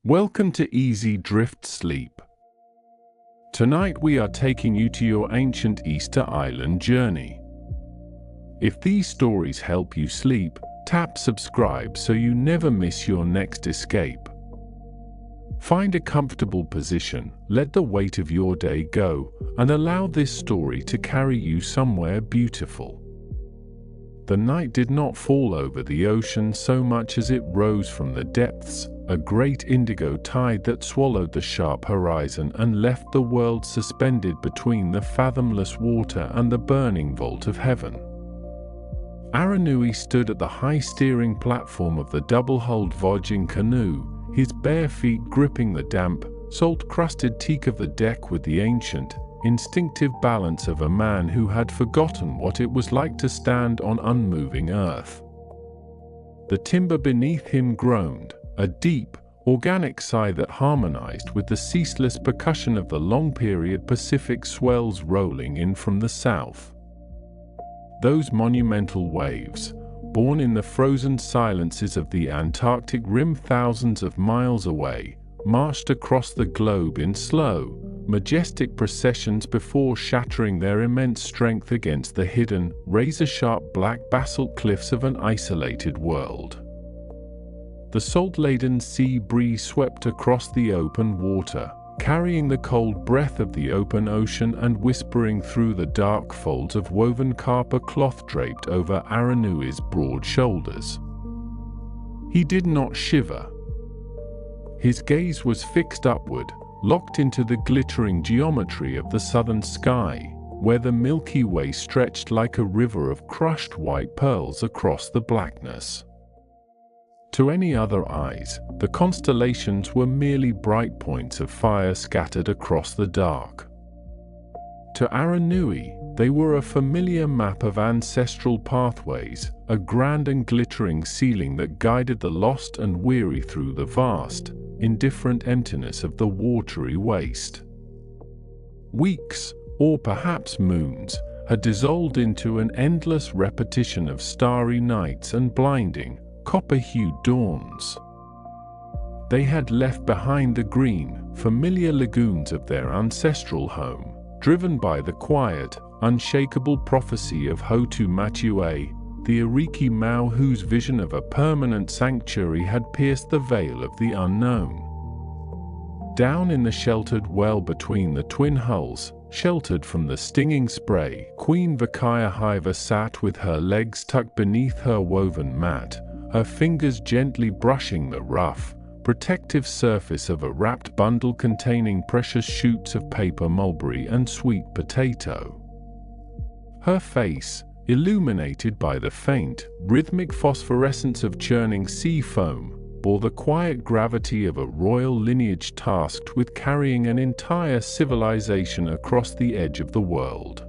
Welcome to Easy Drift Sleep. Tonight we are taking you to your ancient Easter Island journey. If these stories help you sleep, tap subscribe so you never miss your next escape. Find a comfortable position, let the weight of your day go, and allow this story to carry you somewhere beautiful. The night did not fall over the ocean so much as it rose from the depths, a great indigo tide that swallowed the sharp horizon and left the world suspended between the fathomless water and the burning vault of heaven. Aranui stood at the high steering platform of the double-hulled voyaging canoe, his bare feet gripping the damp, salt-crusted teak of the deck with the ancient, instinctive balance of a man who had forgotten what it was like to stand on unmoving earth. The timber beneath him groaned, a deep, organic sigh that harmonized with the ceaseless percussion of the long-period Pacific swells rolling in from the south. Those monumental waves, born in the frozen silences of the Antarctic rim thousands of miles away, marched across the globe in slow, majestic processions before shattering their immense strength against the hidden, razor-sharp black basalt cliffs of an isolated world. The salt-laden sea breeze swept across the open water, carrying the cold breath of the open ocean and whispering through the dark folds of woven kapa cloth draped over Aranui's broad shoulders. He did not shiver. His gaze was fixed upward, locked into the glittering geometry of the southern sky, where the Milky Way stretched like a river of crushed white pearls across the blackness. To any other eyes, the constellations were merely bright points of fire scattered across the dark. To Aranui, they were a familiar map of ancestral pathways, a grand and glittering ceiling that guided the lost and weary through the vast, indifferent emptiness of the watery waste. Weeks, or perhaps moons, had dissolved into an endless repetition of starry nights and blinding, copper-hued dawns. They had left behind the green, familiar lagoons of their ancestral home, driven by the quiet, unshakable prophecy of Hotu Matue, the Ariki Mau whose vision of a permanent sanctuary had pierced the veil of the unknown. Down in the sheltered well between the twin hulls, sheltered from the stinging spray, Queen Vakaya sat with her legs tucked beneath her woven mat, her fingers gently brushing the rough, protective surface of a wrapped bundle containing precious shoots of paper mulberry and sweet potato. Her face, illuminated by the faint, rhythmic phosphorescence of churning sea foam, bore the quiet gravity of a royal lineage tasked with carrying an entire civilization across the edge of the world.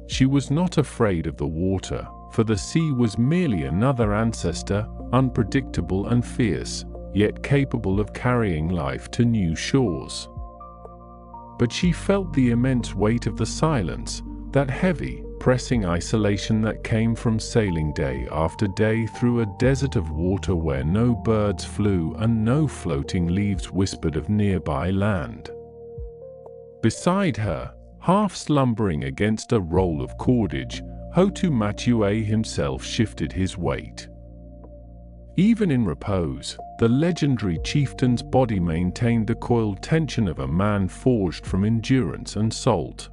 She was not afraid of the water, for the sea was merely another ancestor, unpredictable and fierce, yet capable of carrying life to new shores. But she felt the immense weight of the silence, that heavy, pressing isolation that came from sailing day after day through a desert of water where no birds flew and no floating leaves whispered of nearby land. Beside her, half slumbering against a roll of cordage, Hotu Matue himself shifted his weight. Even in repose, the legendary chieftain's body maintained the coiled tension of a man forged from endurance and salt.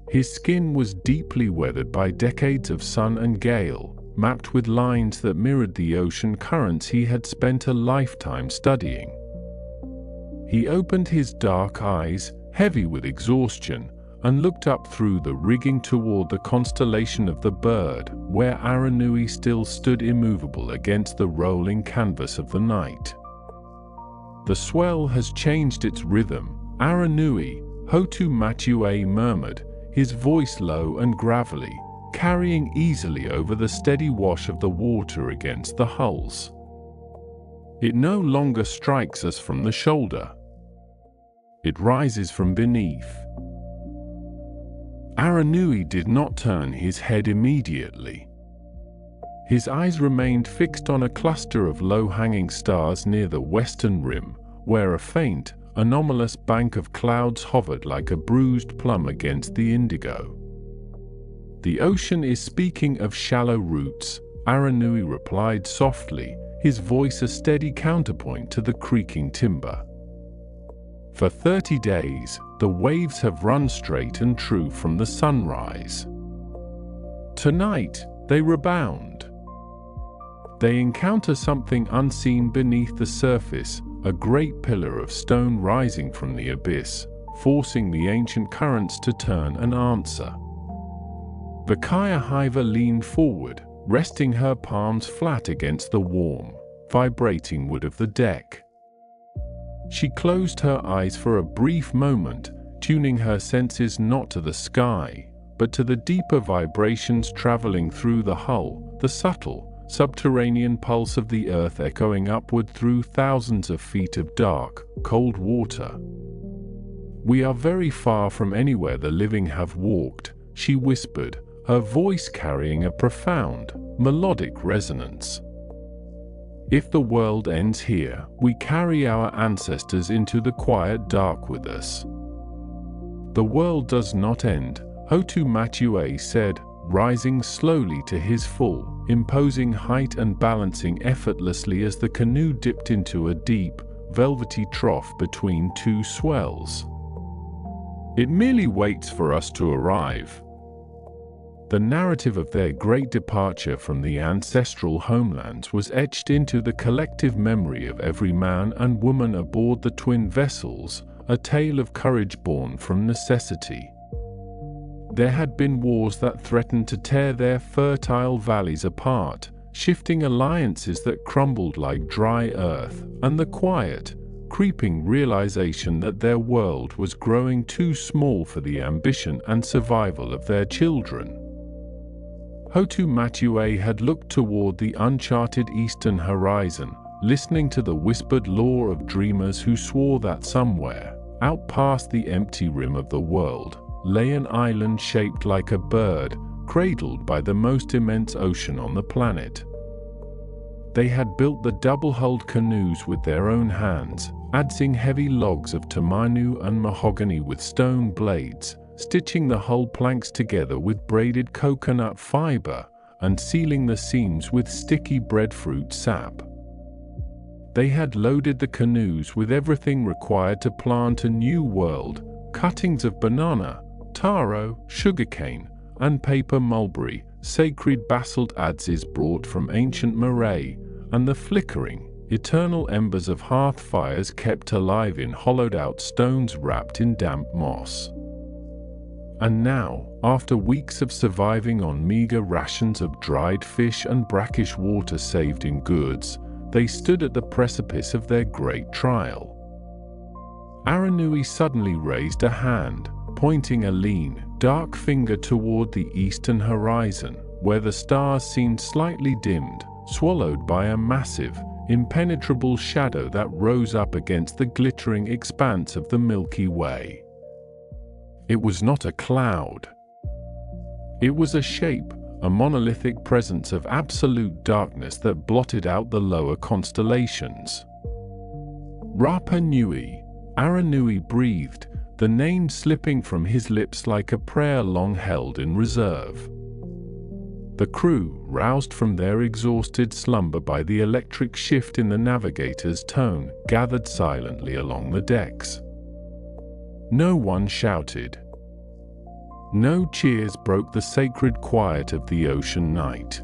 His skin was deeply weathered by decades of sun and gale, mapped with lines that mirrored the ocean currents he had spent a lifetime studying. He opened his dark eyes, heavy with exhaustion, and looked up through the rigging toward the constellation of the Bird, where Aranui still stood immovable against the rolling canvas of the night. "The swell has changed its rhythm, Aranui," Hotu Matue murmured, his voice low and gravelly, carrying easily over the steady wash of the water against the hulls. "It no longer strikes us from the shoulder. It rises from beneath." Aranui did not turn his head immediately. His eyes remained fixed on a cluster of low-hanging stars near the western rim, where a faint, anomalous bank of clouds hovered like a bruised plum against the indigo. "The ocean is speaking of shallow roots," Aranui replied softly, his voice a steady counterpoint to the creaking timber. "For 30 days, the waves have run straight and true from the sunrise. Tonight, they rebound. They encounter something unseen beneath the surface, a great pillar of stone rising from the abyss, forcing the ancient currents to turn and answer." Vakaya Hiva leaned forward, resting her palms flat against the warm, vibrating wood of the deck. She closed her eyes for a brief moment, tuning her senses not to the sky, but to the deeper vibrations traveling through the hull, the subtle, subterranean pulse of the earth echoing upward through thousands of feet of dark, cold water. "We are very far from anywhere the living have walked," she whispered, her voice carrying a profound, melodic resonance. "If the world ends here, we carry our ancestors into the quiet dark with us." "The world does not end," Hotu Matue said, rising slowly to his full, imposing height and balancing effortlessly as the canoe dipped into a deep, velvety trough between two swells. "It merely waits for us to arrive." The narrative of their great departure from the ancestral homelands was etched into the collective memory of every man and woman aboard the twin vessels, a tale of courage born from necessity. There had been wars that threatened to tear their fertile valleys apart, shifting alliances that crumbled like dry earth, and the quiet, creeping realization that their world was growing too small for the ambition and survival of their children. Hotu Matue had looked toward the uncharted eastern horizon, listening to the whispered lore of dreamers who swore that somewhere, out past the empty rim of the world, lay an island shaped like a bird, cradled by the most immense ocean on the planet. They had built the double-hulled canoes with their own hands, adzing heavy logs of tamanu and mahogany with stone blades, stitching the hull planks together with braided coconut fiber, and sealing the seams with sticky breadfruit sap. They had loaded the canoes with everything required to plant a new world, cuttings of banana, taro, sugarcane, and paper mulberry, sacred basalt adzes brought from ancient Moai, and the flickering, eternal embers of hearth fires kept alive in hollowed-out stones wrapped in damp moss. And now, after weeks of surviving on meager rations of dried fish and brackish water saved in goods, they stood at the precipice of their great trial. Aranui suddenly raised a hand, pointing a lean, dark finger toward the eastern horizon, where the stars seemed slightly dimmed, swallowed by a massive, impenetrable shadow that rose up against the glittering expanse of the Milky Way. It was not a cloud. It was a shape, a monolithic presence of absolute darkness that blotted out the lower constellations. Rapa Nui, Aranui breathed, the name slipping from his lips like a prayer long held in reserve. The crew, roused from their exhausted slumber by the electric shift in the navigator's tone, gathered silently along the decks. No one shouted. No cheers broke the sacred quiet of the ocean night.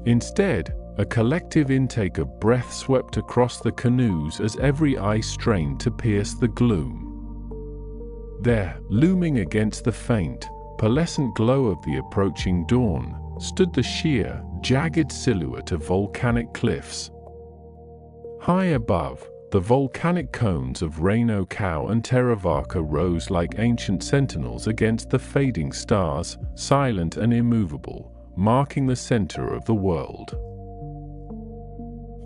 Instead, a collective intake of breath swept across the canoes as every eye strained to pierce the gloom. There, looming against the faint, pearlescent glow of the approaching dawn, stood the sheer, jagged silhouette of volcanic cliffs. High above, the volcanic cones of Reino Kau and Teravaka rose like ancient sentinels against the fading stars, silent and immovable, marking the center of the world.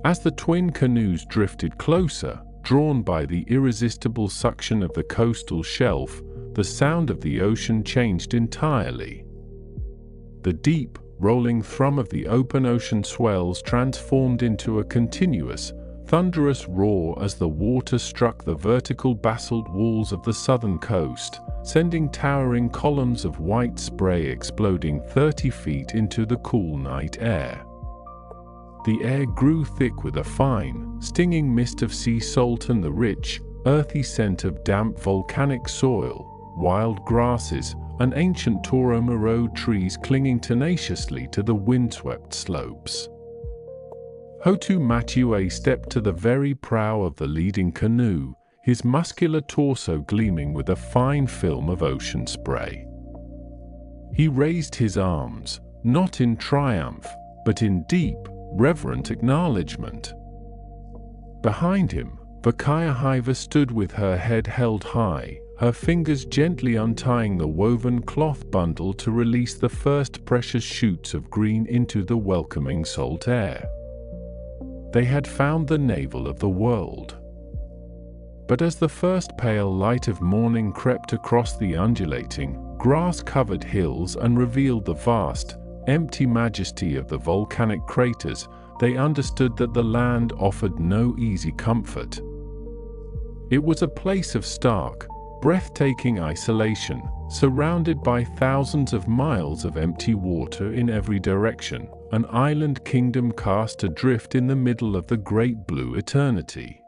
As the twin canoes drifted closer, drawn by the irresistible suction of the coastal shelf, the sound of the ocean changed entirely. The deep, rolling thrum of the open ocean swells transformed into a continuous, thunderous roar as the water struck the vertical basalt walls of the southern coast, sending towering columns of white spray exploding 30 feet into the cool night air. The air grew thick with a fine, stinging mist of sea salt and the rich, earthy scent of damp volcanic soil, wild grasses, and ancient toro maro trees clinging tenaciously to the windswept slopes. Hotu Matue stepped to the very prow of the leading canoe, his muscular torso gleaming with a fine film of ocean spray. He raised his arms, not in triumph, but in deep, reverent acknowledgement. Behind him, Vakaiahiva stood with her head held high, her fingers gently untying the woven cloth bundle to release the first precious shoots of green into the welcoming salt air. They had found the navel of the world. But as the first pale light of morning crept across the undulating, grass-covered hills and revealed the vast, empty majesty of the volcanic craters, they understood that the land offered no easy comfort. It was a place of stark, breathtaking isolation, surrounded by thousands of miles of empty water in every direction, an island kingdom cast adrift in the middle of the great blue eternity.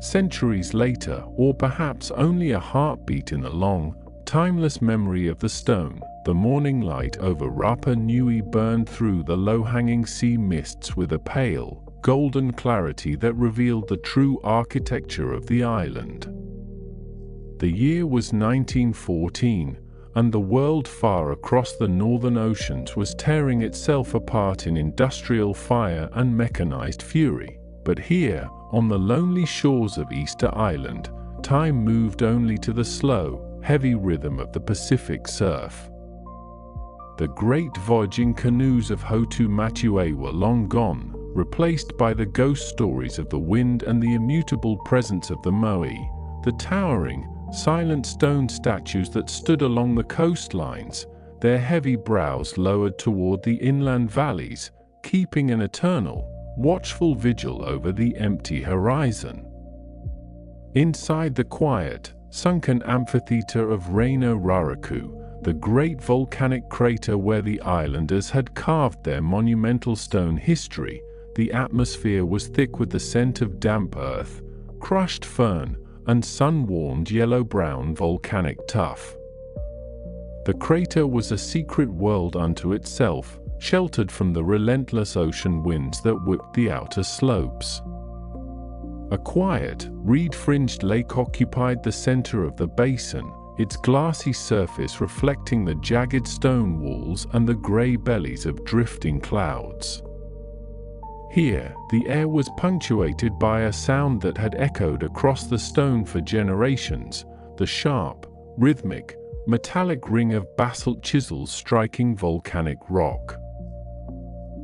Centuries later, or perhaps only a heartbeat in the long, timeless memory of the stone, the morning light over Rapa Nui burned through the low-hanging sea mists with a pale, golden clarity that revealed the true architecture of the island. The year was 1914, and the world far across the northern oceans was tearing itself apart in industrial fire and mechanized fury. But here, on the lonely shores of Easter Island, time moved only to the slow, heavy rhythm of the Pacific surf. The great voyaging canoes of Hotu Matue were long gone, replaced by the ghost stories of the wind and the immutable presence of the Moai, the towering, silent stone statues that stood along the coastlines, their heavy brows lowered toward the inland valleys, keeping an eternal, watchful vigil over the empty horizon. Inside the quiet, sunken amphitheater of Reino Raraku, the great volcanic crater where the islanders had carved their monumental stone history, the atmosphere was thick with the scent of damp earth, crushed fern, and sun-warmed yellow-brown volcanic tuff. The crater was a secret world unto itself, sheltered from the relentless ocean winds that whipped the outer slopes. A quiet, reed-fringed lake occupied the center of the basin, its glassy surface reflecting the jagged stone walls and the gray bellies of drifting clouds. Here, the air was punctuated by a sound that had echoed across the stone for generations, the sharp, rhythmic, metallic ring of basalt chisels striking volcanic rock.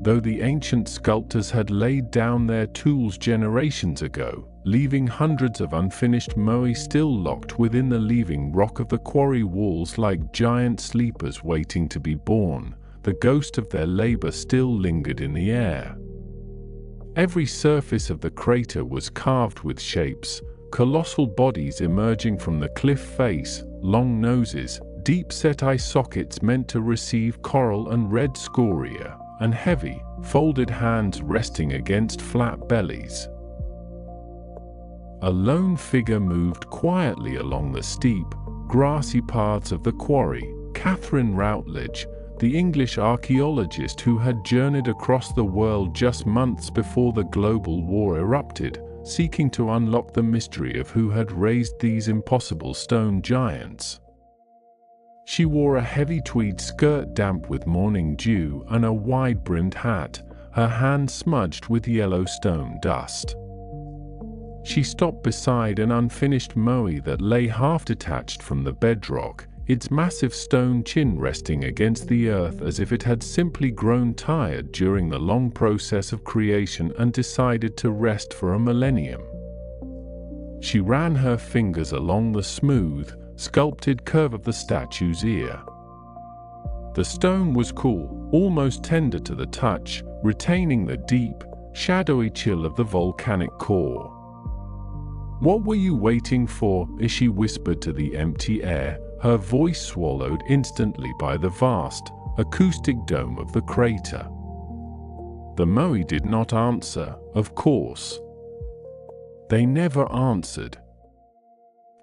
Though the ancient sculptors had laid down their tools generations ago, leaving hundreds of unfinished moai still locked within the leaving rock of the quarry walls like giant sleepers waiting to be born, the ghost of their labor still lingered in the air. Every surface of the crater was carved with shapes, colossal bodies emerging from the cliff face, long noses, deep-set eye sockets meant to receive coral and red scoria, and heavy, folded hands resting against flat bellies. A lone figure moved quietly along the steep, grassy paths of the quarry, Catherine Routledge, the English archaeologist who had journeyed across the world just months before the global war erupted, seeking to unlock the mystery of who had raised these impossible stone giants. She wore a heavy tweed skirt damp with morning dew and a wide-brimmed hat, her hand smudged with yellow stone dust. She stopped beside an unfinished moai that lay half-detached from the bedrock, its massive stone chin resting against the earth as if it had simply grown tired during the long process of creation and decided to rest for a millennium. She ran her fingers along the smooth, sculpted curve of the statue's ear. The stone was cool, almost tender to the touch, retaining the deep, shadowy chill of the volcanic core. "What were you waiting for?" She whispered to the empty air, her voice swallowed instantly by the vast, acoustic dome of the crater. The Moai did not answer, of course. They never answered.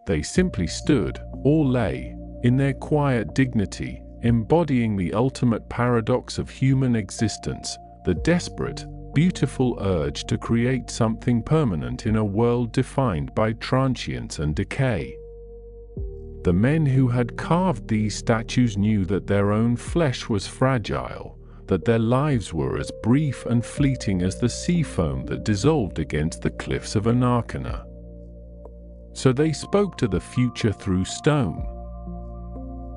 They simply stood, or lay, in their quiet dignity, embodying the ultimate paradox of human existence, the desperate, beautiful urge to create something permanent in a world defined by transience and decay. The men who had carved these statues knew that their own flesh was fragile, that their lives were as brief and fleeting as the sea foam that dissolved against the cliffs of Anarkana. So they spoke to the future through stone.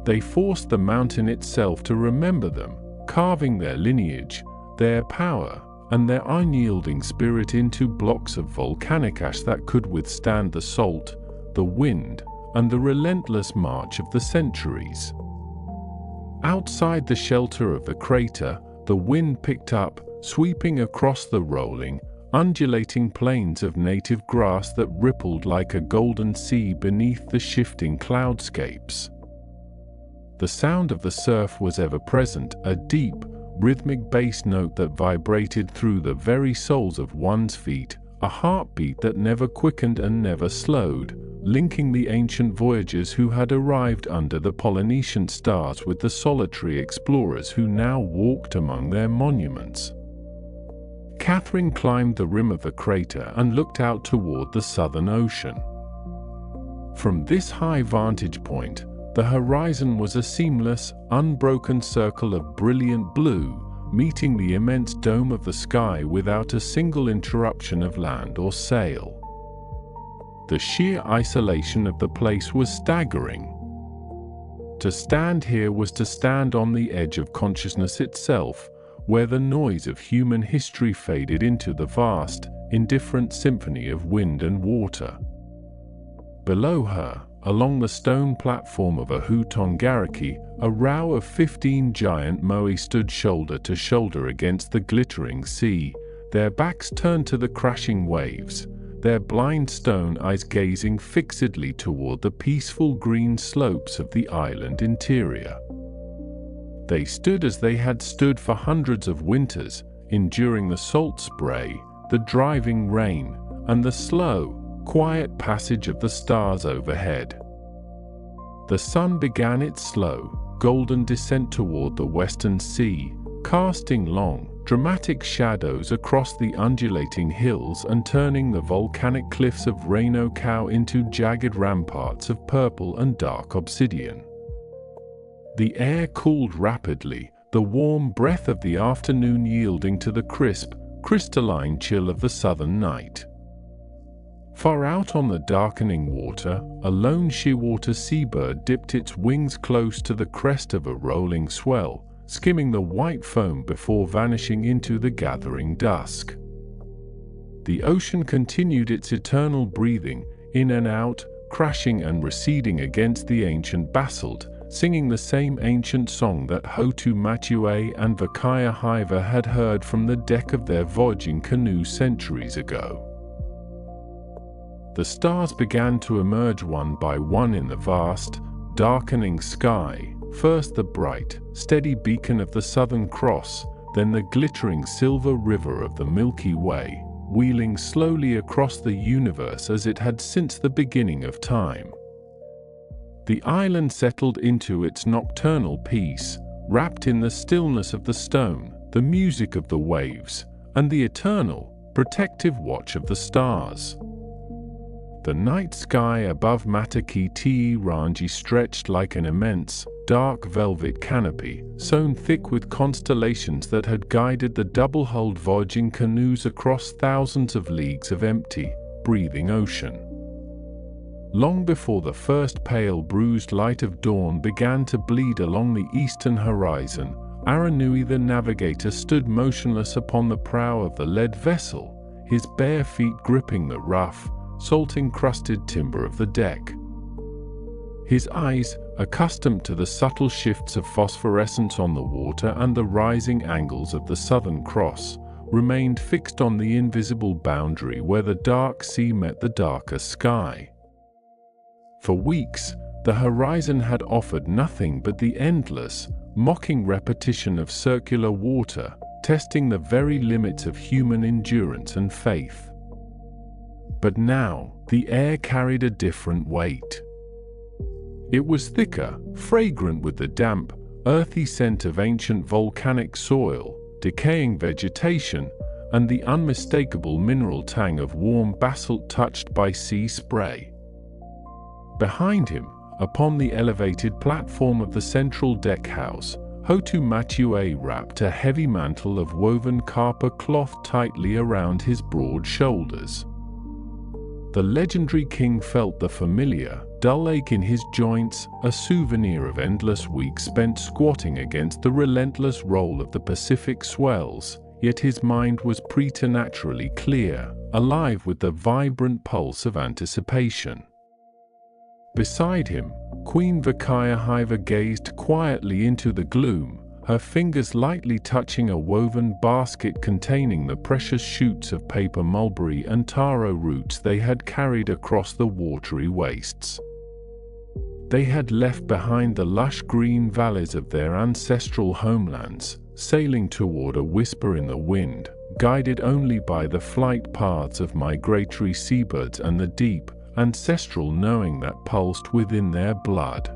They forced the mountain itself to remember them, carving their lineage, their power, and their unyielding spirit into blocks of volcanic ash that could withstand the salt, the wind, and the relentless march of the centuries. Outside the shelter of the crater, the wind picked up, sweeping across the rolling, undulating plains of native grass that rippled like a golden sea beneath the shifting cloudscapes. The sound of the surf was ever present, a deep, rhythmic bass note that vibrated through the very soles of one's feet, a heartbeat that never quickened and never slowed, linking the ancient voyagers who had arrived under the Polynesian stars with the solitary explorers who now walked among their monuments. Catherine climbed the rim of the crater and looked out toward the Southern Ocean. From this high vantage point, the horizon was a seamless, unbroken circle of brilliant blue, meeting the immense dome of the sky without a single interruption of land or sail. The sheer isolation of the place was staggering. To stand here was to stand on the edge of consciousness itself, where the noise of human history faded into the vast, indifferent symphony of wind and water. Below her, along the stone platform of a Hutongariki, a row of 15 giant Moai stood shoulder to shoulder against the glittering sea, their backs turned to the crashing waves, their blind stone eyes gazing fixedly toward the peaceful green slopes of the island interior. They stood as they had stood for hundreds of winters, enduring the salt spray, the driving rain, and the slow, quiet passage of the stars overhead. The sun began its slow, golden descent toward the western sea, casting long, dramatic shadows across the undulating hills and turning the volcanic cliffs of Reino Kau into jagged ramparts of purple and dark obsidian. The air cooled rapidly, the warm breath of the afternoon yielding to the crisp, crystalline chill of the southern night. Far out on the darkening water, a lone shearwater seabird dipped its wings close to the crest of a rolling swell, skimming the white foam before vanishing into the gathering dusk. The ocean continued its eternal breathing, in and out, crashing and receding against the ancient basalt, singing the same ancient song that Hotu Matue and Vakaya Hiva had heard from the deck of their voyaging canoe centuries ago. The stars began to emerge one by one in the vast, darkening sky, first the bright, steady beacon of the Southern Cross, then the glittering silver river of the Milky Way, wheeling slowly across the universe as it had since the beginning of time. The island settled into its nocturnal peace, wrapped in the stillness of the stone, the music of the waves, and the eternal, protective watch of the stars. The night sky above Matakiti Rangi stretched like an immense, dark velvet canopy, sewn thick with constellations that had guided the double-hulled voyaging canoes across thousands of leagues of empty, breathing ocean. Long before the first pale bruised light of dawn began to bleed along the eastern horizon, Aranui the navigator stood motionless upon the prow of the lead vessel, his bare feet gripping the rough, salt-encrusted timber of the deck. His eyes, accustomed to the subtle shifts of phosphorescence on the water and the rising angles of the Southern Cross, remained fixed on the invisible boundary where the dark sea met the darker sky. For weeks, the horizon had offered nothing but the endless, mocking repetition of circular water, testing the very limits of human endurance and faith. But now, the air carried a different weight. It was thicker, fragrant with the damp, earthy scent of ancient volcanic soil, decaying vegetation, and the unmistakable mineral tang of warm basalt touched by sea spray. Behind him, upon the elevated platform of the central deck house, Hotu Matue wrapped a heavy mantle of woven kapa cloth tightly around his broad shoulders. The legendary king felt the familiar, dull ache in his joints, a souvenir of endless weeks spent squatting against the relentless roll of the Pacific swells, yet his mind was preternaturally clear, alive with the vibrant pulse of anticipation. Beside him, Queen Vakaiahiva gazed quietly into the gloom, her fingers lightly touching a woven basket containing the precious shoots of paper mulberry and taro roots they had carried across the watery wastes. They had left behind the lush green valleys of their ancestral homelands, sailing toward a whisper in the wind, guided only by the flight paths of migratory seabirds and the deep, ancestral knowing that pulsed within their blood.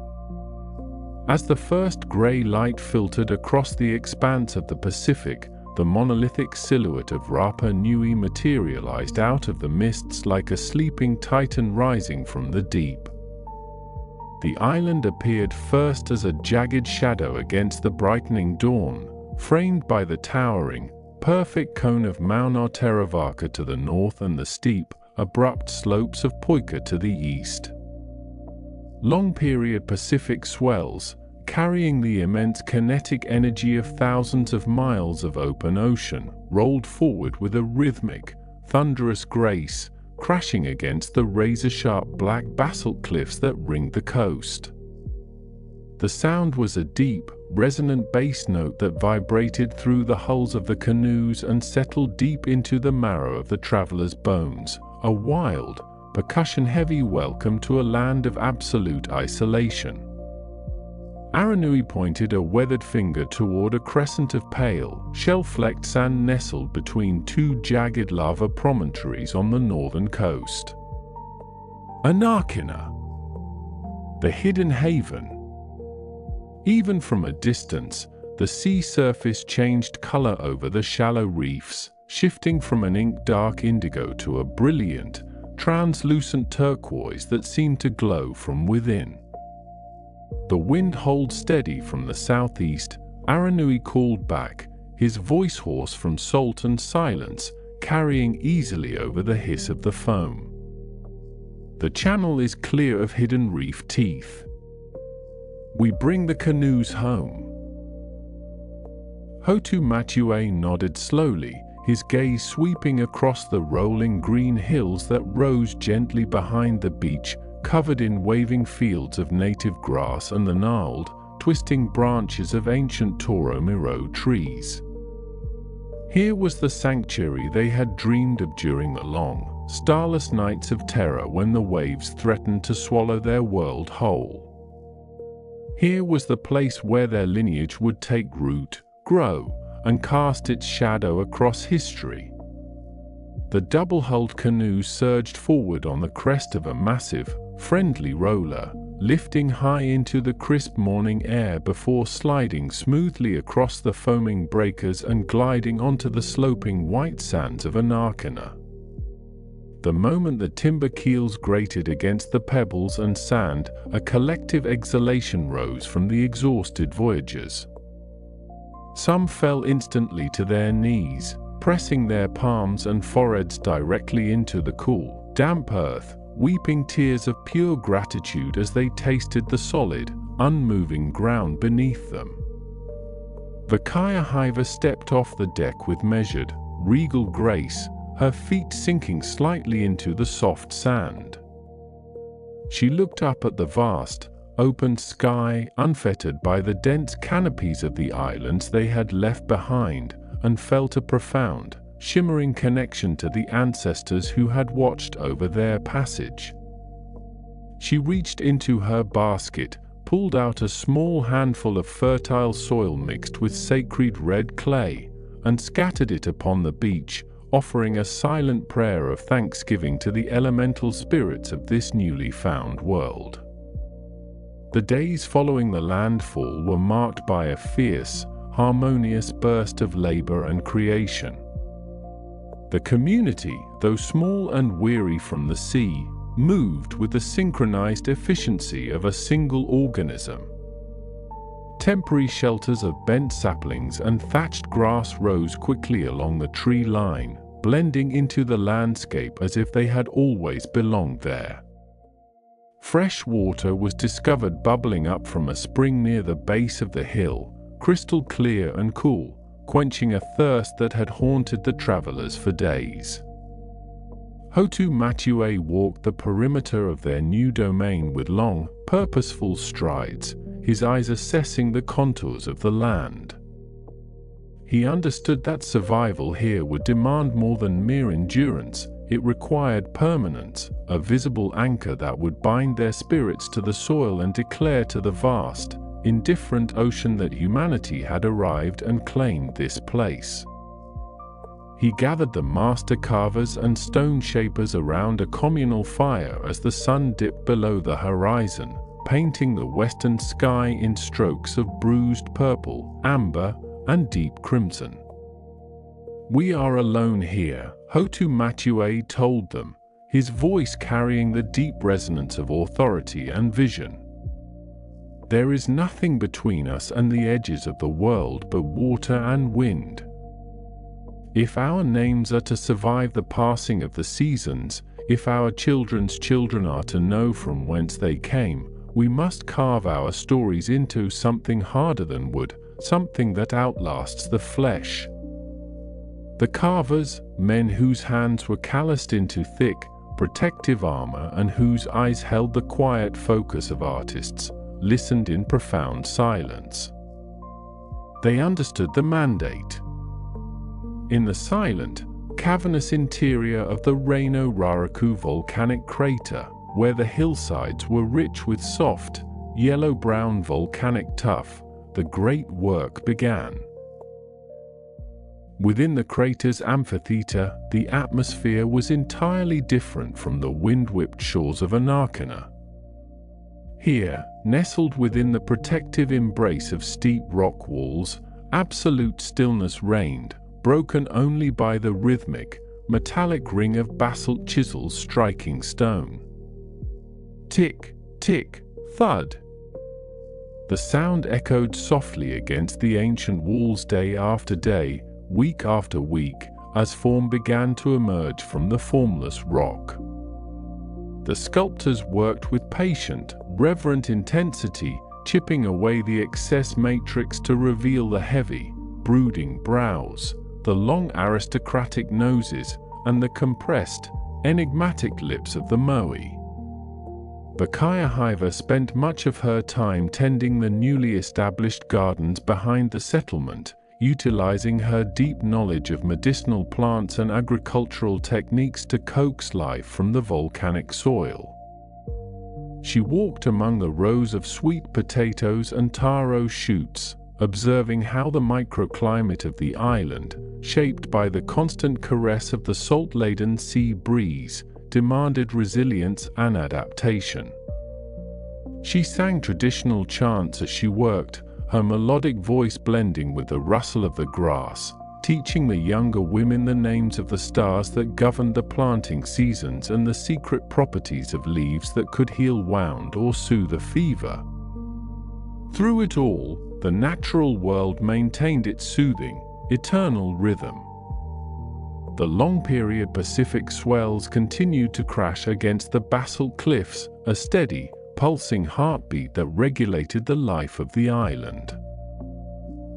As the first grey light filtered across the expanse of the Pacific, the monolithic silhouette of Rapa Nui materialized out of the mists like a sleeping titan rising from the deep. The island appeared first as a jagged shadow against the brightening dawn, framed by the towering, perfect cone of Mauna Teravaka to the north and the steep, abrupt slopes of Poika to the east. Long-period Pacific swells, carrying the immense kinetic energy of thousands of miles of open ocean, rolled forward with a rhythmic, thunderous grace, crashing against the razor-sharp black basalt cliffs that ringed the coast. The sound was a deep, resonant bass note that vibrated through the hulls of the canoes and settled deep into the marrow of the travelers' bones, a wild, percussion-heavy welcome to a land of absolute isolation. Aranui pointed a weathered finger toward a crescent of pale, shell-flecked sand nestled between two jagged lava promontories on the northern coast. Anakina, the hidden haven. Even from a distance, the sea surface changed color over the shallow reefs, shifting from an ink-dark indigo to a brilliant, translucent turquoise that seemed to glow from within. The wind held steady from the southeast. Aranui called back, his voice hoarse from salt and silence, carrying easily over the hiss of the foam. The channel is clear of hidden reef teeth. We bring the canoes home. Hotu Matue nodded slowly, his gaze sweeping across the rolling green hills that rose gently behind the beach, covered in waving fields of native grass and the gnarled, twisting branches of ancient Toro Miro trees. Here was the sanctuary they had dreamed of during the long, starless nights of terror when the waves threatened to swallow their world whole. Here was the place where their lineage would take root, grow, and cast its shadow across history. The double-hulled canoe surged forward on the crest of a massive, friendly roller, lifting high into the crisp morning air before sliding smoothly across the foaming breakers and gliding onto the sloping white sands of Anakina. The moment the timber keels grated against the pebbles and sand, a collective exhalation rose from the exhausted voyagers. Some fell instantly to their knees, pressing their palms and foreheads directly into the cool, damp earth, weeping tears of pure gratitude as they tasted the solid, unmoving ground beneath them. Vakaiahiva stepped off the deck with measured, regal grace, her feet sinking slightly into the soft sand. She looked up at the vast, open sky, unfettered by the dense canopies of the islands they had left behind, and felt a profound, shimmering connection to the ancestors who had watched over their passage. She reached into her basket, pulled out a small handful of fertile soil mixed with sacred red clay, and scattered it upon the beach, offering a silent prayer of thanksgiving to the elemental spirits of this newly found world. The days following the landfall were marked by a fierce, harmonious burst of labor and creation. The community, though small and weary from the sea, moved with the synchronized efficiency of a single organism. Temporary shelters of bent saplings and thatched grass rose quickly along the tree line, blending into the landscape as if they had always belonged there. Fresh water was discovered bubbling up from a spring near the base of the hill, crystal clear and cool, quenching a thirst that had haunted the travelers for days. Hotu Matue walked the perimeter of their new domain with long, purposeful strides, his eyes assessing the contours of the land. He understood that survival here would demand more than mere endurance. It required permanence, a visible anchor that would bind their spirits to the soil and declare to the vast, indifferent ocean that humanity had arrived and claimed this place. He gathered the master carvers and stone shapers around a communal fire as the sun dipped below the horizon, painting the western sky in strokes of bruised purple, amber, and deep crimson. "We are alone here," Hotu Matue told them, his voice carrying the deep resonance of authority and vision. "There is nothing between us and the edges of the world but water and wind. If our names are to survive the passing of the seasons, if our children's children are to know from whence they came, we must carve our stories into something harder than wood, something that outlasts the flesh." The carvers, men whose hands were calloused into thick, protective armor and whose eyes held the quiet focus of artists, listened in profound silence. They understood the mandate. In the silent, cavernous interior of the Reino Raraku volcanic crater, where the hillsides were rich with soft, yellow-brown volcanic tuff, the great work began. Within the crater's amphitheater, the atmosphere was entirely different from the wind-whipped shores of Anarkina. Here, nestled within the protective embrace of steep rock walls, absolute stillness reigned, broken only by the rhythmic, metallic ring of basalt chisels striking stone. Tick, tick, thud. The sound echoed softly against the ancient walls day after day, week after week, as form began to emerge from the formless rock. The sculptors worked with patient, reverent intensity, chipping away the excess matrix to reveal the heavy, brooding brows, the long aristocratic noses, and the compressed, enigmatic lips of the Moai. Bakaya spent much of her time tending the newly established gardens behind the settlement, utilizing her deep knowledge of medicinal plants and agricultural techniques to coax life from the volcanic soil. She walked among the rows of sweet potatoes and taro shoots, observing how the microclimate of the island, shaped by the constant caress of the salt-laden sea breeze, demanded resilience and adaptation. She sang traditional chants as she worked, her melodic voice blending with the rustle of the grass, teaching the younger women the names of the stars that governed the planting seasons and the secret properties of leaves that could heal wound or soothe a fever. Through it all, the natural world maintained its soothing, eternal rhythm. The long-period Pacific swells continued to crash against the basalt cliffs, a steady, pulsing heartbeat that regulated the life of the island.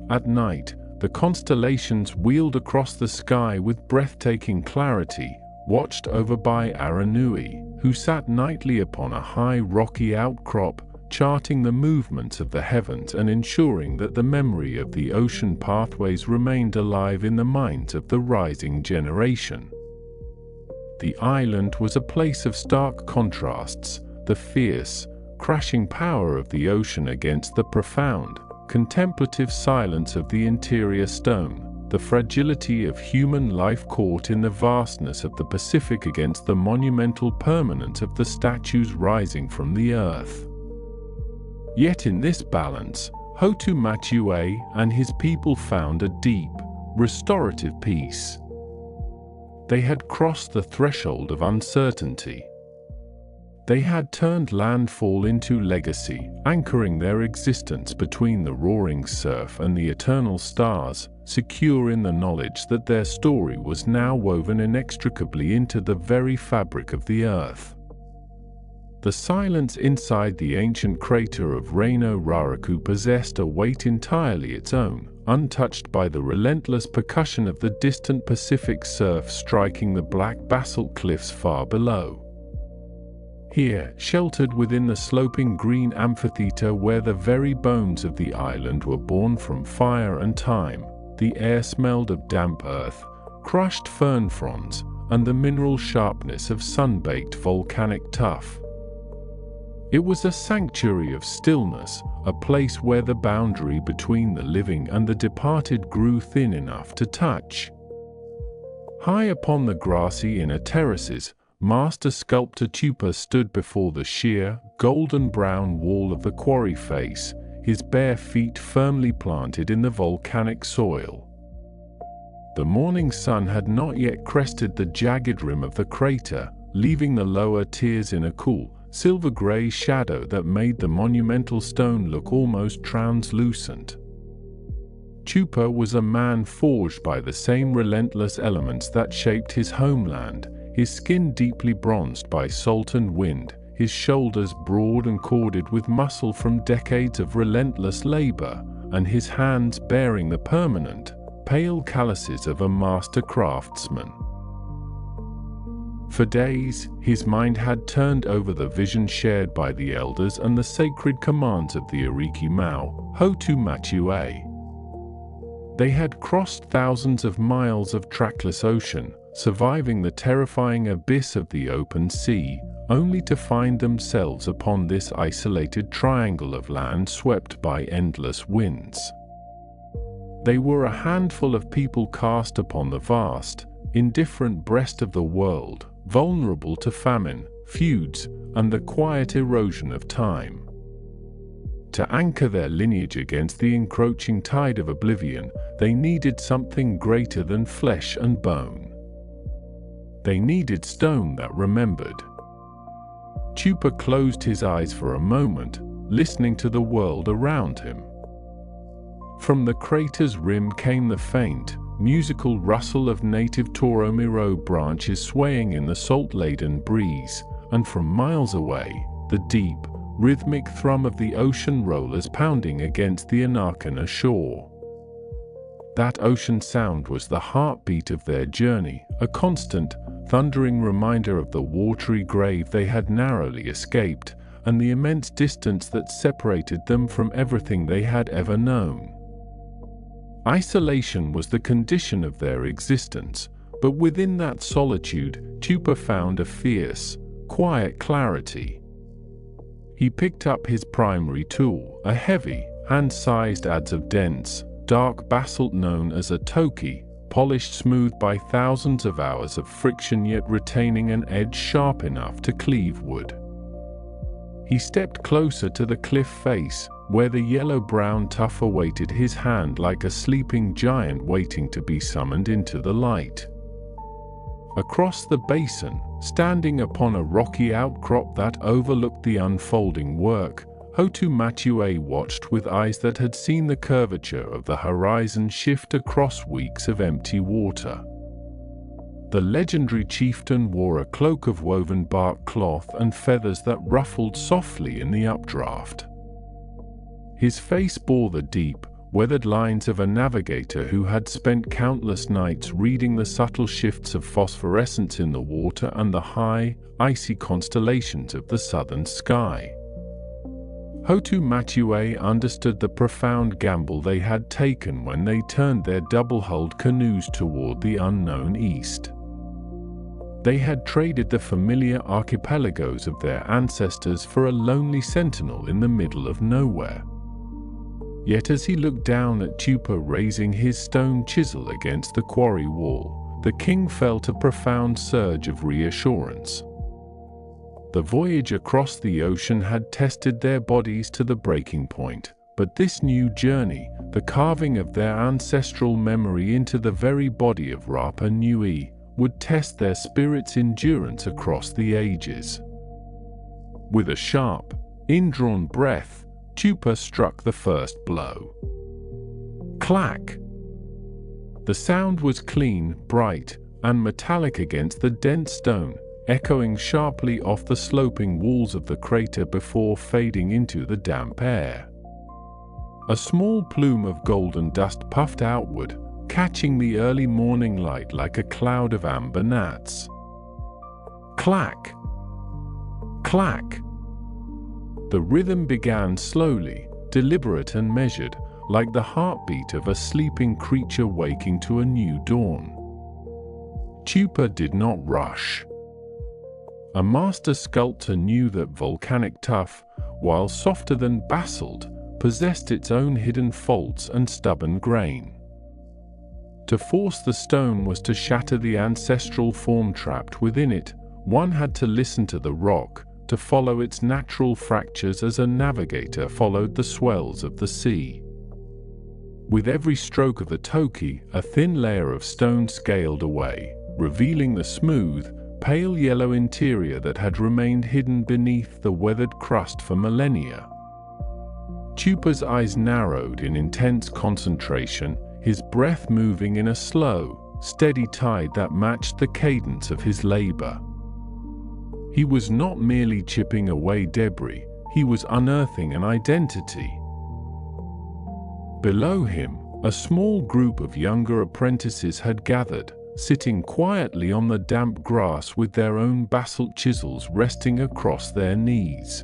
At night, the constellations wheeled across the sky with breathtaking clarity, watched over by Aranui, who sat nightly upon a high rocky outcrop, charting the movements of the heavens and ensuring that the memory of the ocean pathways remained alive in the minds of the rising generation. The island was a place of stark contrasts, the fierce, crashing power of the ocean against the profound, contemplative silence of the interior stone, the fragility of human life caught in the vastness of the Pacific against the monumental permanence of the statues rising from the earth. Yet in this balance, Hotu Matua and his people found a deep, restorative peace. They had crossed the threshold of uncertainty. They had turned landfall into legacy, anchoring their existence between the roaring surf and the eternal stars, secure in the knowledge that their story was now woven inextricably into the very fabric of the earth. The silence inside the ancient crater of Reino Raraku possessed a weight entirely its own, untouched by the relentless percussion of the distant Pacific surf striking the black basalt cliffs far below. Here, sheltered within the sloping green amphitheater where the very bones of the island were born from fire and time, the air smelled of damp earth, crushed fern fronds, and the mineral sharpness of sun-baked volcanic tuff. It was a sanctuary of stillness, a place where the boundary between the living and the departed grew thin enough to touch. High upon the grassy inner terraces, Master Sculptor Tupa stood before the sheer, golden-brown wall of the quarry face, his bare feet firmly planted in the volcanic soil. The morning sun had not yet crested the jagged rim of the crater, leaving the lower tiers in a cool, silver-grey shadow that made the monumental stone look almost translucent. Tupa was a man forged by the same relentless elements that shaped his homeland, his skin deeply bronzed by salt and wind, his shoulders broad and corded with muscle from decades of relentless labor, and his hands bearing the permanent, pale calluses of a master craftsman. For days, his mind had turned over the vision shared by the elders and the sacred commands of the Ariki Mau, Hotu Matua. They had crossed thousands of miles of trackless ocean, surviving the terrifying abyss of the open sea, only to find themselves upon this isolated triangle of land swept by endless winds. They were a handful of people cast upon the vast, indifferent breast of the world, vulnerable to famine, feuds, and the quiet erosion of time. To anchor their lineage against the encroaching tide of oblivion, they needed something greater than flesh and bone. They needed stone that remembered. Tupa closed his eyes for a moment, listening to the world around him. From the crater's rim came the faint, musical rustle of native Toromiro branches swaying in the salt-laden breeze, and from miles away, the deep, rhythmic thrum of the ocean rollers pounding against the Anakana shore. That ocean sound was the heartbeat of their journey, a constant, thundering reminder of the watery grave they had narrowly escaped, and the immense distance that separated them from everything they had ever known. Isolation was the condition of their existence, but within that solitude, Tupa found a fierce, quiet clarity. He picked up his primary tool, a heavy, hand-sized adze of dense, dark basalt known as a toki, polished smooth by thousands of hours of friction yet retaining an edge sharp enough to cleave wood. He stepped closer to the cliff face, where the yellow-brown tuff awaited his hand like a sleeping giant waiting to be summoned into the light. Across the basin, standing upon a rocky outcrop that overlooked the unfolding work, Hotu Matua watched with eyes that had seen the curvature of the horizon shift across weeks of empty water. The legendary chieftain wore a cloak of woven bark cloth and feathers that ruffled softly in the updraft. His face bore the deep, weathered lines of a navigator who had spent countless nights reading the subtle shifts of phosphorescence in the water and the high, icy constellations of the southern sky. Hotu Matue understood the profound gamble they had taken when they turned their double-hulled canoes toward the unknown east. They had traded the familiar archipelagos of their ancestors for a lonely sentinel in the middle of nowhere. Yet as he looked down at Tupa raising his stone chisel against the quarry wall, the king felt a profound surge of reassurance. The voyage across the ocean had tested their bodies to the breaking point, but this new journey, the carving of their ancestral memory into the very body of Rapa Nui, would test their spirit's endurance across the ages. With a sharp, indrawn breath, Tupa struck the first blow. Clack! The sound was clean, bright, and metallic against the dense stone, echoing sharply off the sloping walls of the crater before fading into the damp air. A small plume of golden dust puffed outward, catching the early morning light like a cloud of amber gnats. Clack! Clack! The rhythm began slowly, deliberate and measured, like the heartbeat of a sleeping creature waking to a new dawn. Tupa did not rush. A master sculptor knew that volcanic tuff, while softer than basalt, possessed its own hidden faults and stubborn grain. To force the stone was to shatter the ancestral form trapped within it. One had to listen to the rock, to follow its natural fractures as a navigator followed the swells of the sea. With every stroke of the toki, a thin layer of stone scaled away, revealing the smooth, pale yellow interior that had remained hidden beneath the weathered crust for millennia. Tupa's eyes narrowed in intense concentration, his breath moving in a slow, steady tide that matched the cadence of his labor. He was not merely chipping away debris, he was unearthing an identity. Below him, a small group of younger apprentices had gathered, sitting quietly on the damp grass with their own basalt chisels resting across their knees.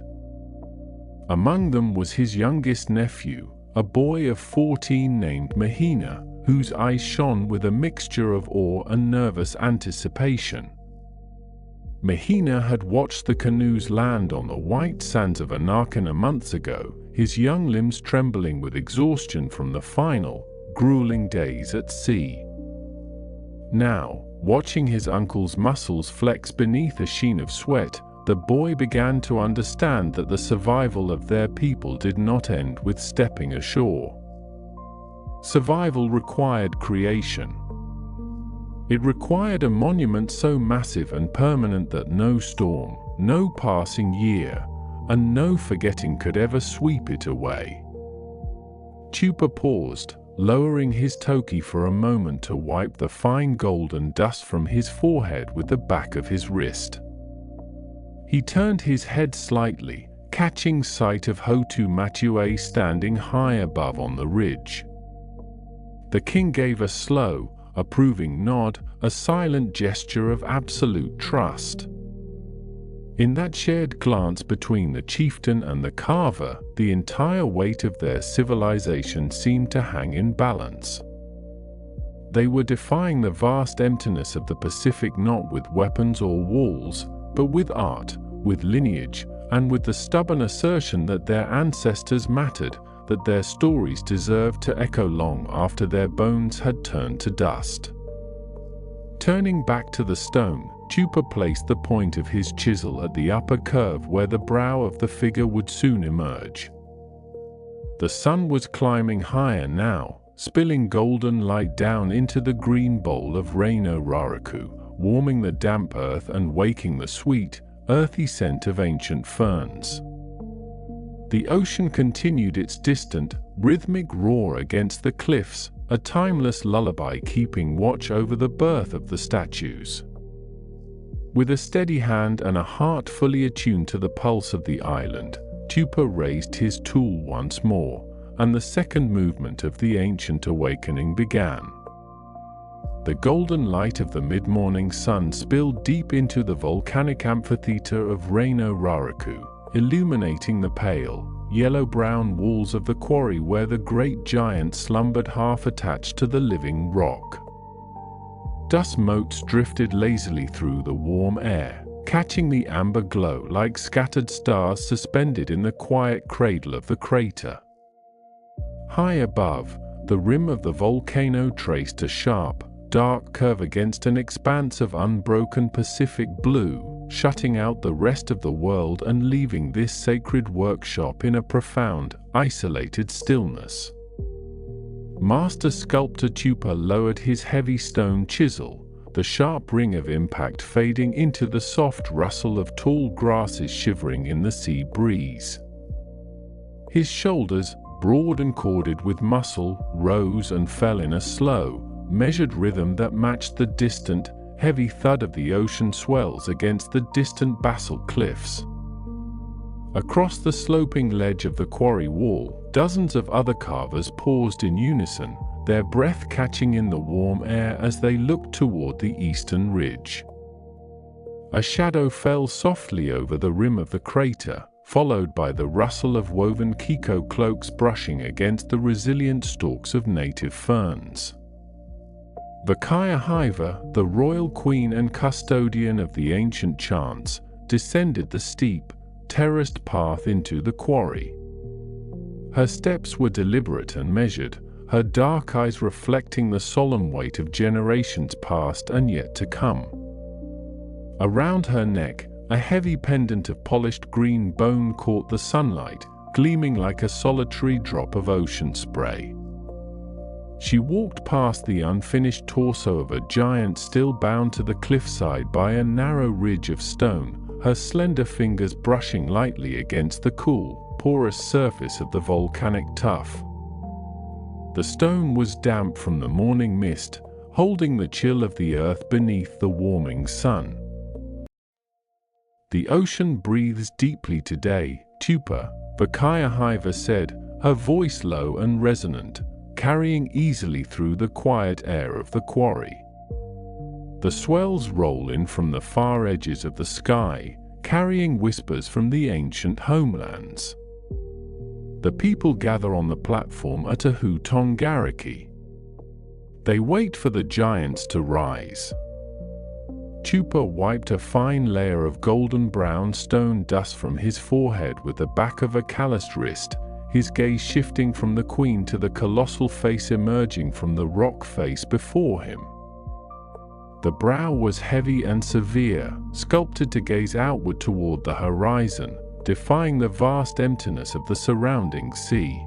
Among them was his youngest nephew, a boy of 14 named Mahina, whose eyes shone with a mixture of awe and nervous anticipation. Mahina had watched the canoes land on the white sands of Anakana months ago, his young limbs trembling with exhaustion from the final, grueling days at sea. Now, watching his uncle's muscles flex beneath a sheen of sweat, the boy began to understand that the survival of their people did not end with stepping ashore. Survival required creation. It required a monument so massive and permanent that no storm, no passing year, and no forgetting could ever sweep it away. Tupa paused, lowering his toki for a moment to wipe the fine golden dust from his forehead with the back of his wrist. He turned his head slightly, catching sight of Hotu Matue standing high above on the ridge. The king gave a slow, approving nod, a silent gesture of absolute trust. In that shared glance between the chieftain and the carver, the entire weight of their civilization seemed to hang in balance. They were defying the vast emptiness of the Pacific not with weapons or walls, but with art, with lineage, and with the stubborn assertion that their ancestors mattered, that their stories deserved to echo long after their bones had turned to dust. Turning back to the stone, Tupa placed the point of his chisel at the upper curve where the brow of the figure would soon emerge. The sun was climbing higher now, spilling golden light down into the green bowl of Reino Raraku, warming the damp earth and waking the sweet, earthy scent of ancient ferns. The ocean continued its distant, rhythmic roar against the cliffs, a timeless lullaby keeping watch over the birth of the statues. With a steady hand and a heart fully attuned to the pulse of the island, Tupa raised his tool once more, and the second movement of the ancient awakening began. The golden light of the mid-morning sun spilled deep into the volcanic amphitheater of Reino Raraku, illuminating the pale, yellow-brown walls of the quarry where the great giant slumbered half attached to the living rock. Dust motes drifted lazily through the warm air, catching the amber glow like scattered stars suspended in the quiet cradle of the crater. High above, the rim of the volcano traced a sharp, dark curve against an expanse of unbroken Pacific blue, shutting out the rest of the world and leaving this sacred workshop in a profound, isolated stillness. Master sculptor Tupa lowered his heavy stone chisel, the sharp ring of impact fading into the soft rustle of tall grasses shivering in the sea breeze. His shoulders, broad and corded with muscle, rose and fell in a slow, measured rhythm that matched the distant, heavy thud of the ocean swells against the distant basalt cliffs. Across the sloping ledge of the quarry wall, dozens of other carvers paused in unison, their breath catching in the warm air as they looked toward the eastern ridge. A shadow fell softly over the rim of the crater, followed by the rustle of woven kiko cloaks brushing against the resilient stalks of native ferns. Vakaya, the royal queen and custodian of the ancient chants, descended the steep, terraced path into the quarry. Her steps were deliberate and measured, her dark eyes reflecting the solemn weight of generations past and yet to come. Around her neck, a heavy pendant of polished green bone caught the sunlight, gleaming like a solitary drop of ocean spray. She walked past the unfinished torso of a giant still bound to the cliffside by a narrow ridge of stone, her slender fingers brushing lightly against the cool, porous surface of the volcanic tuff. The stone was damp from the morning mist, holding the chill of the earth beneath the warming sun. "The ocean breathes deeply today," Tupa, Vakaya said, her voice low and resonant, carrying easily through the quiet air of the quarry. The swells roll in from the far edges of the sky, carrying whispers from the ancient homelands. The people gather on the platform at a Hutongariki. They wait for the giants to rise. Tupa wiped a fine layer of golden-brown stone dust from his forehead with the back of a calloused wrist, his gaze shifting from the queen to the colossal face emerging from the rock face before him. The brow was heavy and severe, sculpted to gaze outward toward the horizon, defying the vast emptiness of the surrounding sea.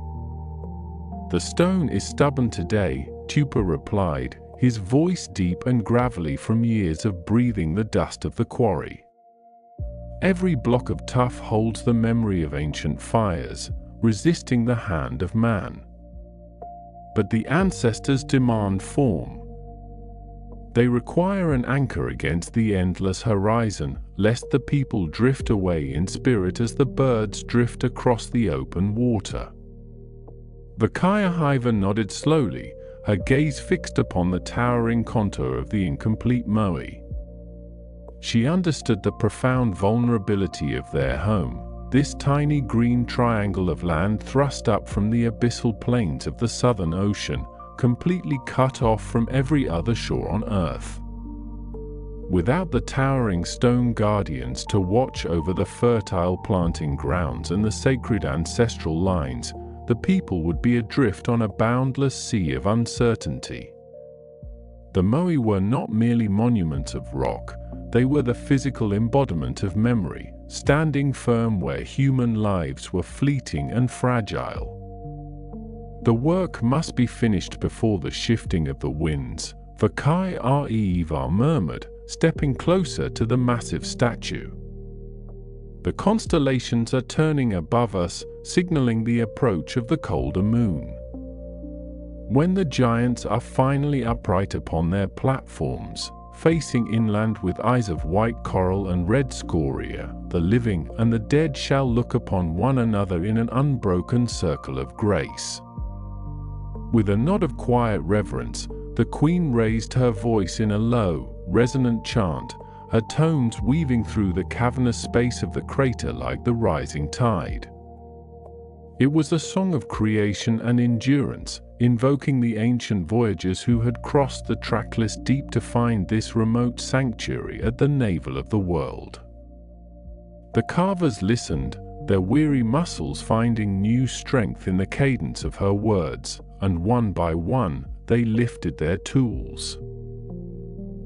"The stone is stubborn today," Tupa replied, his voice deep and gravelly from years of breathing the dust of the quarry. "Every block of tuff holds the memory of ancient fires, resisting the hand of man. But the ancestors demand form. They require an anchor against the endless horizon, lest the people drift away in spirit as the birds drift across the open water." Vakaya nodded slowly, her gaze fixed upon the towering contour of the incomplete Moai. She understood the profound vulnerability of their home, this tiny green triangle of land thrust up from the abyssal plains of the Southern Ocean, completely cut off from every other shore on Earth. Without the towering stone guardians to watch over the fertile planting grounds and the sacred ancestral lines, the people would be adrift on a boundless sea of uncertainty. The Moai were not merely monuments of rock, they were the physical embodiment of memory, standing firm where human lives were fleeting and fragile. The work must be finished before the shifting of the winds, Vakaya murmured, stepping closer to the massive statue. "The constellations are turning above us, signaling the approach of the colder moon. When the giants are finally upright upon their platforms, facing inland with eyes of white coral and red scoria, the living and the dead shall look upon one another in an unbroken circle of grace." With a nod of quiet reverence, the queen raised her voice in a low, resonant chant, her tones weaving through the cavernous space of the crater like the rising tide. It was a song of creation and endurance, invoking the ancient voyagers who had crossed the trackless deep to find this remote sanctuary at the navel of the world. The carvers listened, their weary muscles finding new strength in the cadence of her words, and one by one, they lifted their tools.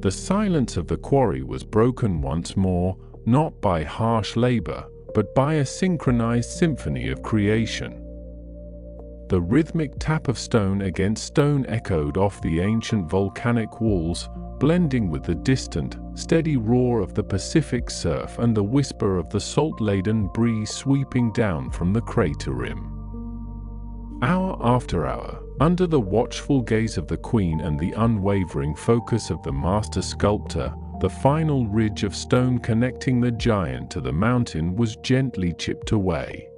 The silence of the quarry was broken once more, not by harsh labor, but by a synchronized symphony of creation. The rhythmic tap of stone against stone echoed off the ancient volcanic walls, blending with the distant, steady roar of the Pacific surf and the whisper of the salt-laden breeze sweeping down from the crater rim. Hour after hour, under the watchful gaze of the Queen and the unwavering focus of the master sculptor, the final ridge of stone connecting the giant to the mountain was gently chipped away.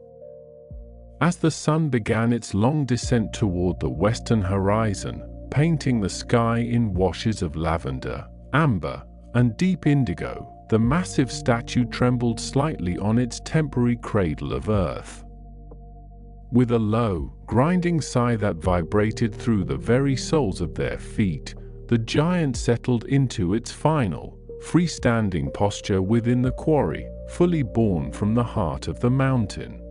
As the sun began its long descent toward the western horizon, painting the sky in washes of lavender, amber, and deep indigo, the massive statue trembled slightly on its temporary cradle of earth. With a low, grinding sigh that vibrated through the very soles of their feet, the giant settled into its final, freestanding posture within the quarry, fully born from the heart of the mountain.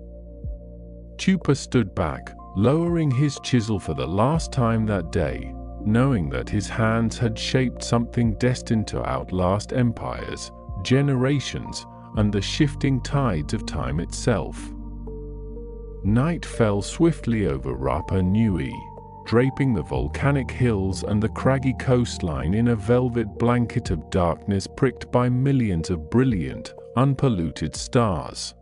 Tupa stood back, lowering his chisel for the last time that day, knowing that his hands had shaped something destined to outlast empires, generations, and the shifting tides of time itself. Night fell swiftly over Rapa Nui, draping the volcanic hills and the craggy coastline in a velvet blanket of darkness pricked by millions of brilliant, unpolluted stars.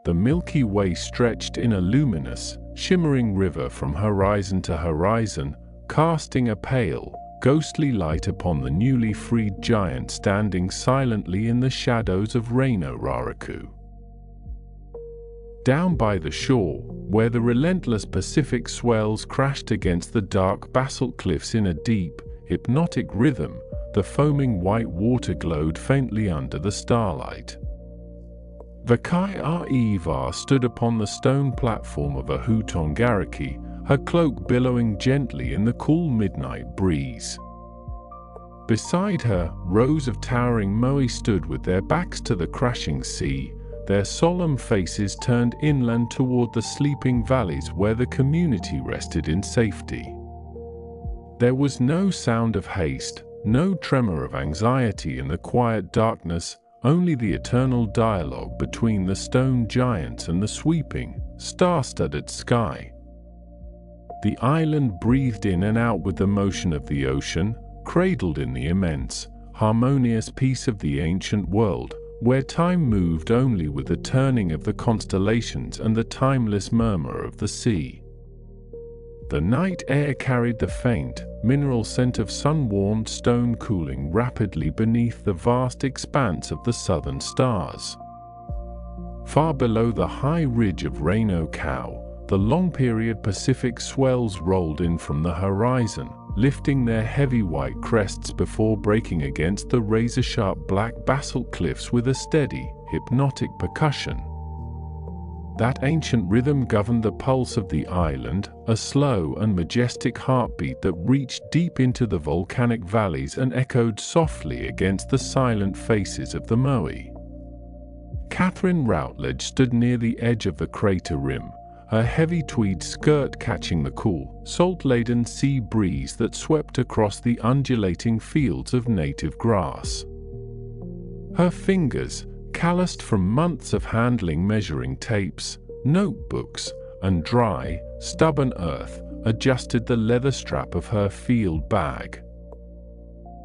The Milky Way stretched in a luminous, shimmering river from horizon to horizon, casting a pale, ghostly light upon the newly freed giant standing silently in the shadows of Reino Raraku. Down by the shore, where the relentless Pacific swells crashed against the dark basalt cliffs in a deep, hypnotic rhythm, the foaming white water glowed faintly under the starlight. Vakai Eva stood upon the stone platform of a Hutongariki, her cloak billowing gently in the cool midnight breeze. Beside her, rows of towering moai stood with their backs to the crashing sea, their solemn faces turned inland toward the sleeping valleys where the community rested in safety. There was no sound of haste, no tremor of anxiety in the quiet darkness, only the eternal dialogue between the stone giants and the sweeping, star-studded sky. The island breathed in and out with the motion of the ocean, cradled in the immense, harmonious peace of the ancient world, where time moved only with the turning of the constellations and the timeless murmur of the sea. The night air carried the faint, mineral scent of sun-warmed stone cooling rapidly beneath the vast expanse of the southern stars. Far below the high ridge of Reino Kau, the long-period Pacific swells rolled in from the horizon, lifting their heavy white crests before breaking against the razor-sharp black basalt cliffs with a steady, hypnotic percussion. That ancient rhythm governed the pulse of the island, a slow and majestic heartbeat that reached deep into the volcanic valleys and echoed softly against the silent faces of the moai. Catherine Routledge stood near the edge of the crater rim, her heavy tweed skirt catching the cool, salt-laden sea breeze that swept across the undulating fields of native grass. Her fingers, calloused from months of handling measuring tapes, notebooks, and dry, stubborn earth, adjusted the leather strap of her field bag.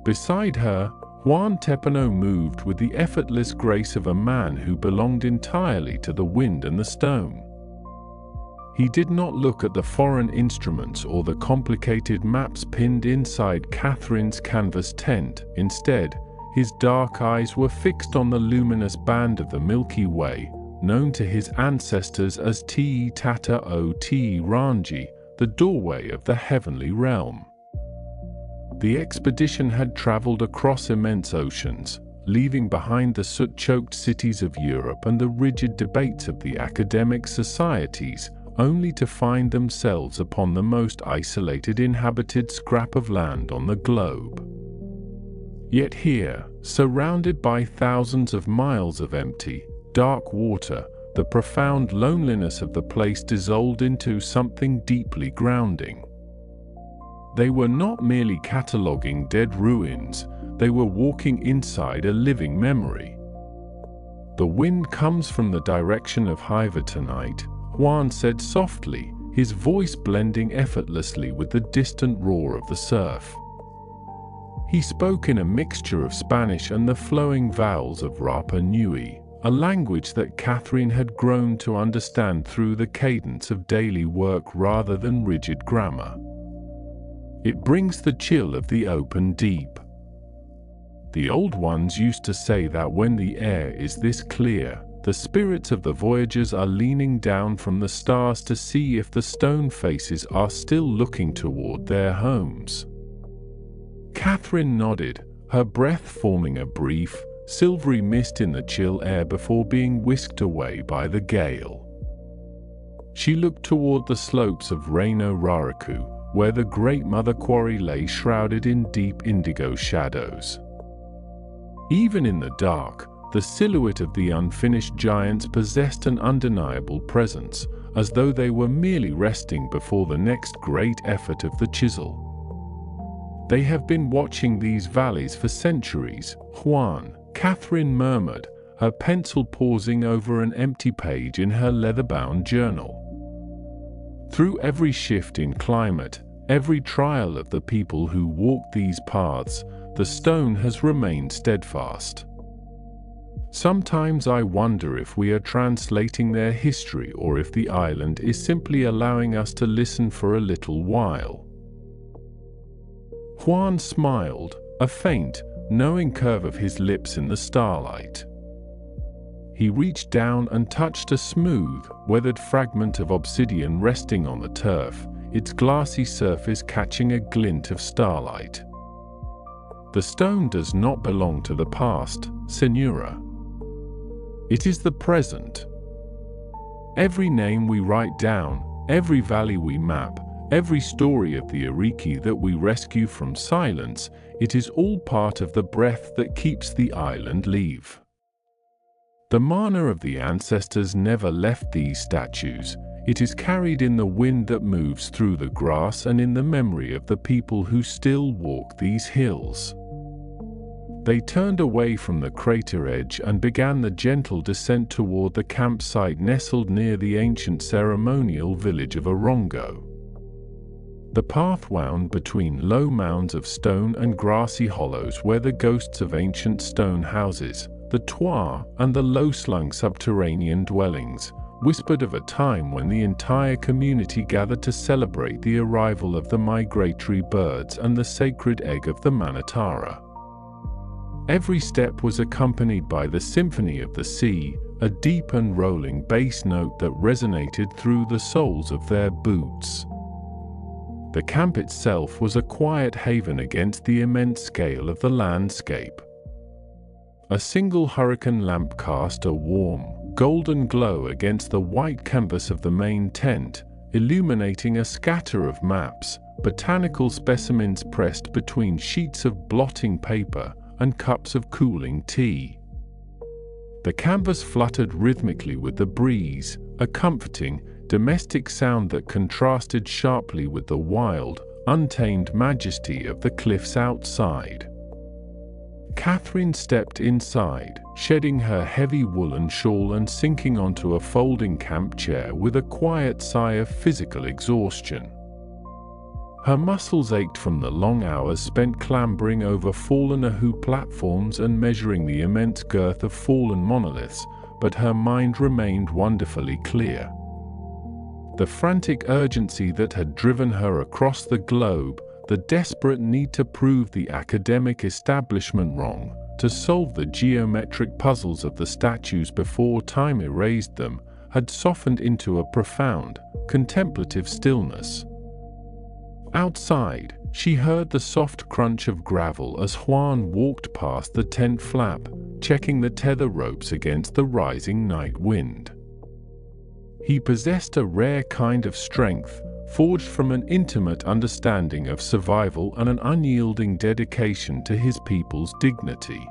Beside her, Juan Tepano moved with the effortless grace of a man who belonged entirely to the wind and the stone. He did not look at the foreign instruments or the complicated maps pinned inside Catherine's canvas tent. Instead, his dark eyes were fixed on the luminous band of the Milky Way, known to his ancestors as Te Tata o Te Rangi, the doorway of the heavenly realm. The expedition had traveled across immense oceans, leaving behind the soot-choked cities of Europe and the rigid debates of the academic societies, only to find themselves upon the most isolated inhabited scrap of land on the globe. Yet here, surrounded by thousands of miles of empty, dark water, the profound loneliness of the place dissolved into something deeply grounding. They were not merely cataloguing dead ruins, they were walking inside a living memory. "The wind comes from the direction of Hiva tonight," Juan said softly, his voice blending effortlessly with the distant roar of the surf. He spoke in a mixture of Spanish and the flowing vowels of Rapa Nui, a language that Catherine had grown to understand through the cadence of daily work rather than rigid grammar. "It brings the chill of the open deep. The old ones used to say that when the air is this clear, the spirits of the voyagers are leaning down from the stars to see if the stone faces are still looking toward their homes." Catherine nodded, her breath forming a brief, silvery mist in the chill air before being whisked away by the gale. She looked toward the slopes of Reino Raraku, where the great mother quarry lay shrouded in deep indigo shadows. Even in the dark, the silhouette of the unfinished giants possessed an undeniable presence, as though they were merely resting before the next great effort of the chisel. "They have been watching these valleys for centuries, Juan," Catherine murmured, her pencil pausing over an empty page in her leather-bound journal. "Through every shift in climate, every trial of the people who walked these paths, the stone has remained steadfast. Sometimes I wonder if we are translating their history or if the island is simply allowing us to listen for a little while." Juan smiled, a faint, knowing curve of his lips in the starlight. He reached down and touched a smooth, weathered fragment of obsidian resting on the turf, its glassy surface catching a glint of starlight. "The stone does not belong to the past, Senora. It is the present. Every name we write down, every valley we map, every story of the Ariki that we rescue from silence, it is all part of the breath that keeps the island alive. The mana of the ancestors never left these statues. It is carried in the wind that moves through the grass and in the memory of the people who still walk these hills." They turned away from the crater edge and began the gentle descent toward the campsite nestled near the ancient ceremonial village of Orongo. The path wound between low mounds of stone and grassy hollows where the ghosts of ancient stone houses, the toit, and the low-slung subterranean dwellings, whispered of a time when the entire community gathered to celebrate the arrival of the migratory birds and the sacred egg of the Manatara. Every step was accompanied by the symphony of the sea, a deep and rolling bass note that resonated through the soles of their boots. The camp itself was a quiet haven against the immense scale of the landscape. A single hurricane lamp cast a warm, golden glow against the white canvas of the main tent, illuminating a scatter of maps, botanical specimens pressed between sheets of blotting paper, and cups of cooling tea. The canvas fluttered rhythmically with the breeze, a comforting, domestic sound that contrasted sharply with the wild, untamed majesty of the cliffs outside. Catherine stepped inside, shedding her heavy woolen shawl and sinking onto a folding camp chair with a quiet sigh of physical exhaustion. Her muscles ached from the long hours spent clambering over fallen ahu platforms and measuring the immense girth of fallen monoliths, but her mind remained wonderfully clear. The frantic urgency that had driven her across the globe, the desperate need to prove the academic establishment wrong, to solve the geometric puzzles of the statues before time erased them, had softened into a profound, contemplative stillness. Outside, She heard the soft crunch of gravel as Juan walked past the tent flap, checking the tether ropes against the rising night wind. He possessed a rare kind of strength, forged from an intimate understanding of survival and an unyielding dedication to his people's dignity.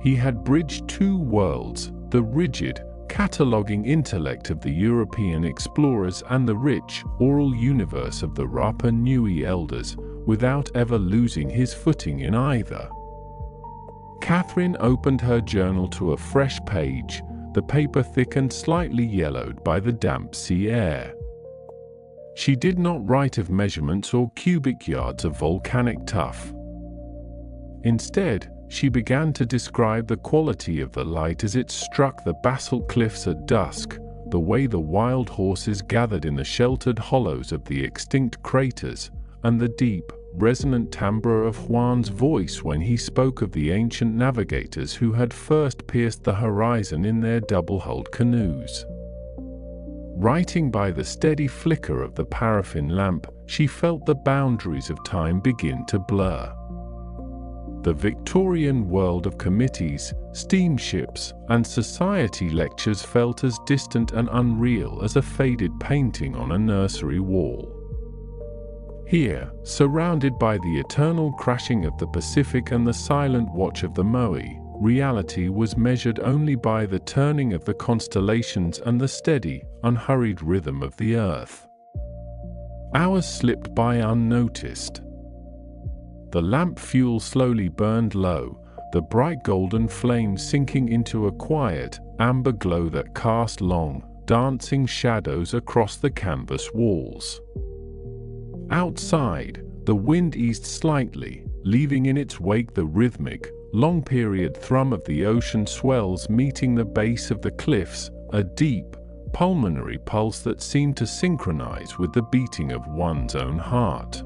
He had bridged two worlds, the rigid, cataloguing intellect of the European explorers and the rich, oral universe of the Rapa Nui elders, without ever losing his footing in either. Catherine opened her journal to a fresh page, the paper thick and slightly yellowed by the damp sea air. She did not write of measurements or cubic yards of volcanic tuff. Instead, she began to describe the quality of the light as it struck the basalt cliffs at dusk, the way the wild horses gathered in the sheltered hollows of the extinct craters, and the deep, resonant timbre of Juan's voice when he spoke of the ancient navigators who had first pierced the horizon in their double-hulled canoes. Writing by the steady flicker of the paraffin lamp, she felt the boundaries of time begin to blur. The Victorian world of committees, steamships, and society lectures felt as distant and unreal as a faded painting on a nursery wall. Here, surrounded by the eternal crashing of the Pacific and the silent watch of the Moai, reality was measured only by the turning of the constellations and the steady, unhurried rhythm of the earth. Hours slipped by unnoticed. The lamp fuel slowly burned low, the bright golden flame sinking into a quiet, amber glow that cast long, dancing shadows across the canvas walls. Outside, the wind eased slightly, leaving in its wake the rhythmic, long-period thrum of the ocean swells meeting the base of the cliffs, a deep, pulmonary pulse that seemed to synchronize with the beating of one's own heart.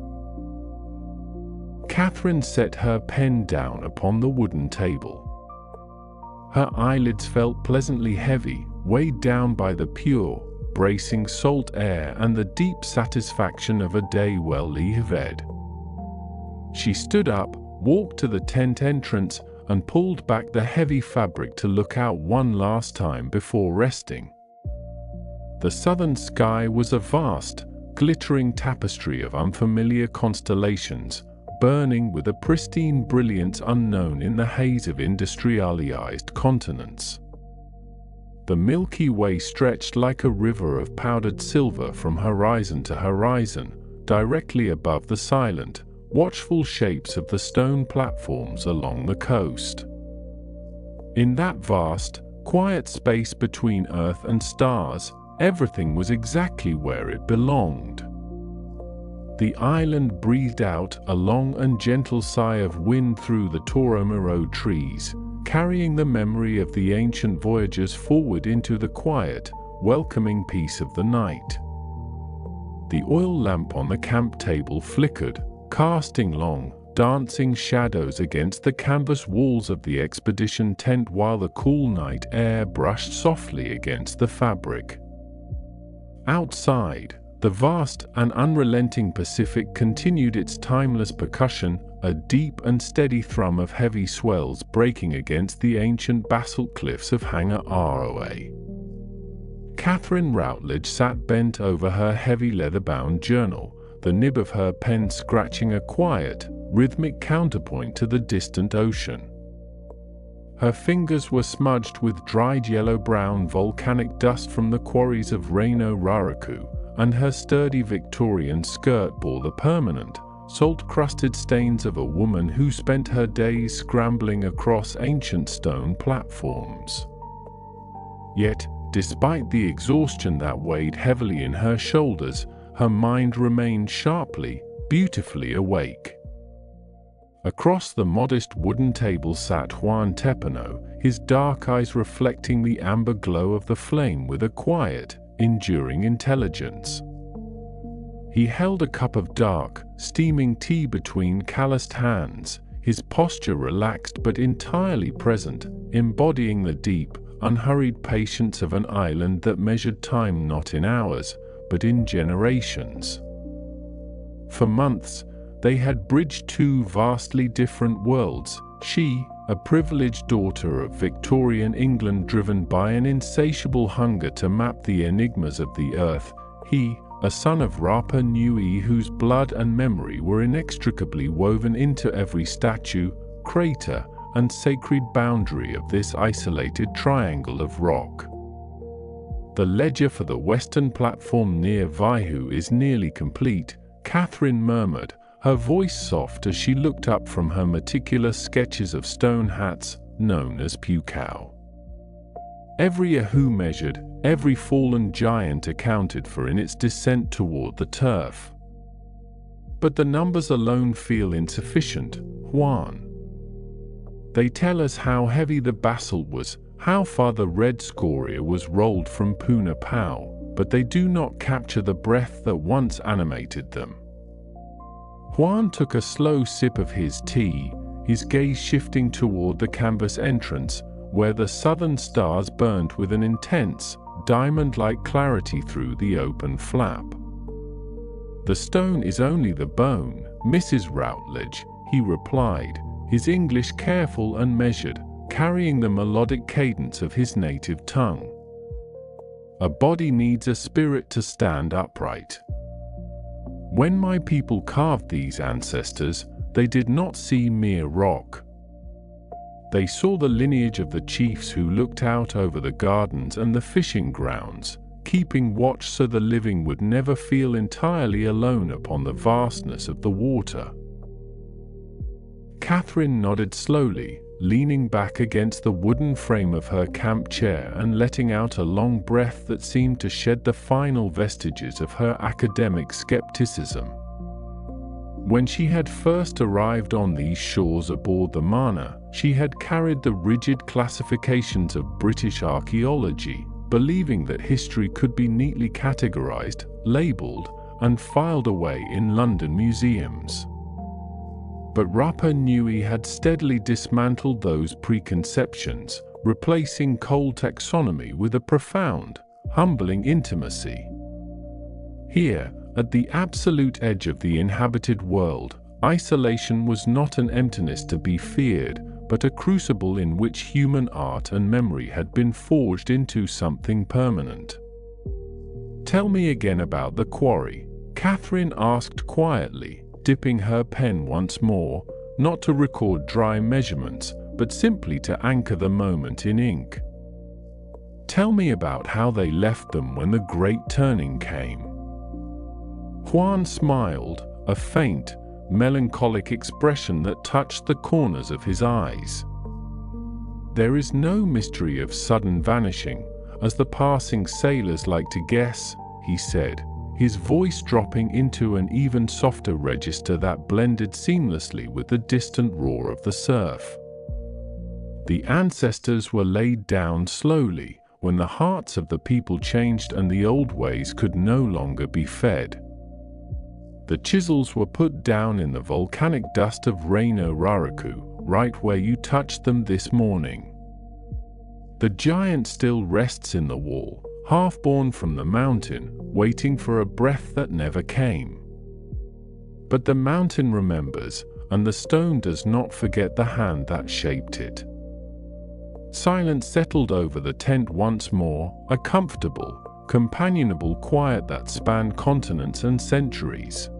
Catherine set her pen down upon the wooden table. Her eyelids felt pleasantly heavy, weighed down by the pure, bracing salt air and the deep satisfaction of a day well lived. She stood up, walked to the tent entrance, and pulled back the heavy fabric to look out one last time before resting. The southern sky was a vast, glittering tapestry of unfamiliar constellations, burning with a pristine brilliance unknown in the haze of industrialized continents. The Milky Way stretched like a river of powdered silver from horizon to horizon, directly above the silent, watchful shapes of the stone platforms along the coast. In that vast, quiet space between Earth and stars, everything was exactly where it belonged. The island breathed out a long and gentle sigh of wind through the Toromiro trees, carrying the memory of the ancient voyagers forward into the quiet, welcoming peace of the night. The oil lamp on the camp table flickered, casting long, dancing shadows against the canvas walls of the expedition tent while the cool night air brushed softly against the fabric. Outside, the vast and unrelenting Pacific continued its timeless percussion, a deep and steady thrum of heavy swells breaking against the ancient basalt cliffs of Hangar Roa. Catherine Routledge sat bent over her heavy leather-bound journal, the nib of her pen scratching a quiet, rhythmic counterpoint to the distant ocean. Her fingers were smudged with dried yellow-brown volcanic dust from the quarries of Reino Raraku, and her sturdy Victorian skirt bore the permanent, salt-crusted stains of a woman who spent her days scrambling across ancient stone platforms. Yet, despite the exhaustion that weighed heavily in her shoulders, her mind remained sharply, beautifully awake. Across the modest wooden table sat Juan Tepano, his dark eyes reflecting the amber glow of the flame with a quiet, enduring intelligence. He held a cup of dark, steaming tea between calloused hands, his posture relaxed but entirely present, embodying the deep, unhurried patience of an island that measured time not in hours, but in generations. For months, they had bridged two vastly different worlds. She, a privileged daughter of Victorian England driven by an insatiable hunger to map the enigmas of the earth. He, a son of Rapa Nui whose blood and memory were inextricably woven into every statue, crater, and sacred boundary of this isolated triangle of rock. The ledger for the western platform near Vaihu is nearly complete, Catherine murmured, her voice soft as she looked up from her meticulous sketches of stone hats, known as pukao. Every ahu measured, every fallen giant accounted for in its descent toward the turf. But the numbers alone feel insufficient, Juan. They tell us how heavy the basalt was, how far the red scoria was rolled from Puna Pau, but they do not capture the breath that once animated them. Juan took a slow sip of his tea, his gaze shifting toward the canvas entrance, where the southern stars burned with an intense, diamond-like clarity through the open flap. "The stone is only the bone, Mrs. Routledge," he replied, his English careful and measured, carrying the melodic cadence of his native tongue. "A body needs a spirit to stand upright. When my people carved these ancestors, they did not see mere rock. They saw the lineage of the chiefs who looked out over the gardens and the fishing grounds, keeping watch so the living would never feel entirely alone upon the vastness of the water." Catherine nodded slowly, leaning back against the wooden frame of her camp chair and letting out a long breath that seemed to shed the final vestiges of her academic skepticism. When she had first arrived on these shores aboard the Mana, she had carried the rigid classifications of British archaeology, believing that history could be neatly categorized, labeled, and filed away in London museums. But Rapa Nui had steadily dismantled those preconceptions, replacing cold taxonomy with a profound, humbling intimacy. Here, at the absolute edge of the inhabited world, isolation was not an emptiness to be feared, but a crucible in which human art and memory had been forged into something permanent. "Tell me again about the quarry," Catherine asked quietly, dipping her pen once more, not to record dry measurements, but simply to anchor the moment in ink. "Tell me about how they left them when the great turning came." Juan smiled, a faint, melancholic expression that touched the corners of his eyes. "There is no mystery of sudden vanishing, as the passing sailors like to guess," he said, his voice dropping into an even softer register that blended seamlessly with the distant roar of the surf. "The ancestors were laid down slowly, when the hearts of the people changed and the old ways could no longer be fed. The chisels were put down in the volcanic dust of Reino Raraku, right where you touched them this morning. The giant still rests in the wall, half-born from the mountain, waiting for a breath that never came. But the mountain remembers, and the stone does not forget the hand that shaped it." Silence settled over the tent once more, a comfortable, companionable quiet that spanned continents and centuries.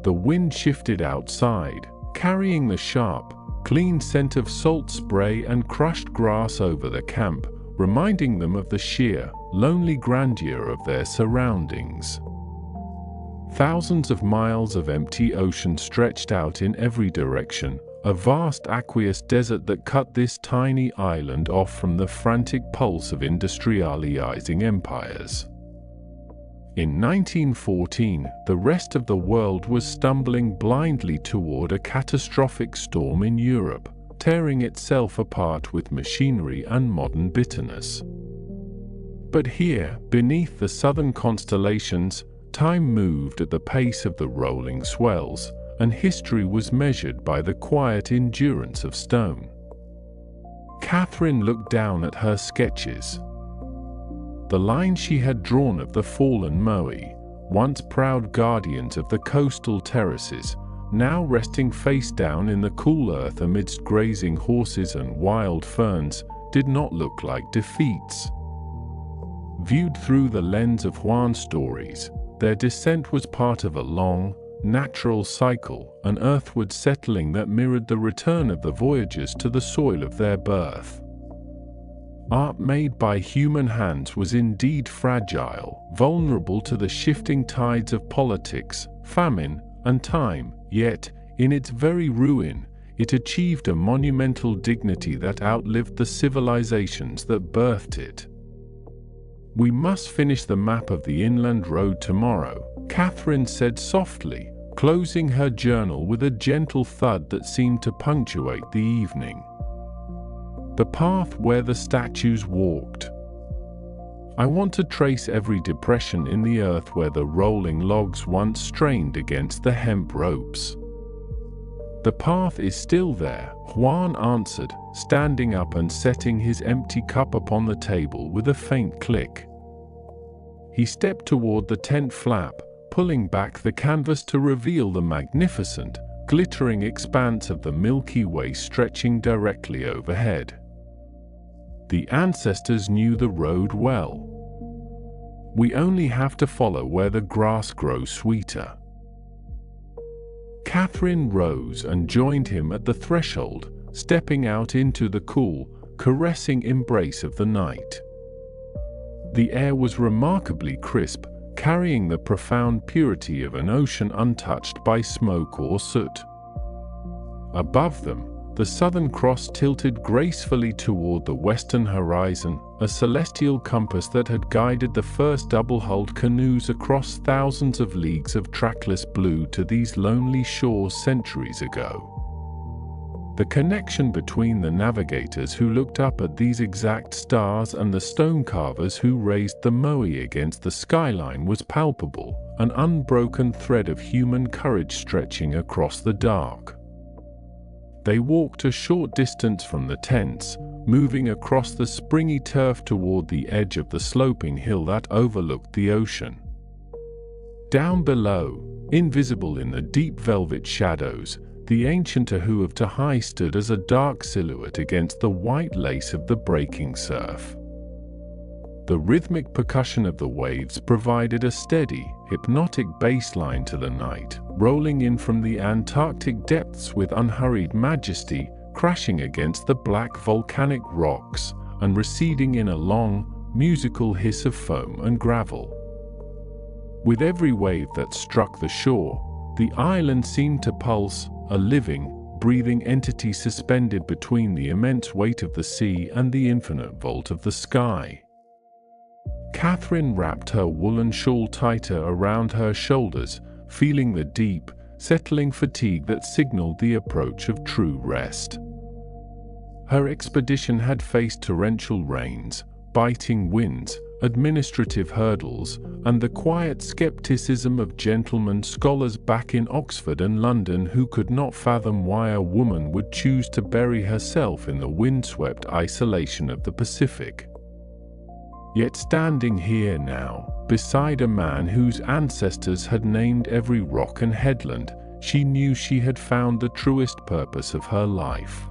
The wind shifted outside, carrying the sharp, clean scent of salt spray and crushed grass over the camp, reminding them of the sheer, lonely grandeur of their surroundings. Thousands of miles of empty ocean stretched out in every direction, a vast aqueous desert that cut this tiny island off from the frantic pulse of industrializing empires. In 1914, the rest of the world was stumbling blindly toward a catastrophic storm in Europe, tearing itself apart with machinery and modern bitterness. But here, beneath the southern constellations, time moved at the pace of the rolling swells, and history was measured by the quiet endurance of stone. Catherine looked down at her sketches. The line she had drawn of the fallen Moai, once proud guardians of the coastal terraces, now resting face down in the cool earth amidst grazing horses and wild ferns, did not look like defeats. Viewed through the lens of Juan's stories, their descent was part of a long, natural cycle, an earthward settling that mirrored the return of the voyagers to the soil of their birth. Art made by human hands was indeed fragile, vulnerable to the shifting tides of politics, famine, and time, yet, in its very ruin, it achieved a monumental dignity that outlived the civilizations that birthed it. "We must finish the map of the inland road tomorrow," Catherine said softly, closing her journal with a gentle thud that seemed to punctuate the evening. "The path where the statues walked. I want to trace every depression in the earth where the rolling logs once strained against the hemp ropes." "The path is still there," Juan answered, standing up and setting his empty cup upon the table with a faint click. He stepped toward the tent flap, pulling back the canvas to reveal the magnificent, glittering expanse of the Milky Way stretching directly overhead. The ancestors knew the road well. We only have to follow where the grass grows sweeter. Catherine rose and joined him at the threshold, stepping out into the cool, caressing embrace of the night. The air was remarkably crisp, carrying the profound purity of an ocean untouched by smoke or soot. Above them, the Southern Cross tilted gracefully toward the western horizon, a celestial compass that had guided the first double-hulled canoes across thousands of leagues of trackless blue to these lonely shores centuries ago. The connection between the navigators who looked up at these exact stars and the stone carvers who raised the Moai against the skyline was palpable, an unbroken thread of human courage stretching across the dark. They walked a short distance from the tents, moving across the springy turf toward the edge of the sloping hill that overlooked the ocean. Down below, invisible in the deep velvet shadows, the ancient Ahu of Tahai stood as a dark silhouette against the white lace of the breaking surf. The rhythmic percussion of the waves provided a steady, hypnotic bass line to the night, rolling in from the Antarctic depths with unhurried majesty, crashing against the black volcanic rocks, and receding in a long, musical hiss of foam and gravel. With every wave that struck the shore, the island seemed to pulse, a living, breathing entity suspended between the immense weight of the sea and the infinite vault of the sky. Catherine wrapped her woolen shawl tighter around her shoulders, feeling the deep, settling fatigue that signaled the approach of true rest. Her expedition had faced torrential rains, biting winds, administrative hurdles, and the quiet skepticism of gentlemen scholars back in Oxford and London who could not fathom why a woman would choose to bury herself in the windswept isolation of the Pacific. Yet standing here now, beside a man whose ancestors had named every rock and headland, she knew she had found the truest purpose of her life.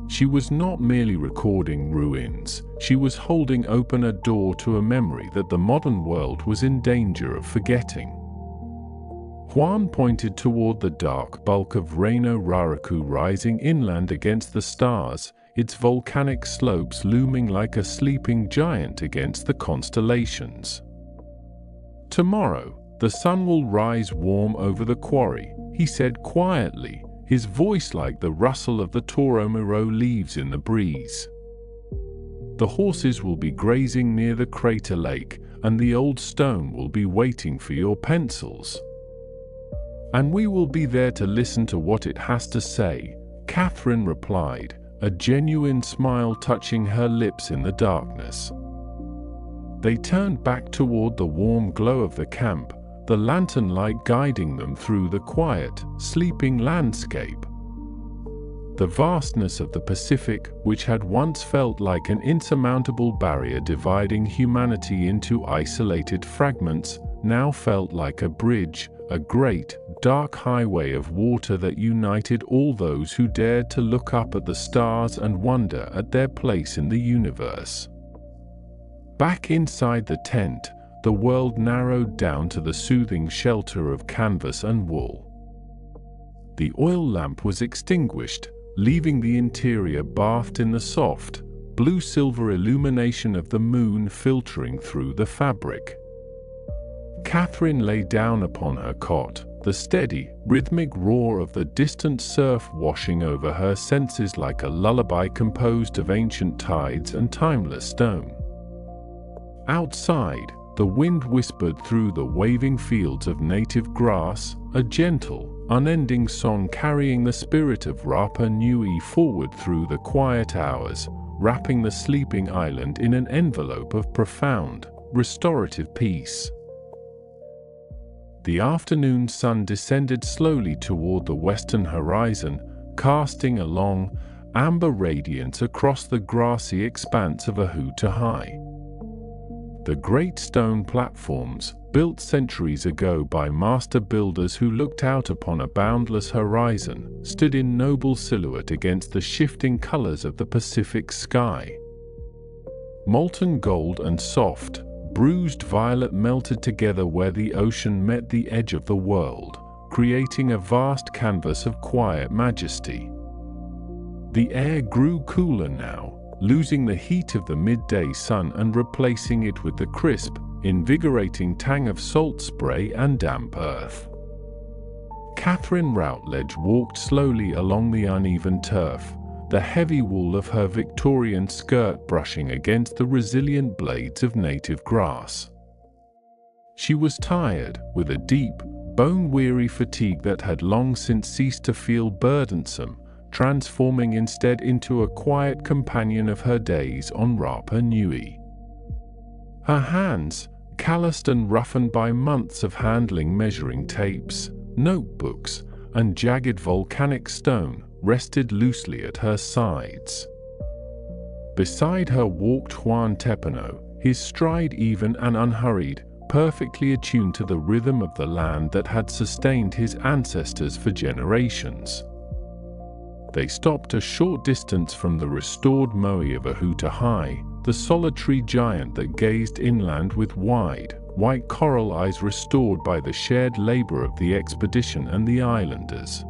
She was not merely recording ruins, she was holding open a door to a memory that the modern world was in danger of forgetting. Juan pointed toward the dark bulk of Reino Raraku rising inland against the stars, its volcanic slopes looming like a sleeping giant against the constellations. "Tomorrow, the sun will rise warm over the quarry," he said quietly, his voice like the rustle of the Toromiro leaves in the breeze. "The horses will be grazing near the crater lake, and the old stone will be waiting for your pencils. And we will be there to listen to what it has to say," Catherine replied, a genuine smile touching her lips in the darkness. They turned back toward the warm glow of the camp, the lantern light guiding them through the quiet, sleeping landscape. The vastness of the Pacific, which had once felt like an insurmountable barrier dividing humanity into isolated fragments, now felt like a bridge, a great, dark highway of water that united all those who dared to look up at the stars and wonder at their place in the universe. Back inside the tent, the world narrowed down to the soothing shelter of canvas and wool. The oil lamp was extinguished, leaving the interior bathed in the soft, blue-silver illumination of the moon filtering through the fabric. Catherine lay down upon her cot, the steady, rhythmic roar of the distant surf washing over her senses like a lullaby composed of ancient tides and timeless stone. Outside, the wind whispered through the waving fields of native grass, a gentle, unending song carrying the spirit of Rapa Nui forward through the quiet hours, wrapping the sleeping island in an envelope of profound, restorative peace. The afternoon sun descended slowly toward the western horizon, casting a long, amber radiance across the grassy expanse of Ahutahai. The great stone platforms, built centuries ago by master builders who looked out upon a boundless horizon, stood in noble silhouette against the shifting colors of the Pacific sky. Molten gold and soft, bruised violet melted together where the ocean met the edge of the world, creating a vast canvas of quiet majesty. The air grew cooler now, losing the heat of the midday sun and replacing it with the crisp, invigorating tang of salt spray and damp earth. Catherine Routledge walked slowly along the uneven turf, the heavy wool of her Victorian skirt brushing against the resilient blades of native grass. She was tired, with a deep, bone-weary fatigue that had long since ceased to feel burdensome, transforming instead into a quiet companion of her days on Rapa Nui. Her hands, calloused and roughened by months of handling measuring tapes, notebooks, and jagged volcanic stone, rested loosely at her sides. Beside her walked Juan Tepano, his stride even and unhurried, perfectly attuned to the rhythm of the land that had sustained his ancestors for generations. They stopped a short distance from the restored Moai of Ahutahai, the solitary giant that gazed inland with wide, white coral eyes restored by the shared labor of the expedition and the islanders.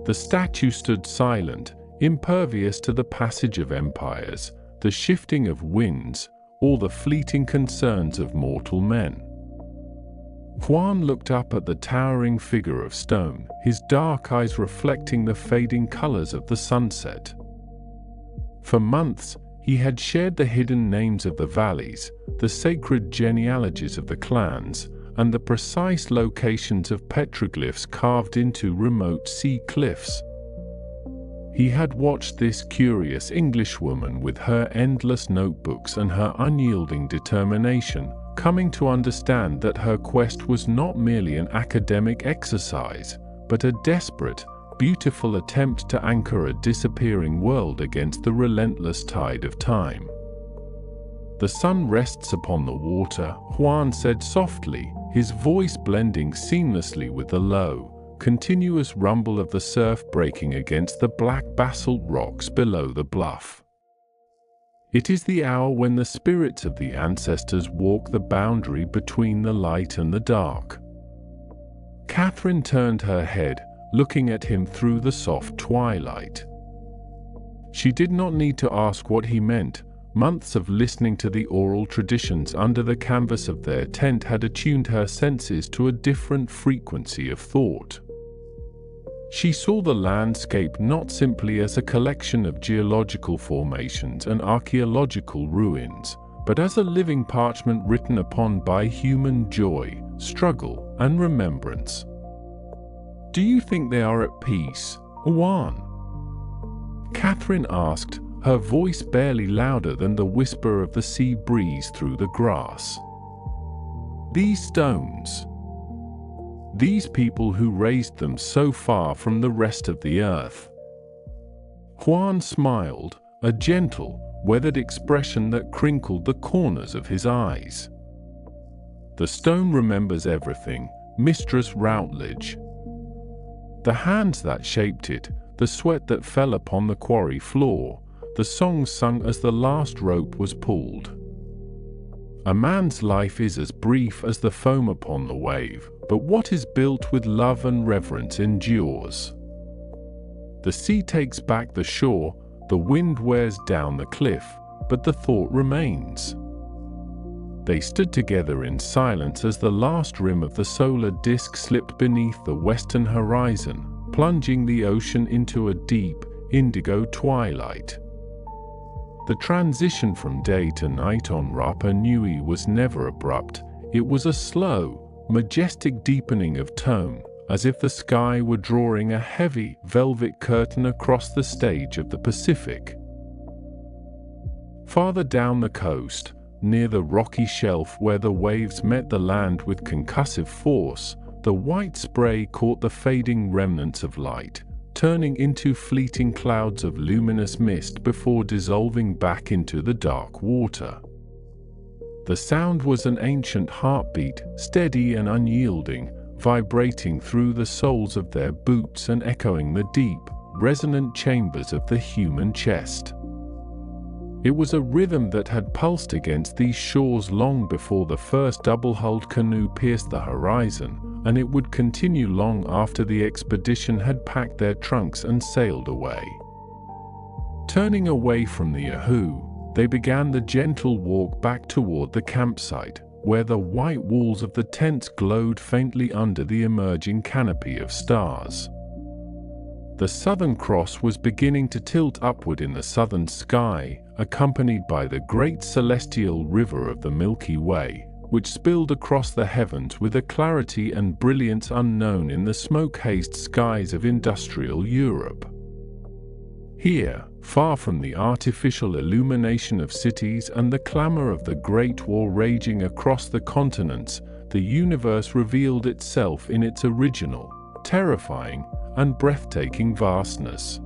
The statue stood silent, impervious to the passage of empires, the shifting of winds, or the fleeting concerns of mortal men. Juan looked up at the towering figure of stone, his dark eyes reflecting the fading colors of the sunset. For months, he had shared the hidden names of the valleys, the sacred genealogies of the clans, and the precise locations of petroglyphs carved into remote sea cliffs. He had watched this curious Englishwoman with her endless notebooks and her unyielding determination, coming to understand that her quest was not merely an academic exercise, but a desperate, beautiful attempt to anchor a disappearing world against the relentless tide of time. "The sun rests upon the water," Juan said softly, his voice blending seamlessly with the low, continuous rumble of the surf breaking against the black basalt rocks below the bluff. "It is the hour when the spirits of the ancestors walk the boundary between the light and the dark." Catherine turned her head, looking at him through the soft twilight. She did not need to ask what he meant. Months of listening to the oral traditions under the canvas of their tent had attuned her senses to a different frequency of thought. She saw the landscape not simply as a collection of geological formations and archaeological ruins, but as a living parchment written upon by human joy, struggle, and remembrance. "Do you think they are at peace, Juan?" Catherine asked, her voice barely louder than the whisper of the sea breeze through the grass. "These stones, these people who raised them so far from the rest of the earth." Juan smiled, a gentle, weathered expression that crinkled the corners of his eyes. The stone remembers everything, Mistress Routledge. The hands that shaped it, the sweat that fell upon the quarry floor, the songs sung as the last rope was pulled. A man's life is as brief as the foam upon the wave, but what is built with love and reverence endures. The sea takes back the shore, the wind wears down the cliff, but the thought remains. They stood together in silence as the last rim of the solar disk slipped beneath the western horizon, plunging the ocean into a deep, indigo twilight. The transition from day to night on Rapa Nui was never abrupt. It was a slow, majestic deepening of tone, as if the sky were drawing a heavy, velvet curtain across the stage of the Pacific. Farther down the coast, near the rocky shelf where the waves met the land with concussive force, the white spray caught the fading remnants of light, turning into fleeting clouds of luminous mist before dissolving back into the dark water. The sound was an ancient heartbeat, steady and unyielding, vibrating through the soles of their boots and echoing the deep, resonant chambers of the human chest. It was a rhythm that had pulsed against these shores long before the first double-hulled canoe pierced the horizon, and it would continue long after the expedition had packed their trunks and sailed away. Turning away from the Yahoo, they began the gentle walk back toward the campsite, where the white walls of the tents glowed faintly under the emerging canopy of stars. The Southern Cross was beginning to tilt upward in the southern sky, accompanied by the great celestial river of the Milky Way, which spilled across the heavens with a clarity and brilliance unknown in the smoke-hazed skies of industrial Europe. Here, far from the artificial illumination of cities and the clamor of the Great War raging across the continents, the universe revealed itself in its original, terrifying, and breathtaking vastness.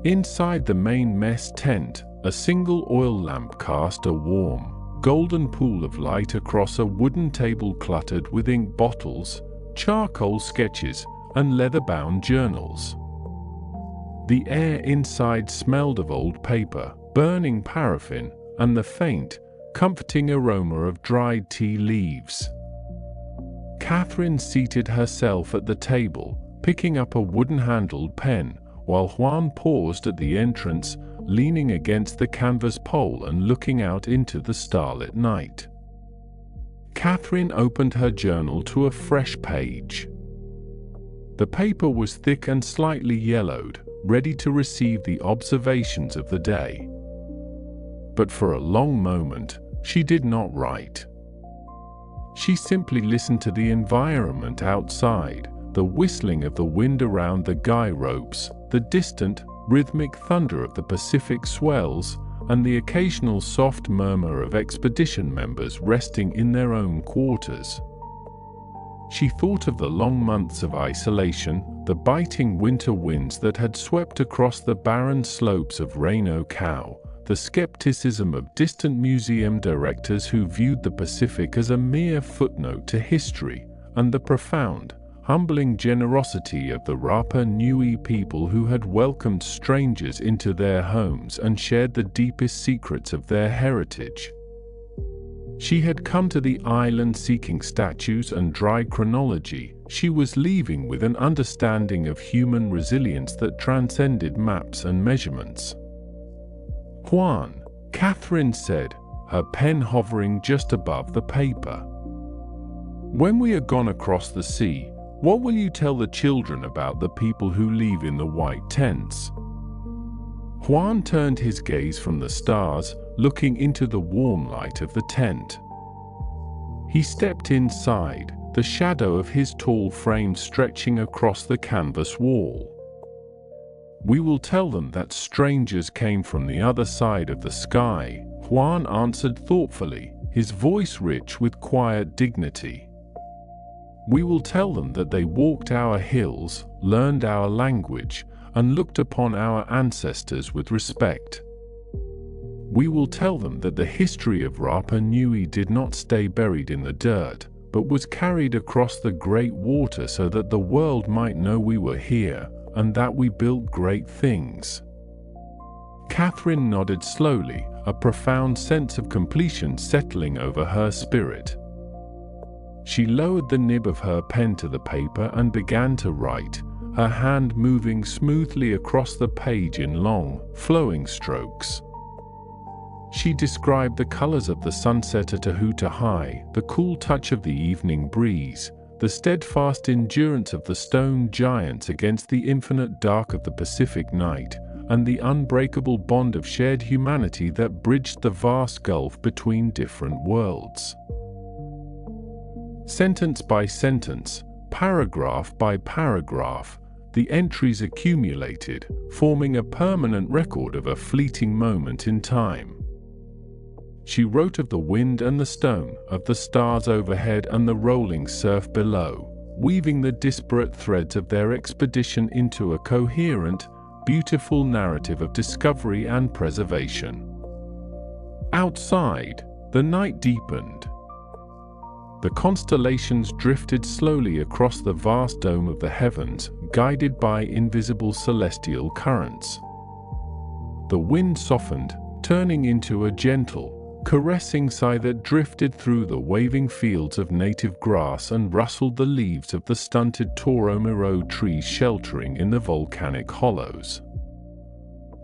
Inside the main mess tent, a single oil lamp cast a warm, golden pool of light across a wooden table cluttered with ink bottles, charcoal sketches, and leather-bound journals. The air inside smelled of old paper, burning paraffin, and the faint, comforting aroma of dried tea leaves. Catherine seated herself at the table, picking up a wooden-handled pen, while Juan paused at the entrance, leaning against the canvas pole and looking out into the starlit night. Catherine opened her journal to a fresh page. The paper was thick and slightly yellowed, ready to receive the observations of the day. But for a long moment, she did not write. She simply listened to the environment outside, the whistling of the wind around the guy ropes, the distant, rhythmic thunder of the Pacific swells, and the occasional soft murmur of expedition members resting in their own quarters. She thought of the long months of isolation, the biting winter winds that had swept across the barren slopes of Reno Cow, the skepticism of distant museum directors who viewed the Pacific as a mere footnote to history, and the profound, humbling generosity of the Rapa Nui people who had welcomed strangers into their homes and shared the deepest secrets of their heritage. She had come to the island seeking statues and dry chronology. She was leaving with an understanding of human resilience that transcended maps and measurements. Juan, Catherine said, her pen hovering just above the paper. When we are gone across the sea, what will you tell the children about the people who leave in the white tents? Juan turned his gaze from the stars, looking into the warm light of the tent. He stepped inside, the shadow of his tall frame stretching across the canvas wall. We will tell them that strangers came from the other side of the sky, Juan answered thoughtfully, his voice rich with quiet dignity. We will tell them that they walked our hills, learned our language, and looked upon our ancestors with respect. We will tell them that the history of Rapa Nui did not stay buried in the dirt, but was carried across the great water so that the world might know we were here, and that we built great things. Catherine nodded slowly, a profound sense of completion settling over her spirit. She lowered the nib of her pen to the paper and began to write, her hand moving smoothly across the page in long, flowing strokes. She described the colors of the sunset at Tahuta High, the cool touch of the evening breeze, the steadfast endurance of the stone giants against the infinite dark of the Pacific night, and the unbreakable bond of shared humanity that bridged the vast gulf between different worlds. Sentence by sentence, paragraph by paragraph, the entries accumulated, forming a permanent record of a fleeting moment in time. She wrote of the wind and the stone, of the stars overhead and the rolling surf below, weaving the disparate threads of their expedition into a coherent, beautiful narrative of discovery and preservation. Outside, the night deepened. The constellations drifted slowly across the vast dome of the heavens, guided by invisible celestial currents. The wind softened, turning into a gentle, caressing sigh that drifted through the waving fields of native grass and rustled the leaves of the stunted Toro Miro trees sheltering in the volcanic hollows.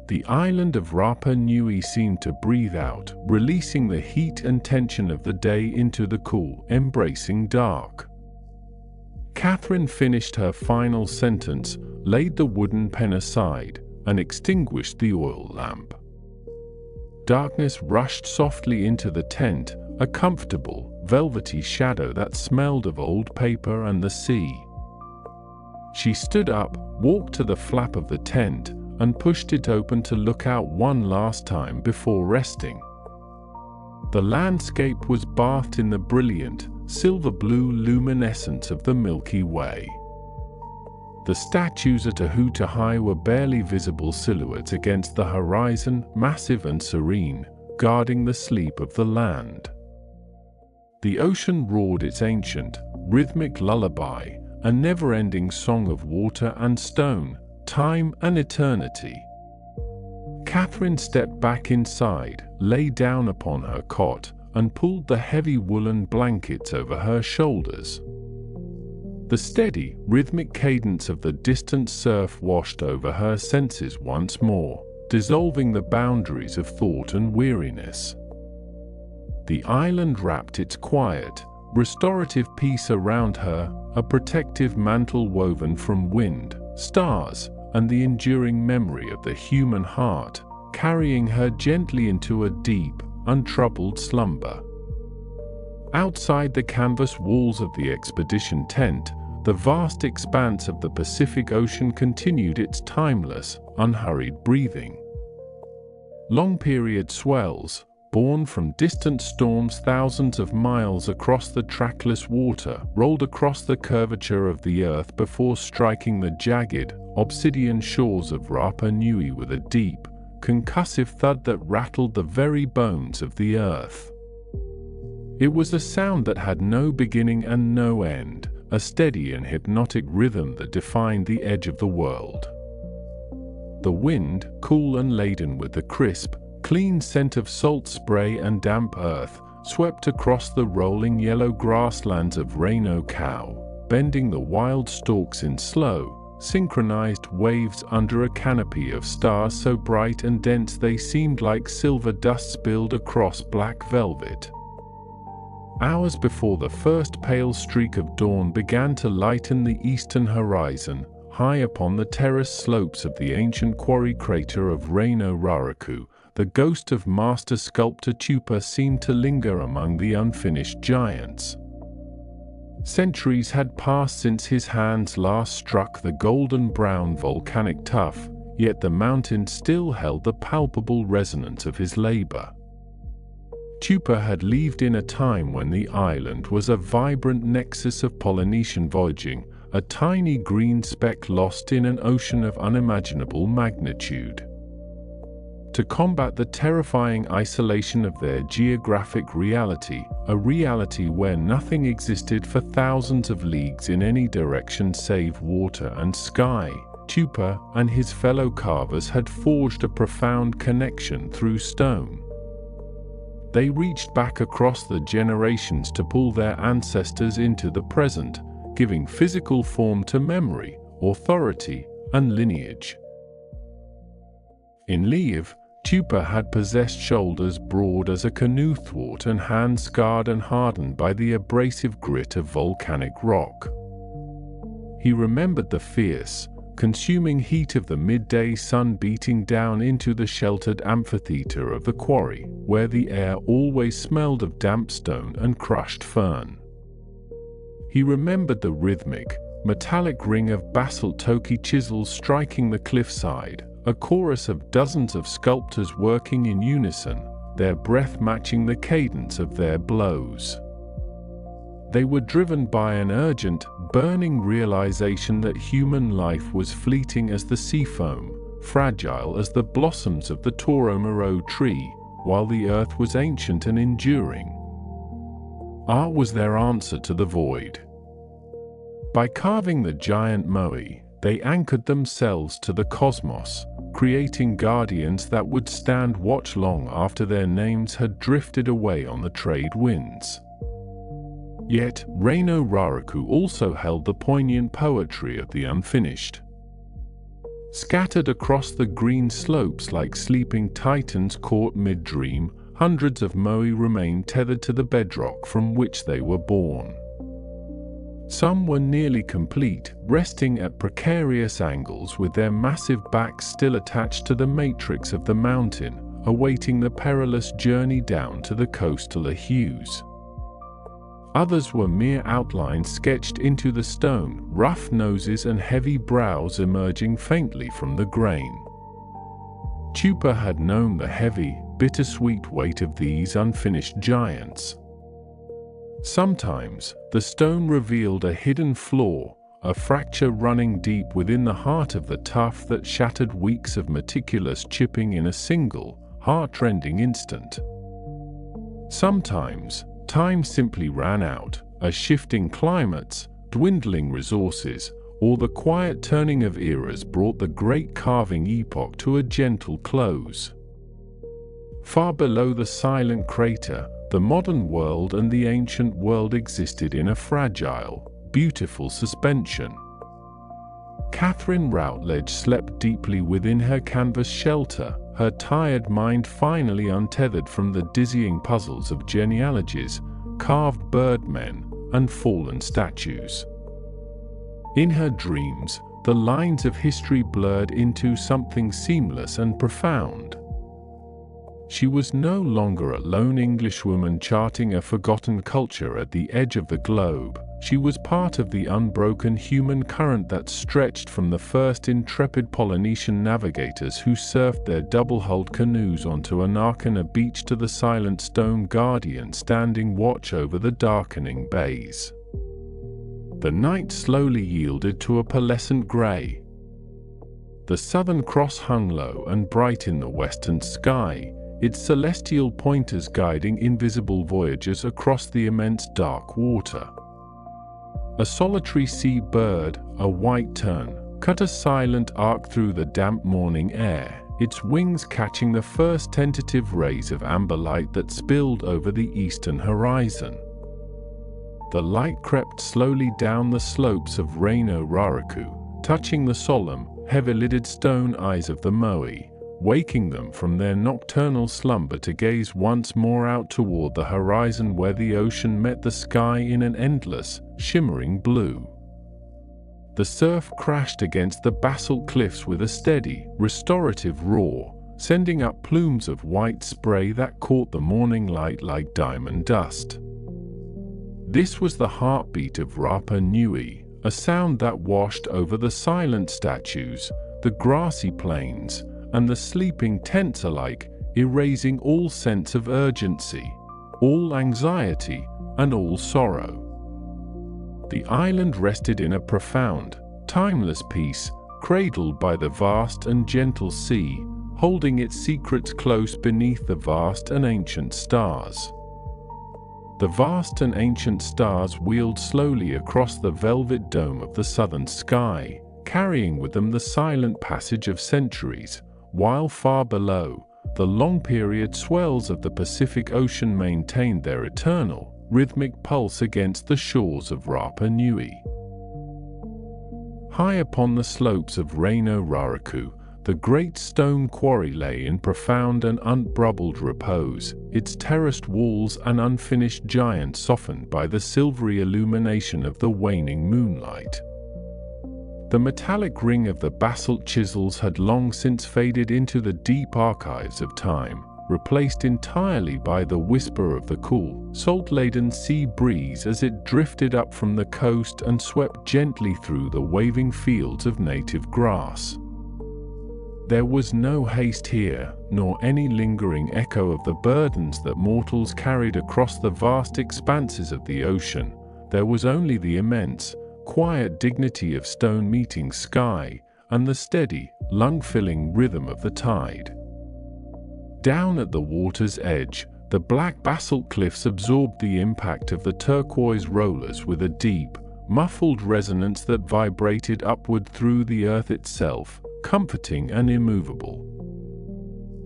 The island of Rapa Nui seemed to breathe out, releasing the heat and tension of the day into the cool, embracing dark. Catherine finished her final sentence, laid the wooden pen aside, and extinguished the oil lamp. Darkness rushed softly into the tent, a comfortable, velvety shadow that smelled of old paper and the sea. She stood up, walked to the flap of the tent, and pushed it open to look out one last time before resting. The landscape was bathed in the brilliant, silver-blue luminescence of the Milky Way. The statues at Tahuta High were barely visible silhouettes against the horizon, massive and serene, guarding the sleep of the land. The ocean roared its ancient, rhythmic lullaby, a never-ending song of water and stone, time and eternity. Catherine stepped back inside, lay down upon her cot, and pulled the heavy woolen blankets over her shoulders. The steady, rhythmic cadence of the distant surf washed over her senses once more, dissolving the boundaries of thought and weariness. The island wrapped its quiet, restorative peace around her, a protective mantle woven from wind, stars, and the enduring memory of the human heart, carrying her gently into a deep, untroubled slumber. Outside the canvas walls of the expedition tent, the vast expanse of the Pacific Ocean continued its timeless, unhurried breathing. Long-period swells, born from distant storms thousands of miles across the trackless water, rolled across the curvature of the earth before striking the jagged, obsidian shores of Rapa Nui with a deep, concussive thud that rattled the very bones of the earth. It was a sound that had no beginning and no end, a steady and hypnotic rhythm that defined the edge of the world. The wind, cool and laden with the crisp, clean scent of salt spray and damp earth, swept across the rolling yellow grasslands of Reno Cow, bending the wild stalks in slow, synchronized waves under a canopy of stars so bright and dense they seemed like silver dust spilled across black velvet. Hours before the first pale streak of dawn began to lighten the eastern horizon, high upon the terrace slopes of the ancient quarry crater of Reno Raraku, the ghost of master sculptor Tupa seemed to linger among the unfinished giants. Centuries had passed since his hands last struck the golden-brown volcanic tuff, yet the mountain still held the palpable resonance of his labor. Tupa had lived in a time when the island was a vibrant nexus of Polynesian voyaging, a tiny green speck lost in an ocean of unimaginable magnitude. to combat the terrifying isolation of their geographic reality, a reality where nothing existed for thousands of leagues in any direction save water and sky. Tupa and his fellow carvers had forged a profound connection through stone. They reached back across the generations to pull their ancestors into the present, giving physical form to memory, authority, and lineage. In Liev, Tupa had possessed shoulders broad as a canoe thwart and hands scarred and hardened by the abrasive grit of volcanic rock. He remembered the fierce, consuming heat of the midday sun beating down into the sheltered amphitheater of the quarry, where the air always smelled of damp stone and crushed fern. He remembered the rhythmic, metallic ring of basalt toki chisels striking the cliffside, a chorus of dozens of sculptors working in unison, their breath matching the cadence of their blows. They were driven by an urgent, burning realization that human life was fleeting as the sea foam, fragile as the blossoms of the Toromoro tree, while the earth was ancient and enduring. Art was their answer to the void. By carving the giant moai, they anchored themselves to the cosmos, creating guardians that would stand watch long after their names had drifted away on the trade winds. Yet, Reino Raraku also held the poignant poetry of the unfinished. Scattered across the green slopes like sleeping titans caught mid-dream, hundreds of moai remained tethered to the bedrock from which they were born. Some were nearly complete, resting at precarious angles with their massive backs still attached to the matrix of the mountain, awaiting the perilous journey down to the coastal hues. Others were mere outlines sketched into the stone, rough noses and heavy brows emerging faintly from the grain. Tupa had known the heavy, bittersweet weight of these unfinished giants. Sometimes, the stone revealed a hidden flaw, a fracture running deep within the heart of the tuff that shattered weeks of meticulous chipping in a single, heart-rending instant. Sometimes, time simply ran out, as shifting climates, dwindling resources, or the quiet turning of eras brought the great carving epoch to a gentle close. Far below the silent crater, the modern world and the ancient world existed in a fragile, beautiful suspension. Catherine Routledge slept deeply within her canvas shelter, her tired mind finally untethered from the dizzying puzzles of genealogies, carved birdmen, and fallen statues. In her dreams, the lines of history blurred into something seamless and profound. She was no longer a lone Englishwoman charting a forgotten culture at the edge of the globe. She was part of the unbroken human current that stretched from the first intrepid Polynesian navigators who surfed their double-hulled canoes onto Anakana Beach to the silent stone guardian standing watch over the darkening bays. The night slowly yielded to a pearlescent grey. The Southern Cross hung low and bright in the western sky, its celestial pointers guiding invisible voyagers across the immense dark water. A solitary sea bird, a white tern, cut a silent arc through the damp morning air, its wings catching the first tentative rays of amber light that spilled over the eastern horizon. The light crept slowly down the slopes of Reino Raraku, touching the solemn, heavy-lidded stone eyes of the moai, waking them from their nocturnal slumber to gaze once more out toward the horizon where the ocean met the sky in an endless, shimmering blue. The surf crashed against the basalt cliffs with a steady, restorative roar, sending up plumes of white spray that caught the morning light like diamond dust. This was the heartbeat of Rapa Nui, a sound that washed over the silent statues, the grassy plains, and the sleeping tents alike, erasing all sense of urgency, all anxiety, and all sorrow. The island rested in a profound, timeless peace, cradled by the vast and gentle sea, holding its secrets close beneath the vast and ancient stars. The vast and ancient stars wheeled slowly across the velvet dome of the southern sky, carrying with them the silent passage of centuries, while far below, the long-period swells of the Pacific Ocean maintained their eternal, rhythmic pulse against the shores of Rapa Nui. High upon the slopes of Reino Raraku, the great stone quarry lay in profound and untroubled repose, its terraced walls an unfinished giant softened by the silvery illumination of the waning moonlight. The metallic ring of the basalt chisels had long since faded into the deep archives of time, replaced entirely by the whisper of the cool, salt-laden sea breeze as it drifted up from the coast and swept gently through the waving fields of native grass. There was no haste here, nor any lingering echo of the burdens that mortals carried across the vast expanses of the ocean. There was only the immense, quiet dignity of stone meeting sky, and the steady, lung-filling rhythm of the tide. Down at the water's edge, the black basalt cliffs absorbed the impact of the turquoise rollers with a deep, muffled resonance that vibrated upward through the earth itself, comforting and immovable.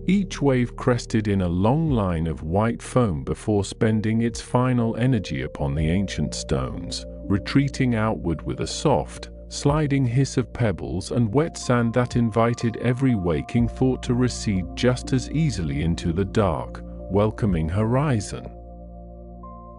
Each wave crested in a long line of white foam before spending its final energy upon the ancient stones, retreating outward with a soft, sliding hiss of pebbles and wet sand that invited every waking thought to recede just as easily into the dark, welcoming horizon.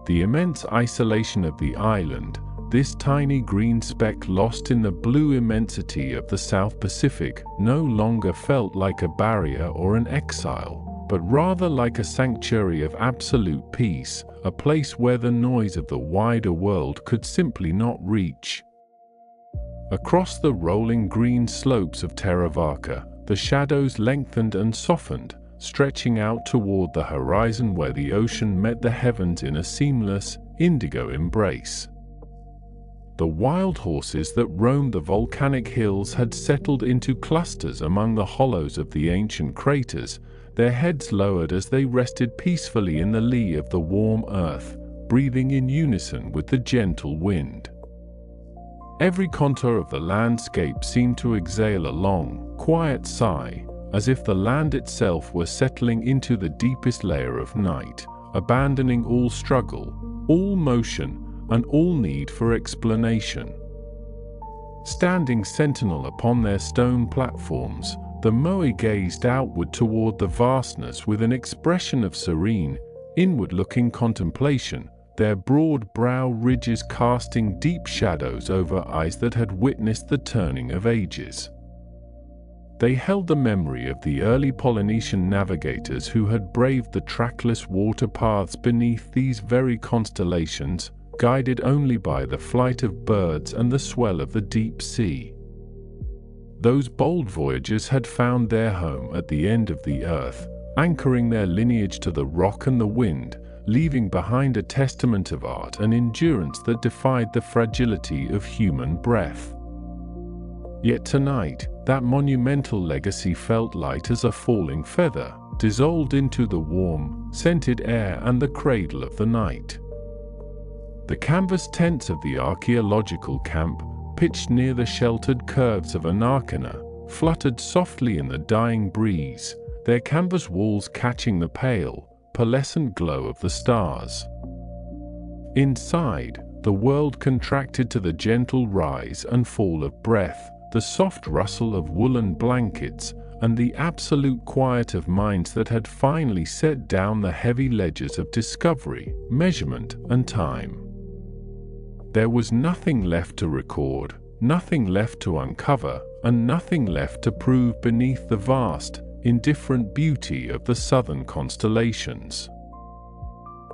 The immense isolation of the island, this tiny green speck lost in the blue immensity of the South Pacific, no longer felt like a barrier or an exile, but rather like a sanctuary of absolute peace, a place where the noise of the wider world could simply not reach. Across the rolling green slopes of Teravaka, the shadows lengthened and softened, stretching out toward the horizon where the ocean met the heavens in a seamless, indigo embrace. The wild horses that roamed the volcanic hills had settled into clusters among the hollows of the ancient craters, their heads lowered as they rested peacefully in the lee of the warm earth, breathing in unison with the gentle wind. Every contour of the landscape seemed to exhale a long, quiet sigh, as if the land itself were settling into the deepest layer of night, abandoning all struggle, all motion, and all need for explanation. Standing sentinel upon their stone platforms, the Moai gazed outward toward the vastness with an expression of serene, inward-looking contemplation, their broad brow ridges casting deep shadows over eyes that had witnessed the turning of ages. They held the memory of the early Polynesian navigators who had braved the trackless water paths beneath these very constellations, guided only by the flight of birds and the swell of the deep sea. Those bold voyagers had found their home at the end of the earth, anchoring their lineage to the rock and the wind, leaving behind a testament of art and endurance that defied the fragility of human breath. Yet tonight, that monumental legacy felt light as a falling feather, dissolved into the warm, scented air and the cradle of the night. The canvas tents of the archaeological camp, pitched near the sheltered curves of Anarkina, fluttered softly in the dying breeze, their canvas walls catching the pale, pearlescent glow of the stars. Inside, the world contracted to the gentle rise and fall of breath, the soft rustle of woolen blankets, and the absolute quiet of minds that had finally set down the heavy ledgers of discovery, measurement, and time. There was nothing left to record, nothing left to uncover, and nothing left to prove beneath the vast, indifferent beauty of the southern constellations.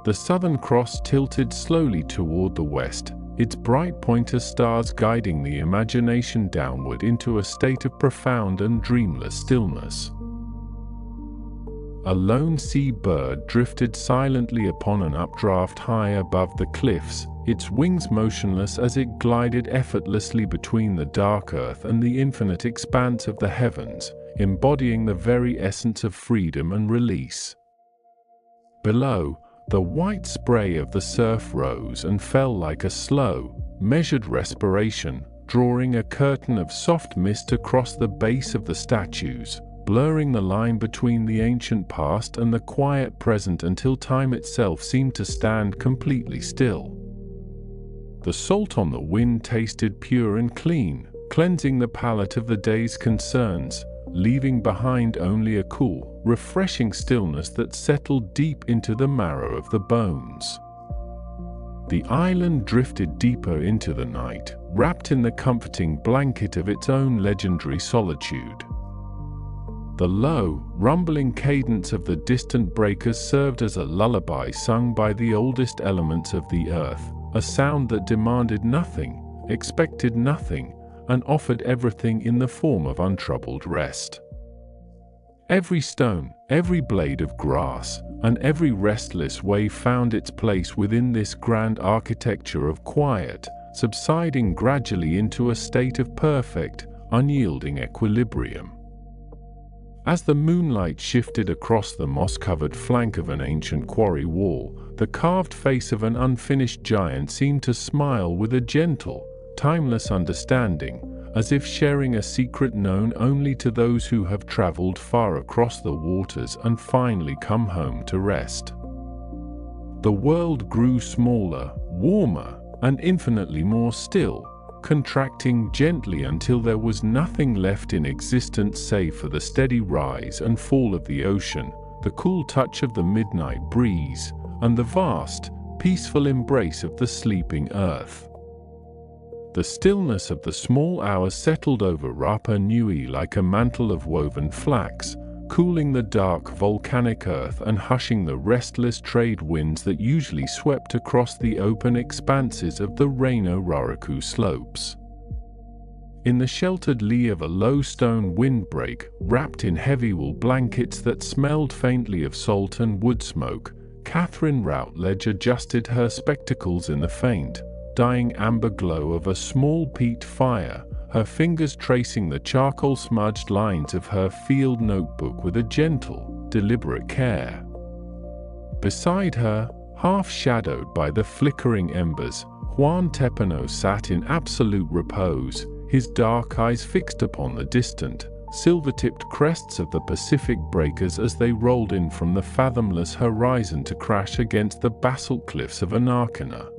The Southern Cross tilted slowly toward the west, its bright pointer stars guiding the imagination downward into a state of profound and dreamless stillness. A lone sea bird drifted silently upon an updraft high above the cliffs, its wings motionless as it glided effortlessly between the dark earth and the infinite expanse of the heavens, embodying the very essence of freedom and release. Below, the white spray of the surf rose and fell like a slow, measured respiration, drawing a curtain of soft mist across the base of the statues, blurring the line between the ancient past and the quiet present until time itself seemed to stand completely still. The salt on the wind tasted pure and clean, cleansing the palate of the day's concerns, leaving behind only a cool, refreshing stillness that settled deep into the marrow of the bones. The island drifted deeper into the night, wrapped in the comforting blanket of its own legendary solitude. The low, rumbling cadence of the distant breakers served as a lullaby sung by the oldest elements of the earth, a sound that demanded nothing, expected nothing, and offered everything in the form of untroubled rest. Every stone, every blade of grass, and every restless wave found its place within this grand architecture of quiet, subsiding gradually into a state of perfect, unyielding equilibrium. As the moonlight shifted across the moss-covered flank of an ancient quarry wall, the carved face of an unfinished giant seemed to smile with a gentle, timeless understanding, as if sharing a secret known only to those who have traveled far across the waters and finally come home to rest. The world grew smaller, warmer, and infinitely more still, contracting gently until there was nothing left in existence save for the steady rise and fall of the ocean, the cool touch of the midnight breeze, and the vast, peaceful embrace of the sleeping earth. The stillness of the small hours settled over Rapa Nui like a mantle of woven flax, cooling the dark volcanic earth and hushing the restless trade winds that usually swept across the open expanses of the Reino Raraku slopes. In the sheltered lee of a low stone windbreak, wrapped in heavy wool blankets that smelled faintly of salt and wood smoke, Catherine Routledge adjusted her spectacles in the faint, dying amber glow of a small peat fire, her fingers tracing the charcoal-smudged lines of her field notebook with a gentle, deliberate care. Beside her, half-shadowed by the flickering embers, Juan Tepano sat in absolute repose, his dark eyes fixed upon the distant, silver-tipped crests of the Pacific breakers as they rolled in from the fathomless horizon to crash against the basalt cliffs of Anarkina.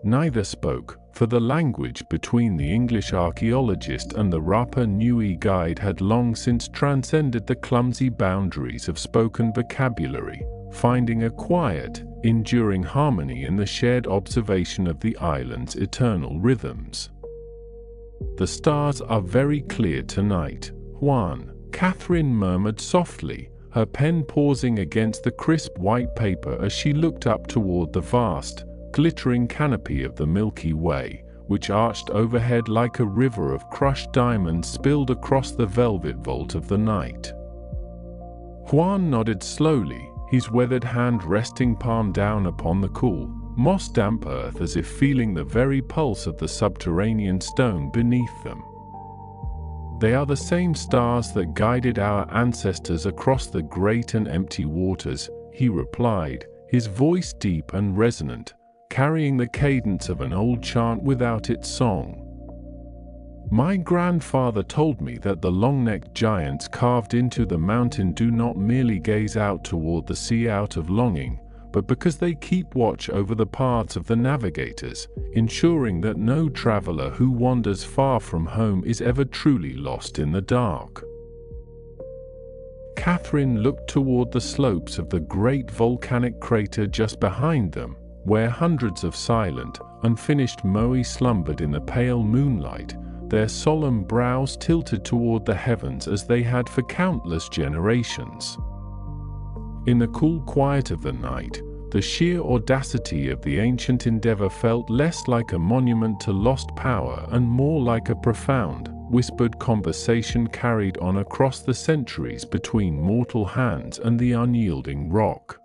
Neither spoke, for the language between the English archaeologist and the Rapa Nui guide had long since transcended the clumsy boundaries of spoken vocabulary, finding a quiet, enduring harmony in the shared observation of the island's eternal rhythms. "The stars are very clear tonight, Juan," Catherine murmured softly, her pen pausing against the crisp white paper as she looked up toward the vast, glittering canopy of the Milky Way, which arched overhead like a river of crushed diamonds spilled across the velvet vault of the night. Juan nodded slowly, his weathered hand resting palm down upon the cool, moss-damp earth as if feeling the very pulse of the subterranean stone beneath them. "They are the same stars that guided our ancestors across the great and empty waters," he replied, his voice deep and resonant, carrying the cadence of an old chant without its song. "My grandfather told me that the long-necked giants carved into the mountain do not merely gaze out toward the sea out of longing, but because they keep watch over the paths of the navigators, ensuring that no traveler who wanders far from home is ever truly lost in the dark." Catherine looked toward the slopes of the great volcanic crater just behind them, where hundreds of silent, unfinished moai slumbered in the pale moonlight, their solemn brows tilted toward the heavens as they had for countless generations. In the cool quiet of the night, the sheer audacity of the ancient endeavor felt less like a monument to lost power and more like a profound, whispered conversation carried on across the centuries between mortal hands and the unyielding rock.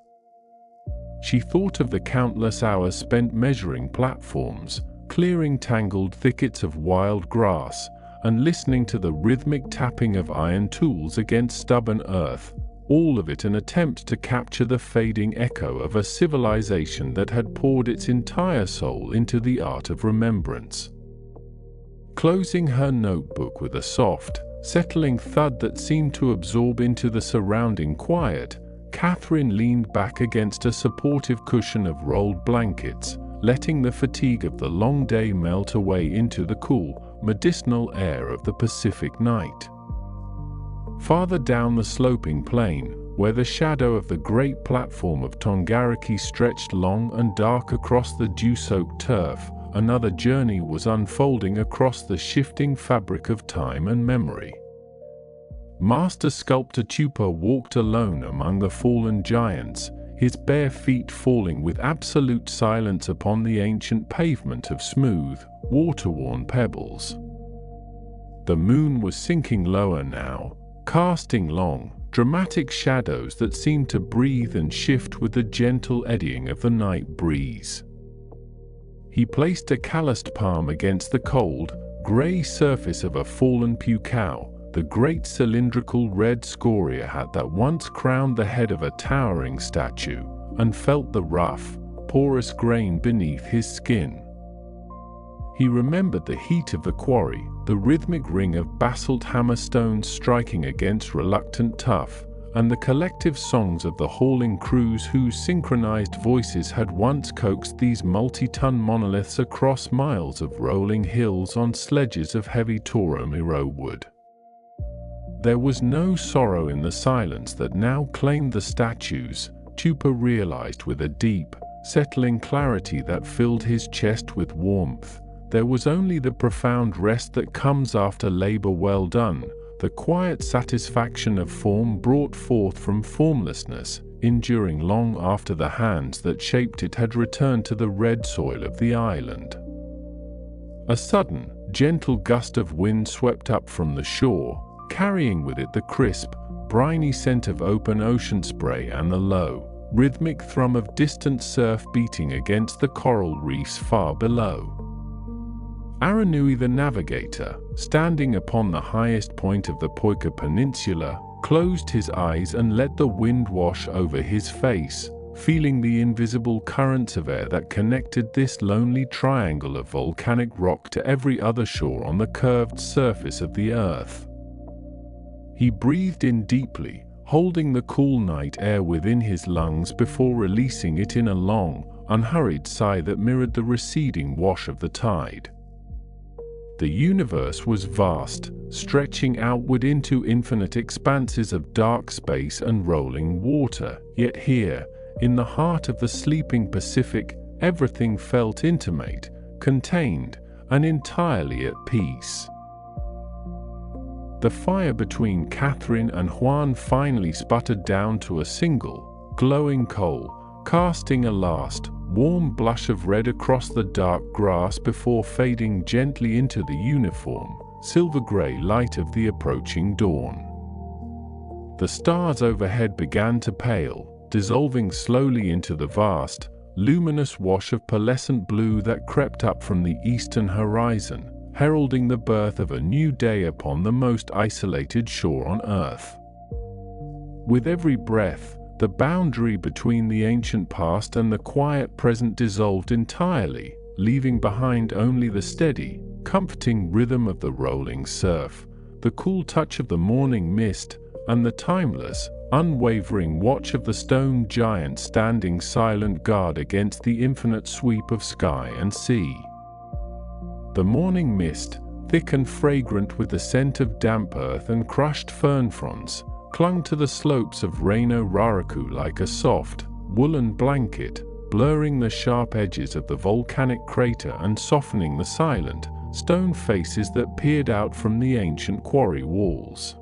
She thought of the countless hours spent measuring platforms, clearing tangled thickets of wild grass, and listening to the rhythmic tapping of iron tools against stubborn earth, all of it an attempt to capture the fading echo of a civilization that had poured its entire soul into the art of remembrance. Closing her notebook with a soft, settling thud that seemed to absorb into the surrounding quiet, Catherine leaned back against a supportive cushion of rolled blankets, letting the fatigue of the long day melt away into the cool, medicinal air of the Pacific night. Farther down the sloping plain, where the shadow of the great platform of Tongariki stretched long and dark across the dew-soaked turf, another journey was unfolding across the shifting fabric of time and memory. Master sculptor Tupa walked alone among the fallen giants, his bare feet falling with absolute silence upon the ancient pavement of smooth, water-worn pebbles. The moon was sinking lower now, casting long, dramatic shadows that seemed to breathe and shift with the gentle eddying of the night breeze. He placed a calloused palm against the cold, grey surface of a fallen pukao, the great cylindrical red scoria hat that once crowned the head of a towering statue, and felt the rough, porous grain beneath his skin. He remembered the heat of the quarry, the rhythmic ring of basalt hammerstones striking against reluctant tuff, and the collective songs of the hauling crews whose synchronized voices had once coaxed these multi-ton monoliths across miles of rolling hills on sledges of heavy Toromiro wood. There was no sorrow in the silence that now claimed the statues, Tupa realized with a deep, settling clarity that filled his chest with warmth. There was only the profound rest that comes after labor well done, the quiet satisfaction of form brought forth from formlessness, enduring long after the hands that shaped it had returned to the red soil of the island. A sudden, gentle gust of wind swept up from the shore, carrying with it the crisp, briny scent of open ocean spray and the low, rhythmic thrum of distant surf beating against the coral reefs far below. Aranui the navigator, standing upon the highest point of the Poika Peninsula, closed his eyes and let the wind wash over his face, feeling the invisible currents of air that connected this lonely triangle of volcanic rock to every other shore on the curved surface of the earth. He breathed in deeply, holding the cool night air within his lungs before releasing it in a long, unhurried sigh that mirrored the receding wash of the tide. The universe was vast, stretching outward into infinite expanses of dark space and rolling water, yet here, in the heart of the sleeping Pacific, everything felt intimate, contained, and entirely at peace. The fire between Catherine and Juan finally sputtered down to a single, glowing coal, casting a last, warm blush of red across the dark grass before fading gently into the uniform, silver-grey light of the approaching dawn. The stars overhead began to pale, dissolving slowly into the vast, luminous wash of pearlescent blue that crept up from the eastern horizon, heralding the birth of a new day upon the most isolated shore on earth. With every breath, the boundary between the ancient past and the quiet present dissolved entirely, leaving behind only the steady, comforting rhythm of the rolling surf, the cool touch of the morning mist, and the timeless, unwavering watch of the stone giant standing silent guard against the infinite sweep of sky and sea. The morning mist, thick and fragrant with the scent of damp earth and crushed fern fronds, clung to the slopes of Reino Raraku like a soft, woolen blanket, blurring the sharp edges of the volcanic crater and softening the silent, stone faces that peered out from the ancient quarry walls.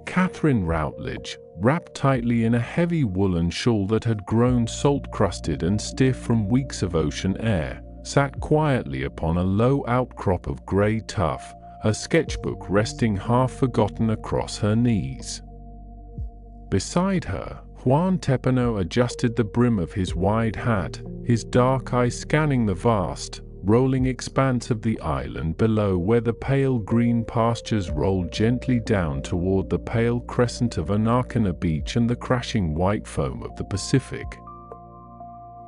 Catherine Routledge, wrapped tightly in a heavy woolen shawl that had grown salt-crusted and stiff from weeks of ocean air, sat quietly upon a low outcrop of grey tuff, her sketchbook resting half-forgotten across her knees. Beside her, Juan Tepano adjusted the brim of his wide hat, his dark eyes scanning the vast, rolling expanse of the island below, where the pale green pastures rolled gently down toward the pale crescent of Anakana Beach and the crashing white foam of the Pacific.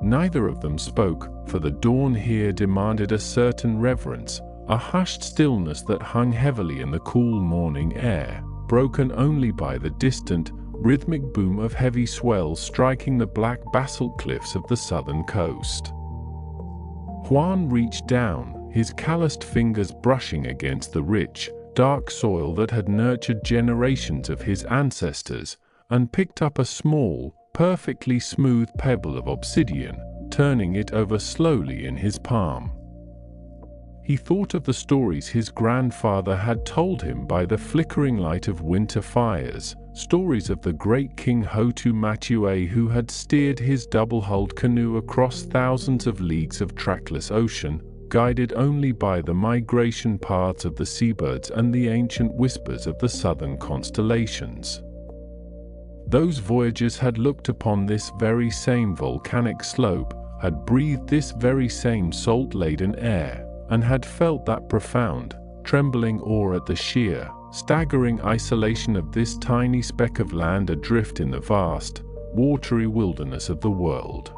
Neither of them spoke, for the dawn here demanded a certain reverence, a hushed stillness that hung heavily in the cool morning air, broken only by the distant, rhythmic boom of heavy swells striking the black basalt cliffs of the southern coast. Juan reached down, his calloused fingers brushing against the rich, dark soil that had nurtured generations of his ancestors, and picked up a small, perfectly smooth pebble of obsidian, turning it over slowly in his palm. He thought of the stories his grandfather had told him by the flickering light of winter fires, stories of the great King Hotu Matue who had steered his double-hulled canoe across thousands of leagues of trackless ocean, guided only by the migration paths of the seabirds and the ancient whispers of the southern constellations. Those voyagers had looked upon this very same volcanic slope, had breathed this very same salt-laden air, and had felt that profound, trembling awe at the sheer, staggering isolation of this tiny speck of land adrift in the vast, watery wilderness of the world.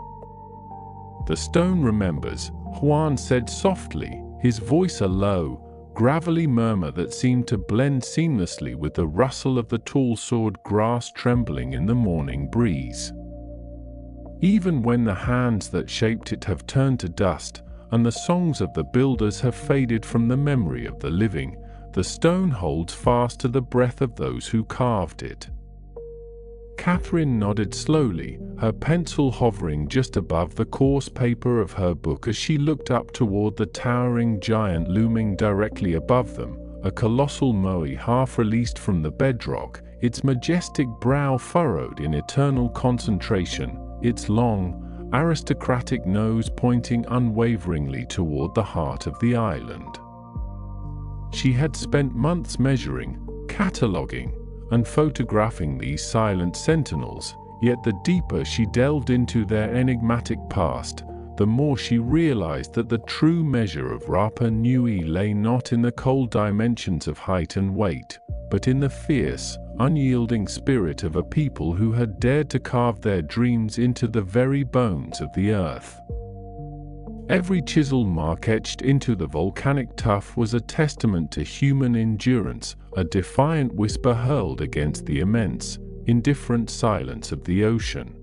"The stone remembers," Juan said softly, his voice a low, gravelly murmur that seemed to blend seamlessly with the rustle of the tall-soared grass trembling in the morning breeze. "Even when the hands that shaped it have turned to dust, and the songs of the builders have faded from the memory of the living, the stone holds fast to the breath of those who carved it." Catherine nodded slowly, her pencil hovering just above the coarse paper of her book as she looked up toward the towering giant looming directly above them, a colossal moai half released from the bedrock, its majestic brow furrowed in eternal concentration, its long, aristocratic nose pointing unwaveringly toward the heart of the island. She had spent months measuring, cataloguing, and photographing these silent sentinels, yet the deeper she delved into their enigmatic past, the more she realized that the true measure of Rapa Nui lay not in the cold dimensions of height and weight, but in the fierce, unyielding spirit of a people who had dared to carve their dreams into the very bones of the earth. Every chisel mark etched into the volcanic tuff was a testament to human endurance, a defiant whisper hurled against the immense, indifferent silence of the ocean.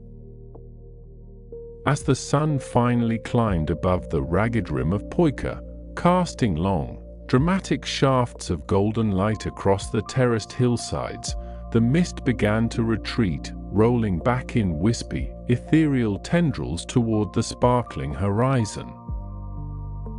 As the sun finally climbed above the ragged rim of Poika, casting long, dramatic shafts of golden light across the terraced hillsides, the mist began to retreat, rolling back in wispy, ethereal tendrils toward the sparkling horizon.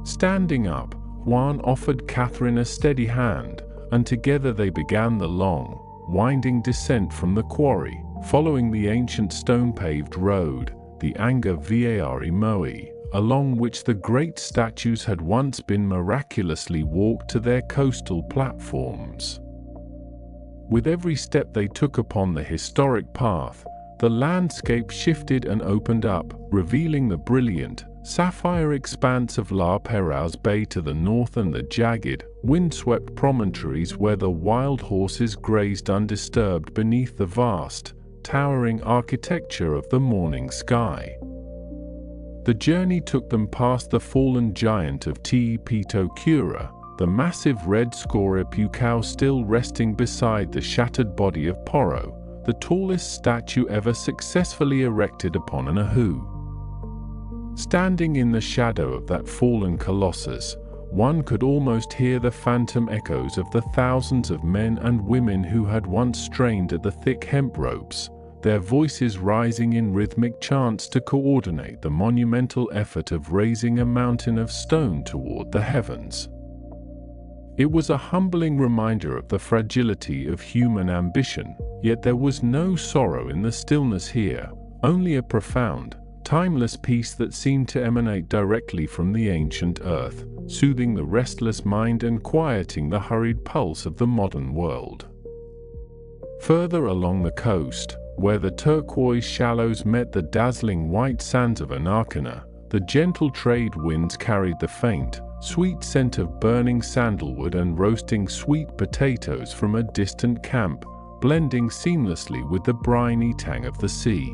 Standing up, Juan offered Catherine a steady hand, and together they began the long, winding descent from the quarry, following the ancient stone-paved road, the Anga Viari Moai, along which the great statues had once been miraculously walked to their coastal platforms. With every step they took upon the historic path, the landscape shifted and opened up, revealing the brilliant, sapphire expanse of La Perouse Bay to the north and the jagged, windswept promontories where the wild horses grazed undisturbed beneath the vast, towering architecture of the morning sky. The journey took them past the fallen giant of Te Pito Cura, the massive red Skora Pukau still resting beside the shattered body of Poro, the tallest statue ever successfully erected upon an ahu. Standing in the shadow of that fallen colossus, one could almost hear the phantom echoes of the thousands of men and women who had once strained at the thick hemp ropes, their voices rising in rhythmic chants to coordinate the monumental effort of raising a mountain of stone toward the heavens. It was a humbling reminder of the fragility of human ambition, yet there was no sorrow in the stillness here, only a profound, timeless peace that seemed to emanate directly from the ancient earth, soothing the restless mind and quieting the hurried pulse of the modern world. Further along the coast, where the turquoise shallows met the dazzling white sands of Anakana, The gentle trade winds carried the faint, sweet scent of burning sandalwood and roasting sweet potatoes from a distant camp, blending seamlessly with the briny tang of the sea.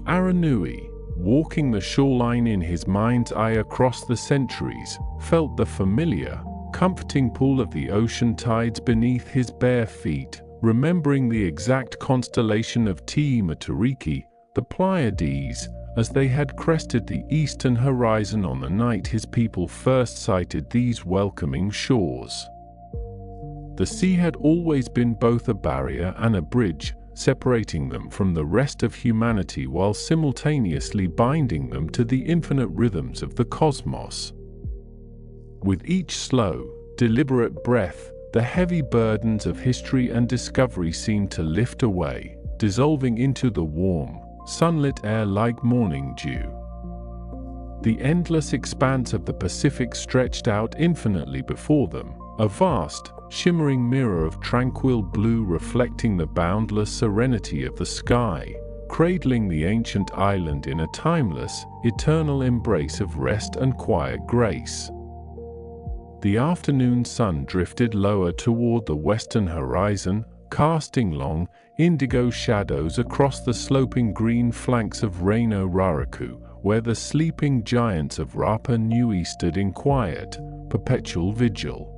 Aranui, walking the shoreline in his mind's eye across the centuries, felt the familiar, comforting pull of the ocean tides beneath his bare feet, remembering the exact constellation of Te Matariki, the Pleiades, as they had crested the eastern horizon on the night his people first sighted these welcoming shores. The sea had always been both a barrier and a bridge, separating them from the rest of humanity while simultaneously binding them to the infinite rhythms of the cosmos. With each slow, deliberate breath, the heavy burdens of history and discovery seemed to lift away, dissolving into the warm, sunlit air like morning dew. The endless expanse of the Pacific stretched out infinitely before them, a vast, shimmering mirror of tranquil blue reflecting the boundless serenity of the sky, cradling the ancient island in a timeless, eternal embrace of rest and quiet grace. The afternoon sun drifted lower toward the western horizon, casting long, indigo shadows across the sloping green flanks of Reino Raraku, where the sleeping giants of Rapa Nui stood in quiet, perpetual vigil.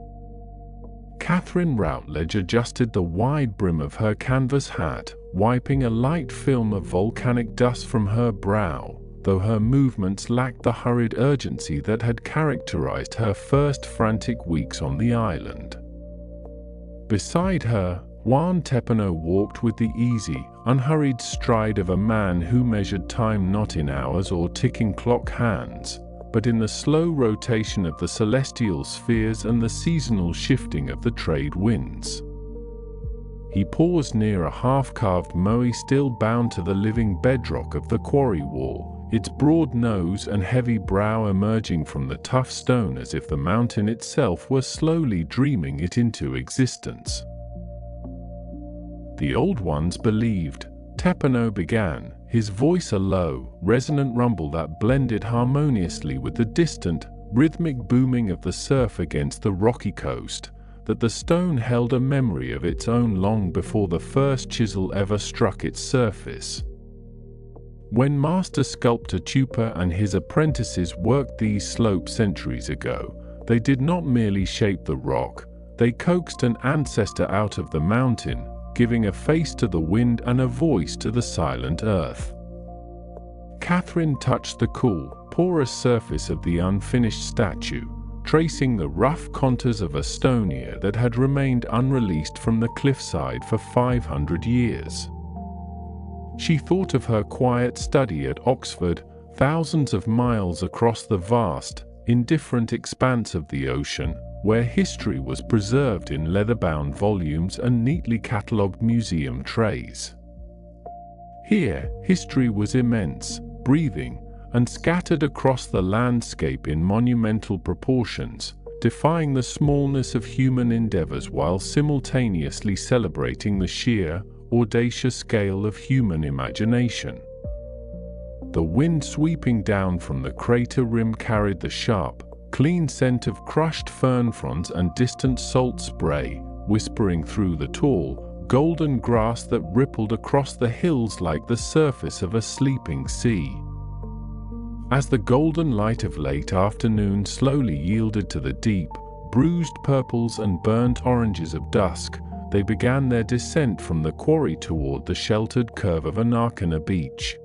Catherine Routledge adjusted the wide brim of her canvas hat, wiping a light film of volcanic dust from her brow, though her movements lacked the hurried urgency that had characterized her first frantic weeks on the island. Beside her, Juan Tepano walked with the easy, unhurried stride of a man who measured time not in hours or ticking clock hands, but in the slow rotation of the celestial spheres and the seasonal shifting of the trade winds. He paused near a half-carved moai still bound to the living bedrock of the quarry wall, its broad nose and heavy brow emerging from the tough stone as if the mountain itself were slowly dreaming it into existence. The old ones believed, Tepano began, his voice a low, resonant rumble that blended harmoniously with the distant, rhythmic booming of the surf against the rocky coast, that the stone held a memory of its own long before the first chisel ever struck its surface. When master sculptor Tupa and his apprentices worked these slopes centuries ago, they did not merely shape the rock, they coaxed an ancestor out of the mountain, giving a face to the wind and a voice to the silent earth. Catherine touched the cool, porous surface of the unfinished statue, tracing the rough contours of a stonier that had remained unreleased from the cliffside for 500 years. She thought of her quiet study at Oxford, thousands of miles across the vast, indifferent expanse of the ocean, where history was preserved in leather-bound volumes and neatly catalogued museum trays. Here, history was immense, breathing, and scattered across the landscape in monumental proportions, defying the smallness of human endeavors while simultaneously celebrating the sheer, audacious scale of human imagination. The wind sweeping down from the crater rim carried the sharp, clean scent of crushed fern fronds and distant salt spray, whispering through the tall, golden grass that rippled across the hills like the surface of a sleeping sea. As the golden light of late afternoon slowly yielded to the deep, bruised purples and burnt oranges of dusk, they began their descent from the quarry toward the sheltered curve of Anakana Beach.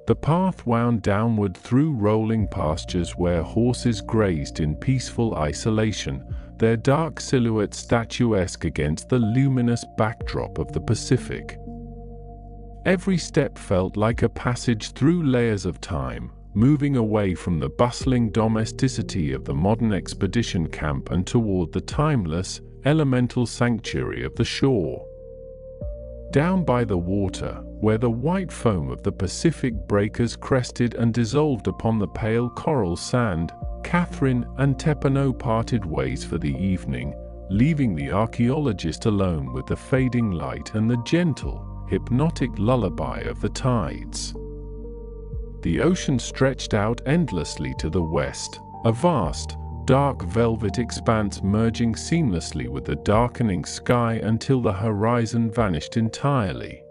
The path wound downward through rolling pastures where horses grazed in peaceful isolation, their dark silhouettes statuesque against the luminous backdrop of the Pacific. Every step felt like a passage through layers of time, moving away from the bustling domesticity of the modern expedition camp and toward the timeless, elemental sanctuary of the shore. Down by the water, where the white foam of the Pacific breakers crested and dissolved upon the pale coral sand, Catherine and Tepano parted ways for the evening, leaving the archaeologist alone with the fading light and the gentle, hypnotic lullaby of the tides. The ocean stretched out endlessly to the west, a vast, dark velvet expanse merging seamlessly with the darkening sky until the horizon vanished entirely.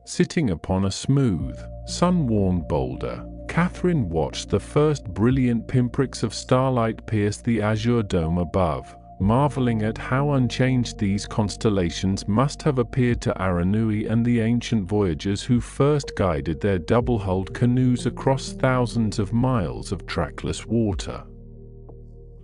Sitting upon a smooth, sun-warmed boulder, Catherine watched the first brilliant pinpricks of starlight pierce the azure dome above, marveling at how unchanged these constellations must have appeared to Aranui and the ancient voyagers who first guided their double-hulled canoes across thousands of miles of trackless water.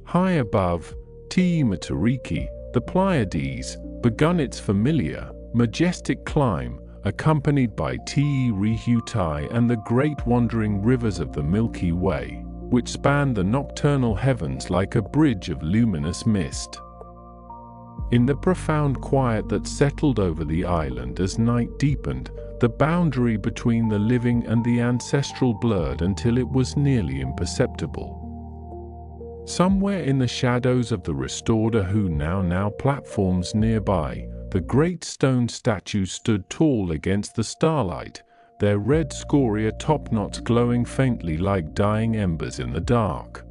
High above, Te Matariki, the Pleiades, begun its familiar, majestic climb, accompanied by Te Rehutai and the great wandering rivers of the Milky Way, which spanned the nocturnal heavens like a bridge of luminous mist. In the profound quiet that settled over the island as night deepened, the boundary between the living and the ancestral blurred until it was nearly imperceptible. Somewhere in the shadows of the restored Ahu now platforms nearby, the great stone statues stood tall against the starlight, their red scoria topknots glowing faintly like dying embers in the dark.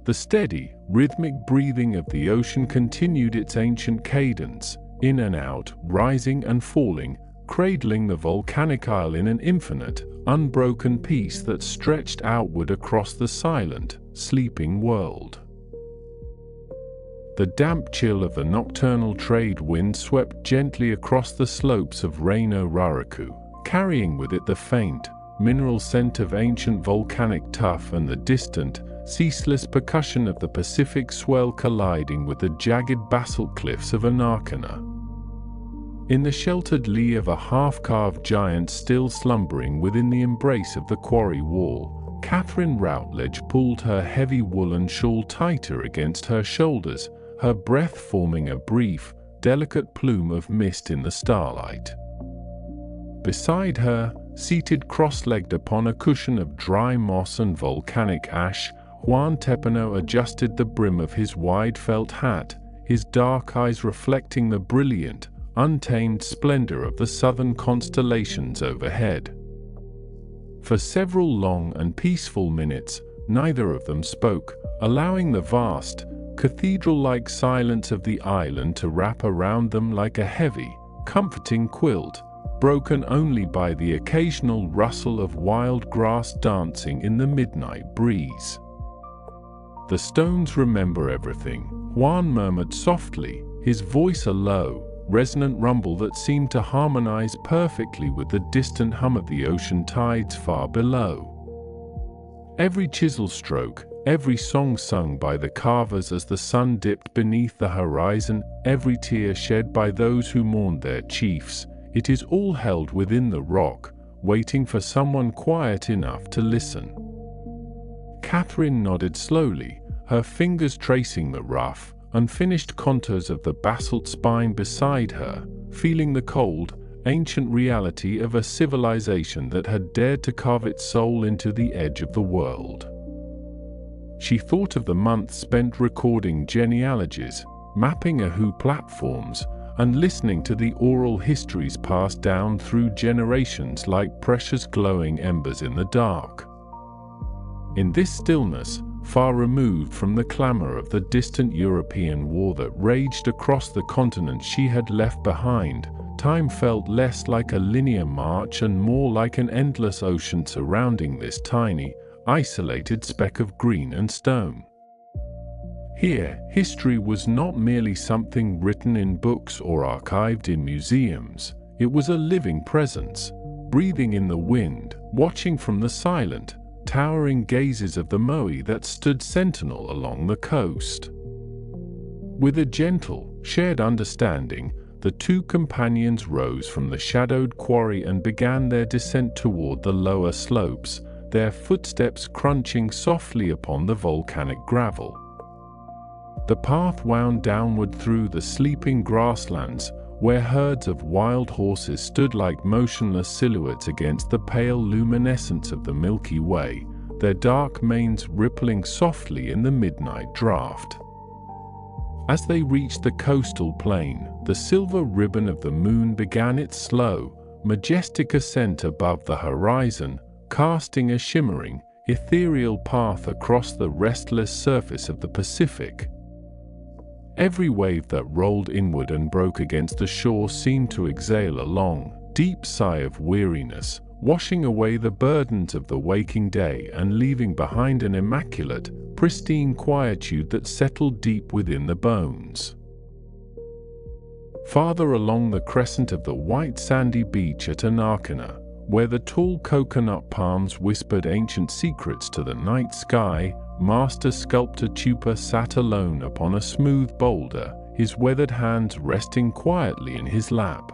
The steady, rhythmic breathing of the ocean continued its ancient cadence, in and out, rising and falling, cradling the volcanic isle in an infinite, unbroken peace that stretched outward across the silent, sleeping world. The damp chill of the nocturnal trade wind swept gently across the slopes of Reino Raraku, carrying with it the faint, mineral scent of ancient volcanic tuff and the distant, ceaseless percussion of the Pacific swell colliding with the jagged basalt cliffs of Anakana. In the sheltered lee of a half-carved giant still slumbering within the embrace of the quarry wall, Catherine Routledge pulled her heavy woolen shawl tighter against her shoulders, her breath forming a brief, delicate plume of mist in the starlight. Beside her, seated cross-legged upon a cushion of dry moss and volcanic ash, Juan Tepano adjusted the brim of his wide felt hat, his dark eyes reflecting the brilliant, untamed splendor of the southern constellations overhead. For several long and peaceful minutes, neither of them spoke, allowing the vast, cathedral-like silence of the island to wrap around them like a heavy, comforting quilt, broken only by the occasional rustle of wild grass dancing in the midnight breeze. "The stones remember everything," Juan murmured softly, his voice a low, resonant rumble that seemed to harmonize perfectly with the distant hum of the ocean tides far below. Every chisel stroke, every song sung by the carvers as the sun dipped beneath the horizon, every tear shed by those who mourned their chiefs, it is all held within the rock, waiting for someone quiet enough to listen. Catherine nodded slowly, her fingers tracing the rough, unfinished contours of the basalt spine beside her, feeling the cold, ancient reality of a civilization that had dared to carve its soul into the edge of the world. She thought of the months spent recording genealogies, mapping Ahu platforms, and listening to the oral histories passed down through generations like precious glowing embers in the dark. In this stillness, far removed from the clamor of the distant European war that raged across the continent she had left behind, time felt less like a linear march and more like an endless ocean surrounding this tiny, isolated speck of green and stone. Here, history was not merely something written in books or archived in museums, it was a living presence, breathing in the wind, watching from the silent, towering gazes of the Moai that stood sentinel along the coast. With a gentle, shared understanding, the two companions rose from the shadowed quarry and began their descent toward the lower slopes, their footsteps crunching softly upon the volcanic gravel. The path wound downward through the sleeping grasslands, where herds of wild horses stood like motionless silhouettes against the pale luminescence of the Milky Way, their dark manes rippling softly in the midnight draft. As they reached the coastal plain, the silver ribbon of the moon began its slow, majestic ascent above the horizon, casting a shimmering, ethereal path across the restless surface of the Pacific. Every wave that rolled inward and broke against the shore seemed to exhale a long, deep sigh of weariness, washing away the burdens of the waking day and leaving behind an immaculate, pristine quietude that settled deep within the bones. Farther along the crescent of the white sandy beach at Anakana, where the tall coconut palms whispered ancient secrets to the night sky, Master Sculptor Tupa sat alone upon a smooth boulder, his weathered hands resting quietly in his lap.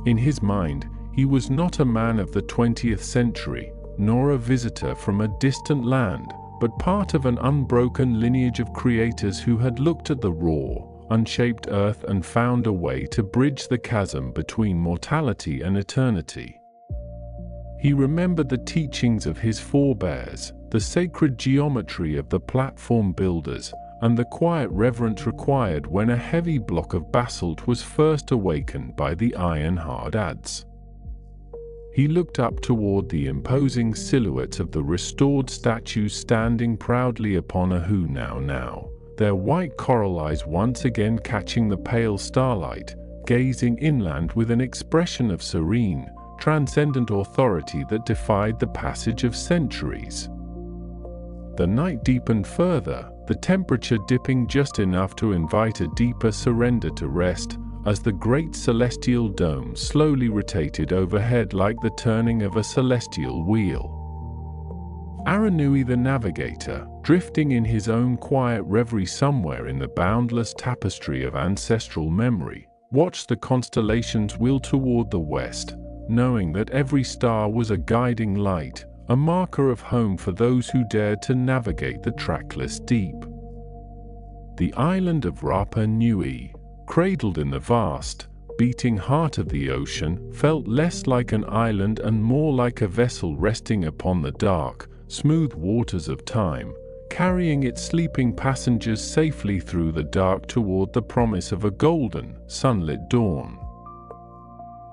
In his mind, he was not a man of the 20th century, nor a visitor from a distant land, but part of an unbroken lineage of creators who had looked at the raw, unshaped earth and found a way to bridge the chasm between mortality and eternity. He remembered the teachings of his forebears, the sacred geometry of the platform builders, and the quiet reverence required when a heavy block of basalt was first awakened by the iron-hard adze. He looked up toward the imposing silhouettes of the restored statues standing proudly upon a now, their white coral eyes once again catching the pale starlight, gazing inland with an expression of serene, transcendent authority that defied the passage of centuries. The night deepened further, the temperature dipping just enough to invite a deeper surrender to rest, as the great celestial dome slowly rotated overhead like the turning of a celestial wheel. Aranui the navigator, drifting in his own quiet reverie somewhere in the boundless tapestry of ancestral memory, watched the constellations wheel toward the west, knowing that every star was a guiding light, a marker of home for those who dared to navigate the trackless deep. The island of Rapa Nui, cradled in the vast, beating heart of the ocean, felt less like an island and more like a vessel resting upon the dark, smooth waters of time, carrying its sleeping passengers safely through the dark toward the promise of a golden, sunlit dawn.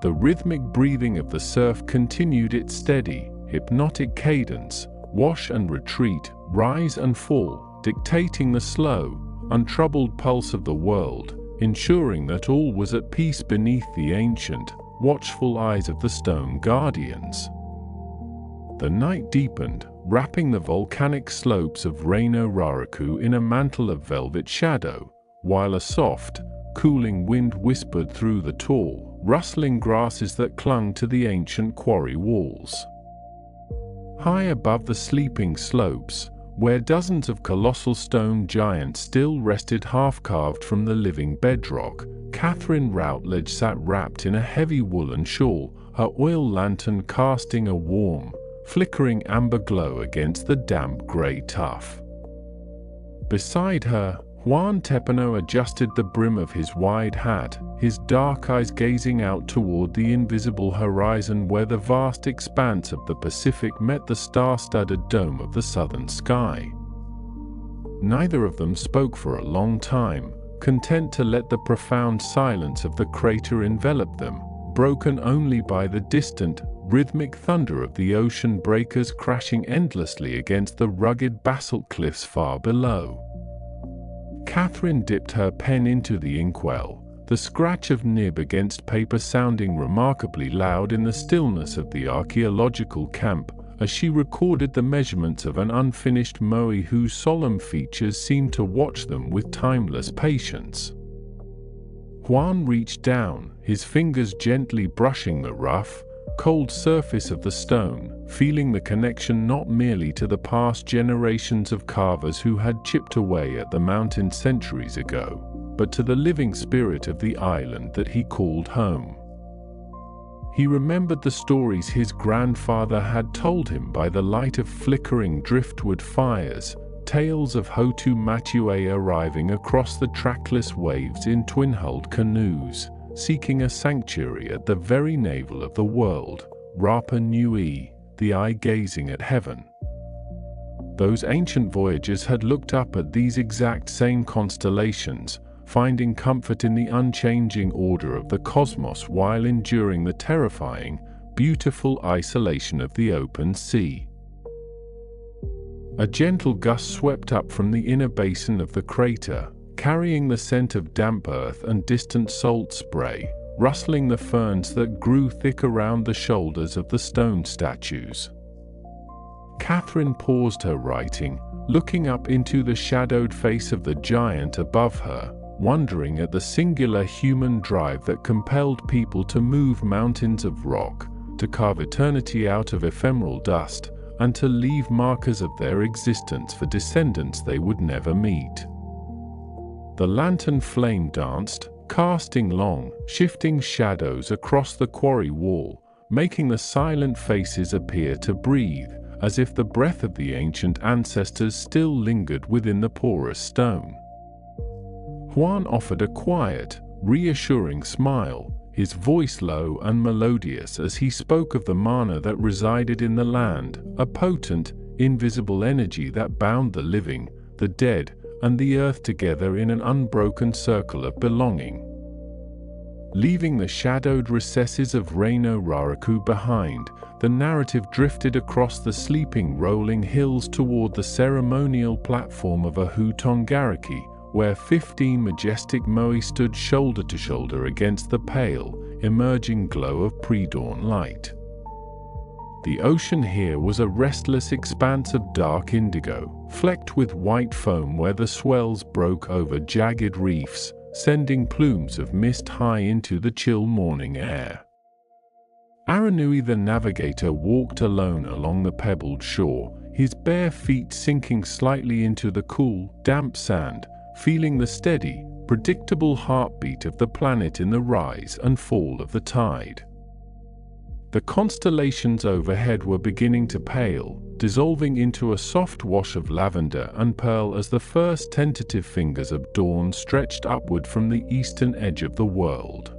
The rhythmic breathing of the surf continued its steady, hypnotic cadence, wash and retreat, rise and fall, dictating the slow, untroubled pulse of the world, ensuring that all was at peace beneath the ancient, watchful eyes of the stone guardians. The night deepened, wrapping the volcanic slopes of Reino Raraku in a mantle of velvet shadow, while a soft, cooling wind whispered through the tall, rustling grasses that clung to the ancient quarry walls. High above the sleeping slopes, where dozens of colossal stone giants still rested half-carved from the living bedrock, Catherine Routledge sat wrapped in a heavy woolen shawl, her oil lantern casting a warm, flickering amber glow against the damp grey tuff. Beside her, Juan Tepano adjusted the brim of his wide hat, his dark eyes gazing out toward the invisible horizon where the vast expanse of the Pacific met the star-studded dome of the southern sky. Neither of them spoke for a long time, content to let the profound silence of the crater envelop them, broken only by the distant, rhythmic thunder of the ocean breakers crashing endlessly against the rugged basalt cliffs far below. Catherine dipped her pen into the inkwell, the scratch of nib against paper sounding remarkably loud in the stillness of the archaeological camp, as she recorded the measurements of an unfinished Moai whose solemn features seemed to watch them with timeless patience. Juan reached down, his fingers gently brushing the rough, cold surface of the stone, feeling the connection not merely to the past generations of carvers who had chipped away at the mountain centuries ago, but to the living spirit of the island that he called home. He remembered the stories his grandfather had told him by the light of flickering driftwood fires, tales of Hotu Matue arriving across the trackless waves in twin-hulled canoes, seeking a sanctuary at the very navel of the world, Rapa Nui, the eye gazing at heaven. Those ancient voyagers had looked up at these exact same constellations, finding comfort in the unchanging order of the cosmos while enduring the terrifying, beautiful isolation of the open sea. A gentle gust swept up from the inner basin of the crater, carrying the scent of damp earth and distant salt spray, rustling the ferns that grew thick around the shoulders of the stone statues. Catherine paused her writing, looking up into the shadowed face of the giant above her, wondering at the singular human drive that compelled people to move mountains of rock, to carve eternity out of ephemeral dust, and to leave markers of their existence for descendants they would never meet. The lantern flame danced, casting long, shifting shadows across the quarry wall, making the silent faces appear to breathe, as if the breath of the ancient ancestors still lingered within the porous stone. Juan offered a quiet, reassuring smile, his voice low and melodious as he spoke of the mana that resided in the land, a potent, invisible energy that bound the living, the dead, and the earth together in an unbroken circle of belonging. Leaving the shadowed recesses of Reino Raraku behind, the narrative drifted across the sleeping rolling hills toward the ceremonial platform of Ahu Tongariki, where 15 majestic moai stood shoulder to shoulder against the pale, emerging glow of pre-dawn light. The ocean here was a restless expanse of dark indigo, flecked with white foam where the swells broke over jagged reefs, sending plumes of mist high into the chill morning air. Aranui the navigator walked alone along the pebbled shore, his bare feet sinking slightly into the cool, damp sand, feeling the steady, predictable heartbeat of the planet in the rise and fall of the tide. The constellations overhead were beginning to pale, dissolving into a soft wash of lavender and pearl as the first tentative fingers of dawn stretched upward from the eastern edge of the world.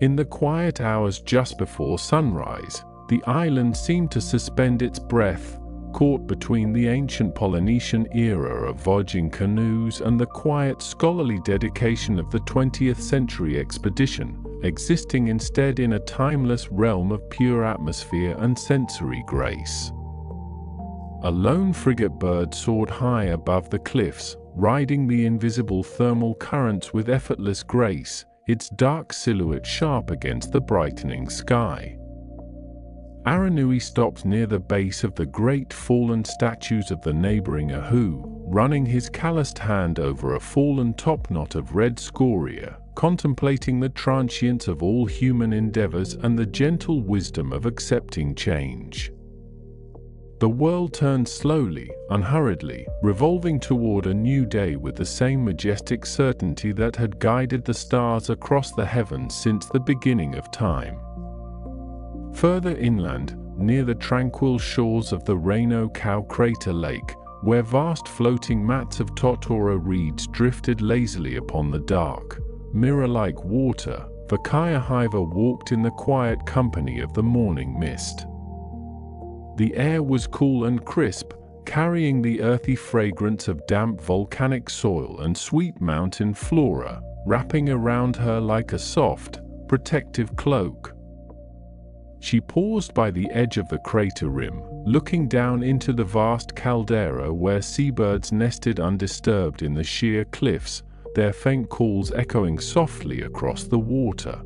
In the quiet hours just before sunrise, the island seemed to suspend its breath, caught between the ancient Polynesian era of voyaging canoes and the quiet scholarly dedication of the 20th century expedition, existing instead in a timeless realm of pure atmosphere and sensory grace. A lone frigate bird soared high above the cliffs, riding the invisible thermal currents with effortless grace, its dark silhouette sharp against the brightening sky. Aranui stopped near the base of the great fallen statues of the neighboring Ahu, running his calloused hand over a fallen topknot of red scoria, contemplating the transience of all human endeavors and the gentle wisdom of accepting change. The world turned slowly, unhurriedly, revolving toward a new day with the same majestic certainty that had guided the stars across the heavens since the beginning of time. Further inland, near the tranquil shores of the Reino Cow Crater Lake, where vast floating mats of Totora reeds drifted lazily upon the dark, mirror-like water, Vakaya walked in the quiet company of the morning mist. The air was cool and crisp, carrying the earthy fragrance of damp volcanic soil and sweet mountain flora, wrapping around her like a soft, protective cloak. She paused by the edge of the crater rim, looking down into the vast caldera where seabirds nested undisturbed in the sheer cliffs, their faint calls echoing softly across the water.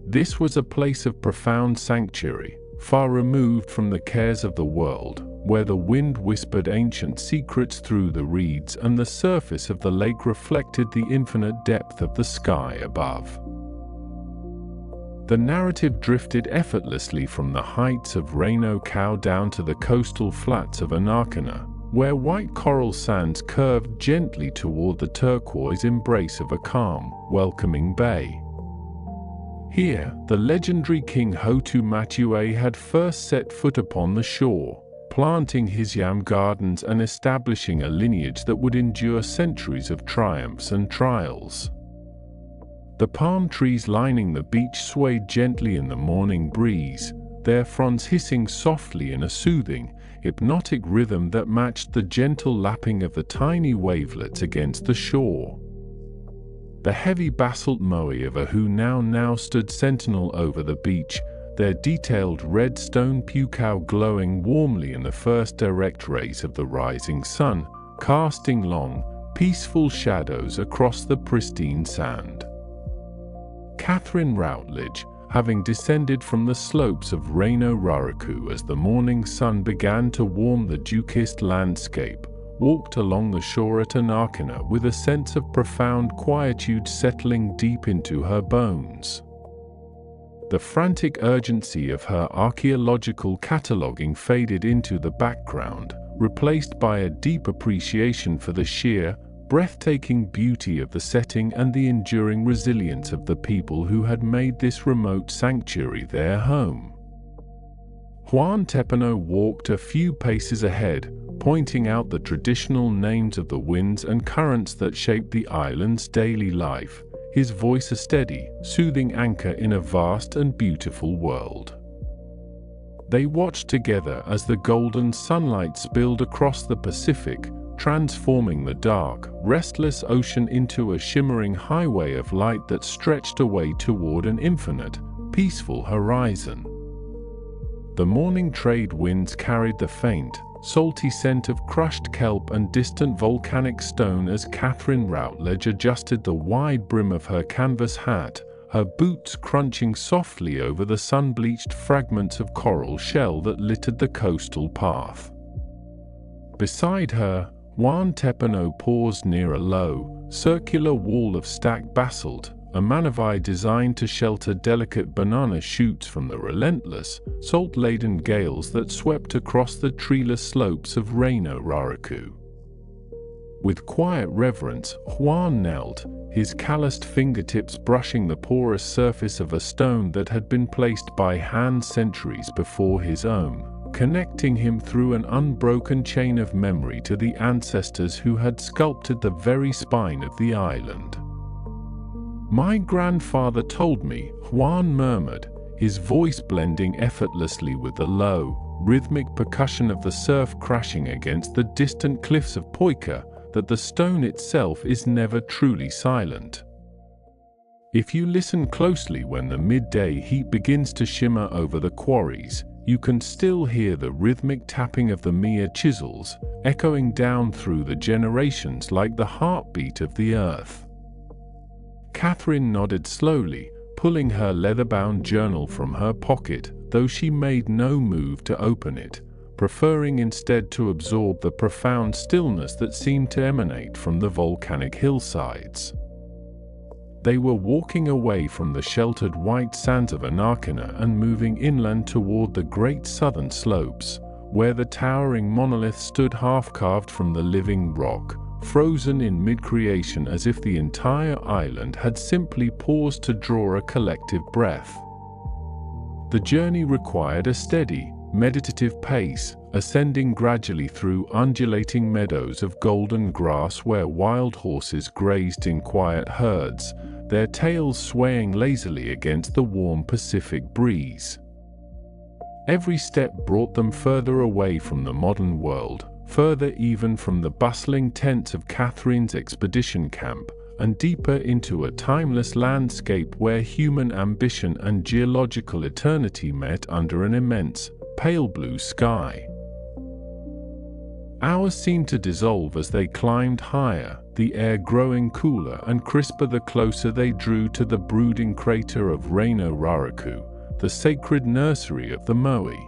This was a place of profound sanctuary, far removed from the cares of the world, where the wind whispered ancient secrets through the reeds and the surface of the lake reflected the infinite depth of the sky above. The narrative drifted effortlessly from the heights of Reino Cow down to the coastal flats of Anakana, where white coral sands curved gently toward the turquoise embrace of a calm, welcoming bay. Here, the legendary King Hotu Matue had first set foot upon the shore, planting his yam gardens and establishing a lineage that would endure centuries of triumphs and trials. The palm trees lining the beach swayed gently in the morning breeze, their fronds hissing softly in a soothing, hypnotic rhythm that matched the gentle lapping of the tiny wavelets against the shore. The heavy basalt moai of Ahu now stood sentinel over the beach, their detailed red stone pucao glowing warmly in the first direct rays of the rising sun, casting long, peaceful shadows across the pristine sand. Catherine Routledge, having descended from the slopes of Reino Raraku as the morning sun began to warm the dew-kissed landscape, walked along the shore at Anakina with a sense of profound quietude settling deep into her bones. The frantic urgency of her archaeological cataloguing faded into the background, replaced by a deep appreciation for the sheer, breathtaking beauty of the setting and the enduring resilience of the people who had made this remote sanctuary their home. Juan Tepano walked a few paces ahead, pointing out the traditional names of the winds and currents that shaped the island's daily life, his voice a steady, soothing anchor in a vast and beautiful world. They watched together as the golden sunlight spilled across the Pacific, transforming the dark, restless ocean into a shimmering highway of light that stretched away toward an infinite, peaceful horizon. The morning trade winds carried the faint, salty scent of crushed kelp and distant volcanic stone as Catherine Routledge adjusted the wide brim of her canvas hat, her boots crunching softly over the sun-bleached fragments of coral shell that littered the coastal path. Beside her, Juan Tepano paused near a low, circular wall of stacked basalt, a manivai designed to shelter delicate banana shoots from the relentless, salt-laden gales that swept across the treeless slopes of Reino Raraku. With quiet reverence, Juan knelt, his calloused fingertips brushing the porous surface of a stone that had been placed by hand centuries before his own, connecting him through an unbroken chain of memory to the ancestors who had sculpted the very spine of the island. "My grandfather told me," Juan murmured, his voice blending effortlessly with the low, rhythmic percussion of the surf crashing against the distant cliffs of Poika, that the stone itself is never truly silent. If you listen closely when the midday heat begins to shimmer over the quarries, you can still hear the rhythmic tapping of the Mia chisels, echoing down through the generations like the heartbeat of the earth. Catherine nodded slowly, pulling her leather-bound journal from her pocket, though she made no move to open it, preferring instead to absorb the profound stillness that seemed to emanate from the volcanic hillsides. They were walking away from the sheltered white sands of Anakina and moving inland toward the great southern slopes, where the towering monolith stood half-carved from the living rock, frozen in mid-creation as if the entire island had simply paused to draw a collective breath. The journey required a steady, meditative pace, ascending gradually through undulating meadows of golden grass where wild horses grazed in quiet herds, their tails swaying lazily against the warm Pacific breeze. Every step brought them further away from the modern world, further even from the bustling tents of Catherine's expedition camp, and deeper into a timeless landscape where human ambition and geological eternity met under an immense, pale blue sky. Hours seemed to dissolve as they climbed higher, the air growing cooler and crisper the closer they drew to the brooding crater of Reino Raraku, the sacred nursery of the Moai.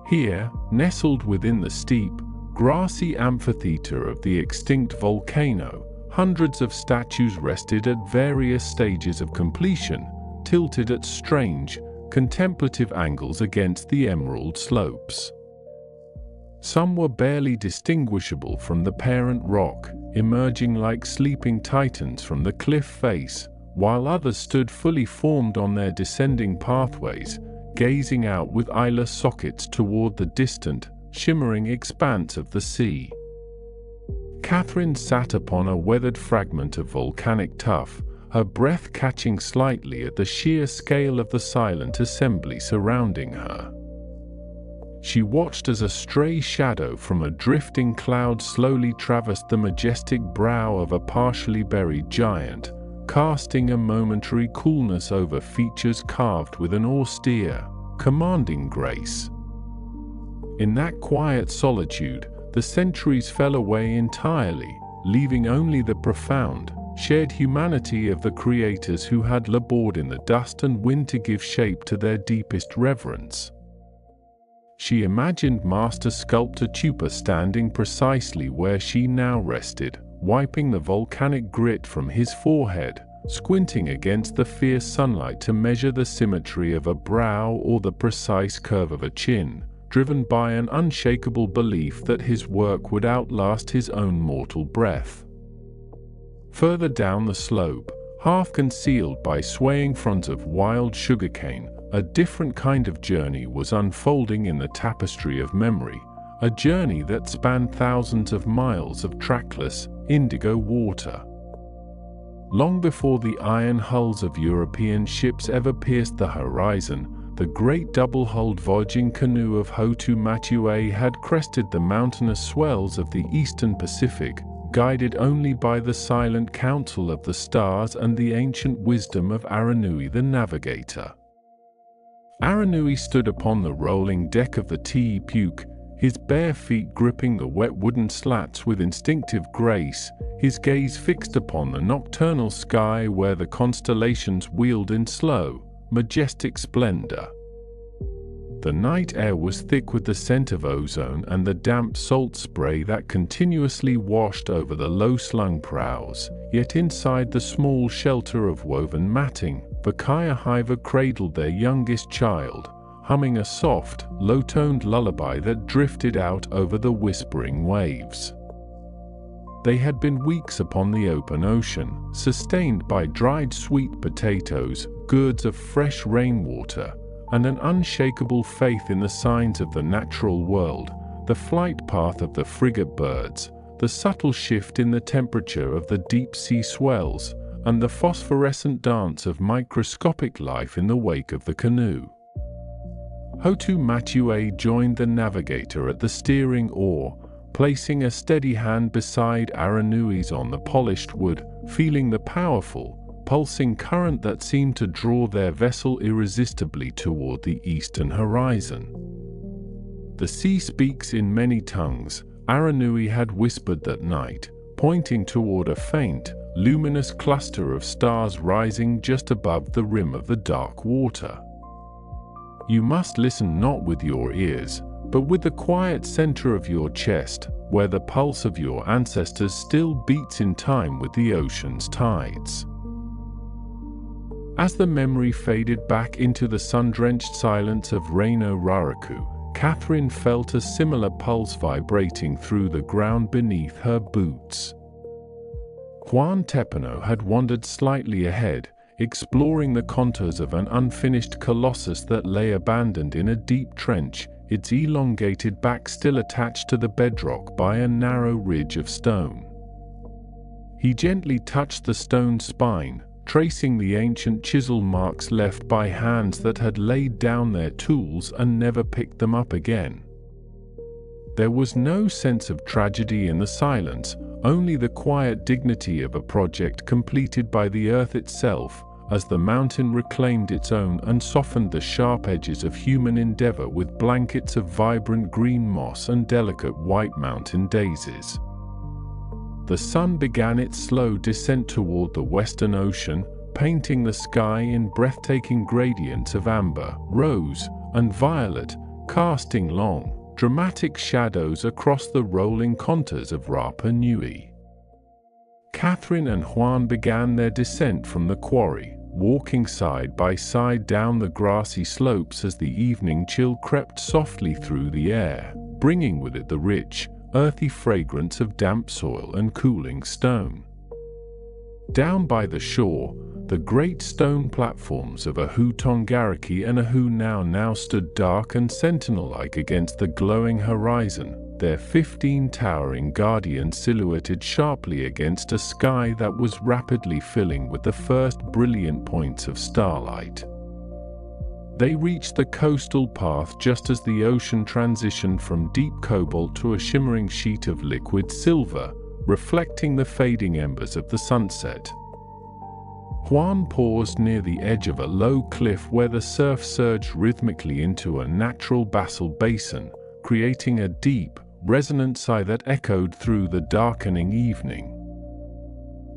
Here, nestled within the steep, grassy amphitheater of the extinct volcano, hundreds of statues rested at various stages of completion, tilted at strange, contemplative angles against the emerald slopes. Some were barely distinguishable from the parent rock, emerging like sleeping titans from the cliff face, while others stood fully formed on their descending pathways, gazing out with eyeless sockets toward the distant, shimmering expanse of the sea. Catherine sat upon a weathered fragment of volcanic tuff, her breath catching slightly at the sheer scale of the silent assembly surrounding her. She watched as a stray shadow from a drifting cloud slowly traversed the majestic brow of a partially buried giant, casting a momentary coolness over features carved with an austere, commanding grace. In that quiet solitude, the centuries fell away entirely, leaving only the profound, shared humanity of the creators who had labored in the dust and wind to give shape to their deepest reverence. She imagined Master Sculptor Tupa standing precisely where she now rested, wiping the volcanic grit from his forehead, squinting against the fierce sunlight to measure the symmetry of a brow or the precise curve of a chin, driven by an unshakable belief that his work would outlast his own mortal breath. Further down the slope, half concealed by swaying fronds of wild sugarcane, a different kind of journey was unfolding in the tapestry of memory, a journey that spanned thousands of miles of trackless, indigo water. Long before the iron hulls of European ships ever pierced the horizon, the great double-hulled voyaging canoe of Hotu Matue had crested the mountainous swells of the eastern Pacific, guided only by the silent counsel of the stars and the ancient wisdom of Aranui the navigator. Aranui stood upon the rolling deck of the Tiipuke, his bare feet gripping the wet wooden slats with instinctive grace, his gaze fixed upon the nocturnal sky where the constellations wheeled in slow, majestic splendor. The night air was thick with the scent of ozone and the damp salt spray that continuously washed over the low-slung prows, yet inside the small shelter of woven matting, the Kaya cradled their youngest child, humming a soft, low-toned lullaby that drifted out over the whispering waves. They had been weeks upon the open ocean, sustained by dried sweet potatoes, gourds of fresh rainwater, and an unshakable faith in the signs of the natural world, the flight path of the frigate birds, the subtle shift in the temperature of the deep-sea swells, and the phosphorescent dance of microscopic life in the wake of the canoe. Hotu Matue joined the navigator at the steering oar, placing a steady hand beside Aranui's on the polished wood, feeling the powerful, pulsing current that seemed to draw their vessel irresistibly toward the eastern horizon. The sea speaks in many tongues, Aranui had whispered that night, pointing toward a faint, luminous cluster of stars rising just above the rim of the dark water. You must listen not with your ears, but with the quiet center of your chest, where the pulse of your ancestors still beats in time with the ocean's tides. As the memory faded back into the sun-drenched silence of Reino Raraku, Catherine felt a similar pulse vibrating through the ground beneath her boots. Juan Tepano had wandered slightly ahead, exploring the contours of an unfinished colossus that lay abandoned in a deep trench, its elongated back still attached to the bedrock by a narrow ridge of stone. He gently touched the stone spine, tracing the ancient chisel marks left by hands that had laid down their tools and never picked them up again. There was no sense of tragedy in the silence, only the quiet dignity of a project completed by the earth itself, as the mountain reclaimed its own and softened the sharp edges of human endeavor with blankets of vibrant green moss and delicate white mountain daisies. The sun began its slow descent toward the western ocean, painting the sky in breathtaking gradients of amber, rose, and violet, casting long, dramatic shadows across the rolling contours of Rapa Nui. Catherine and Juan began their descent from the quarry, walking side by side down the grassy slopes as the evening chill crept softly through the air, bringing with it the rich, earthy fragrance of damp soil and cooling stone. Down by the shore, the great stone platforms of Ahu Tongariki and Ahu now stood dark and sentinel-like against the glowing horizon, their 15 towering guardians silhouetted sharply against a sky that was rapidly filling with the first brilliant points of starlight. They reached the coastal path just as the ocean transitioned from deep cobalt to a shimmering sheet of liquid silver, reflecting the fading embers of the sunset. Juan paused near the edge of a low cliff where the surf surged rhythmically into a natural basalt basin, creating a deep, resonant sigh that echoed through the darkening evening.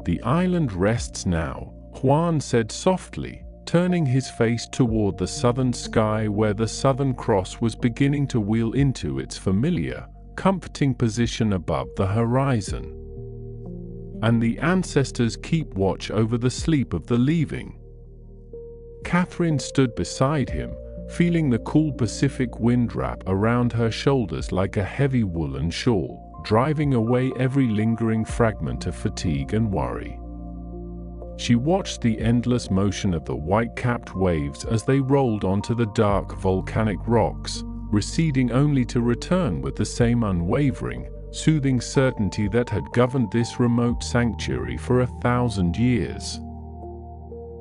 "The island rests now," Juan said softly, turning his face toward the southern sky where the Southern Cross was beginning to wheel into its familiar, comforting position above the horizon. "And the ancestors keep watch over the sleep of the leaving." Catherine stood beside him, feeling the cool Pacific wind wrap around her shoulders like a heavy woolen shawl, driving away every lingering fragment of fatigue and worry. She watched the endless motion of the white-capped waves as they rolled onto the dark volcanic rocks, receding only to return with the same unwavering, soothing certainty that had governed this remote sanctuary for 1,000 years.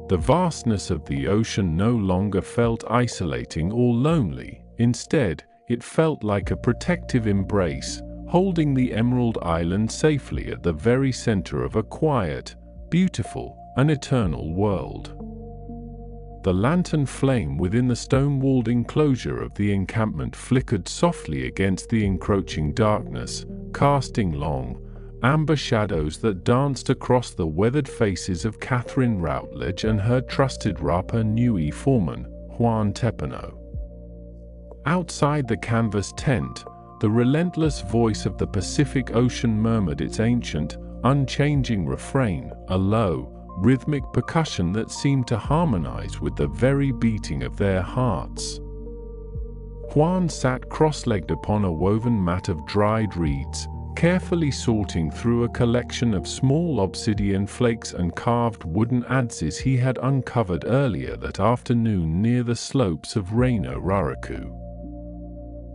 The vastness of the ocean no longer felt isolating or lonely. Instead, it felt like a protective embrace, holding the Emerald Island safely at the very center of a quiet, beautiful, and eternal world. The lantern flame within the stone-walled enclosure of the encampment flickered softly against the encroaching darkness, casting long, amber shadows that danced across the weathered faces of Catherine Routledge and her trusted Rapa Nui foreman, Juan Tepano. Outside the canvas tent, the relentless voice of the Pacific Ocean murmured its ancient, unchanging refrain, a low, rhythmic percussion that seemed to harmonize with the very beating of their hearts. Juan sat cross-legged upon a woven mat of dried reeds, carefully sorting through a collection of small obsidian flakes and carved wooden adzes he had uncovered earlier that afternoon near the slopes of Reino Raraku.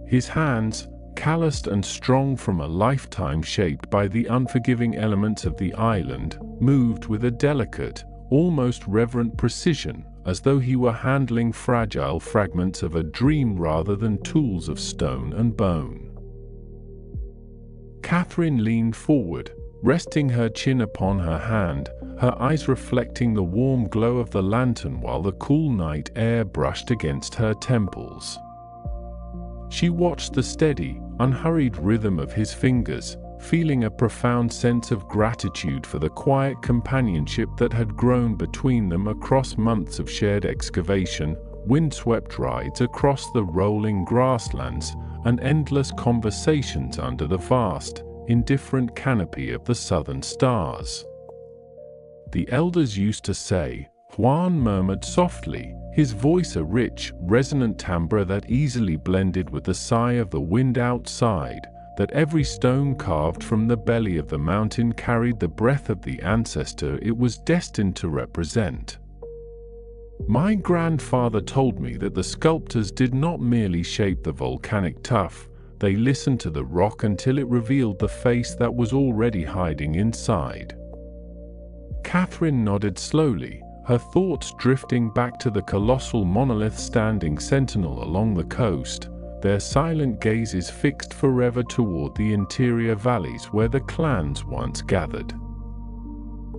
His hands, calloused and strong from a lifetime shaped by the unforgiving elements of the island, moved with a delicate, almost reverent precision, as though he were handling fragile fragments of a dream rather than tools of stone and bone. Catherine leaned forward, resting her chin upon her hand, her eyes reflecting the warm glow of the lantern while the cool night air brushed against her temples. She watched the steady, unhurried rhythm of his fingers, feeling a profound sense of gratitude for the quiet companionship that had grown between them across months of shared excavation, windswept rides across the rolling grasslands, and endless conversations under the vast, indifferent canopy of the southern stars. "The elders used to say," Juan murmured softly, his voice a rich, resonant timbre that easily blended with the sigh of the wind outside, that every stone carved from the belly of the mountain carried the breath of the ancestor it was destined to represent. "My grandfather told me that the sculptors did not merely shape the volcanic tuff, they listened to the rock until it revealed the face that was already hiding inside." Catherine nodded slowly, her thoughts drifting back to the colossal monolith standing sentinel along the coast, their silent gazes fixed forever toward the interior valleys where the clans once gathered.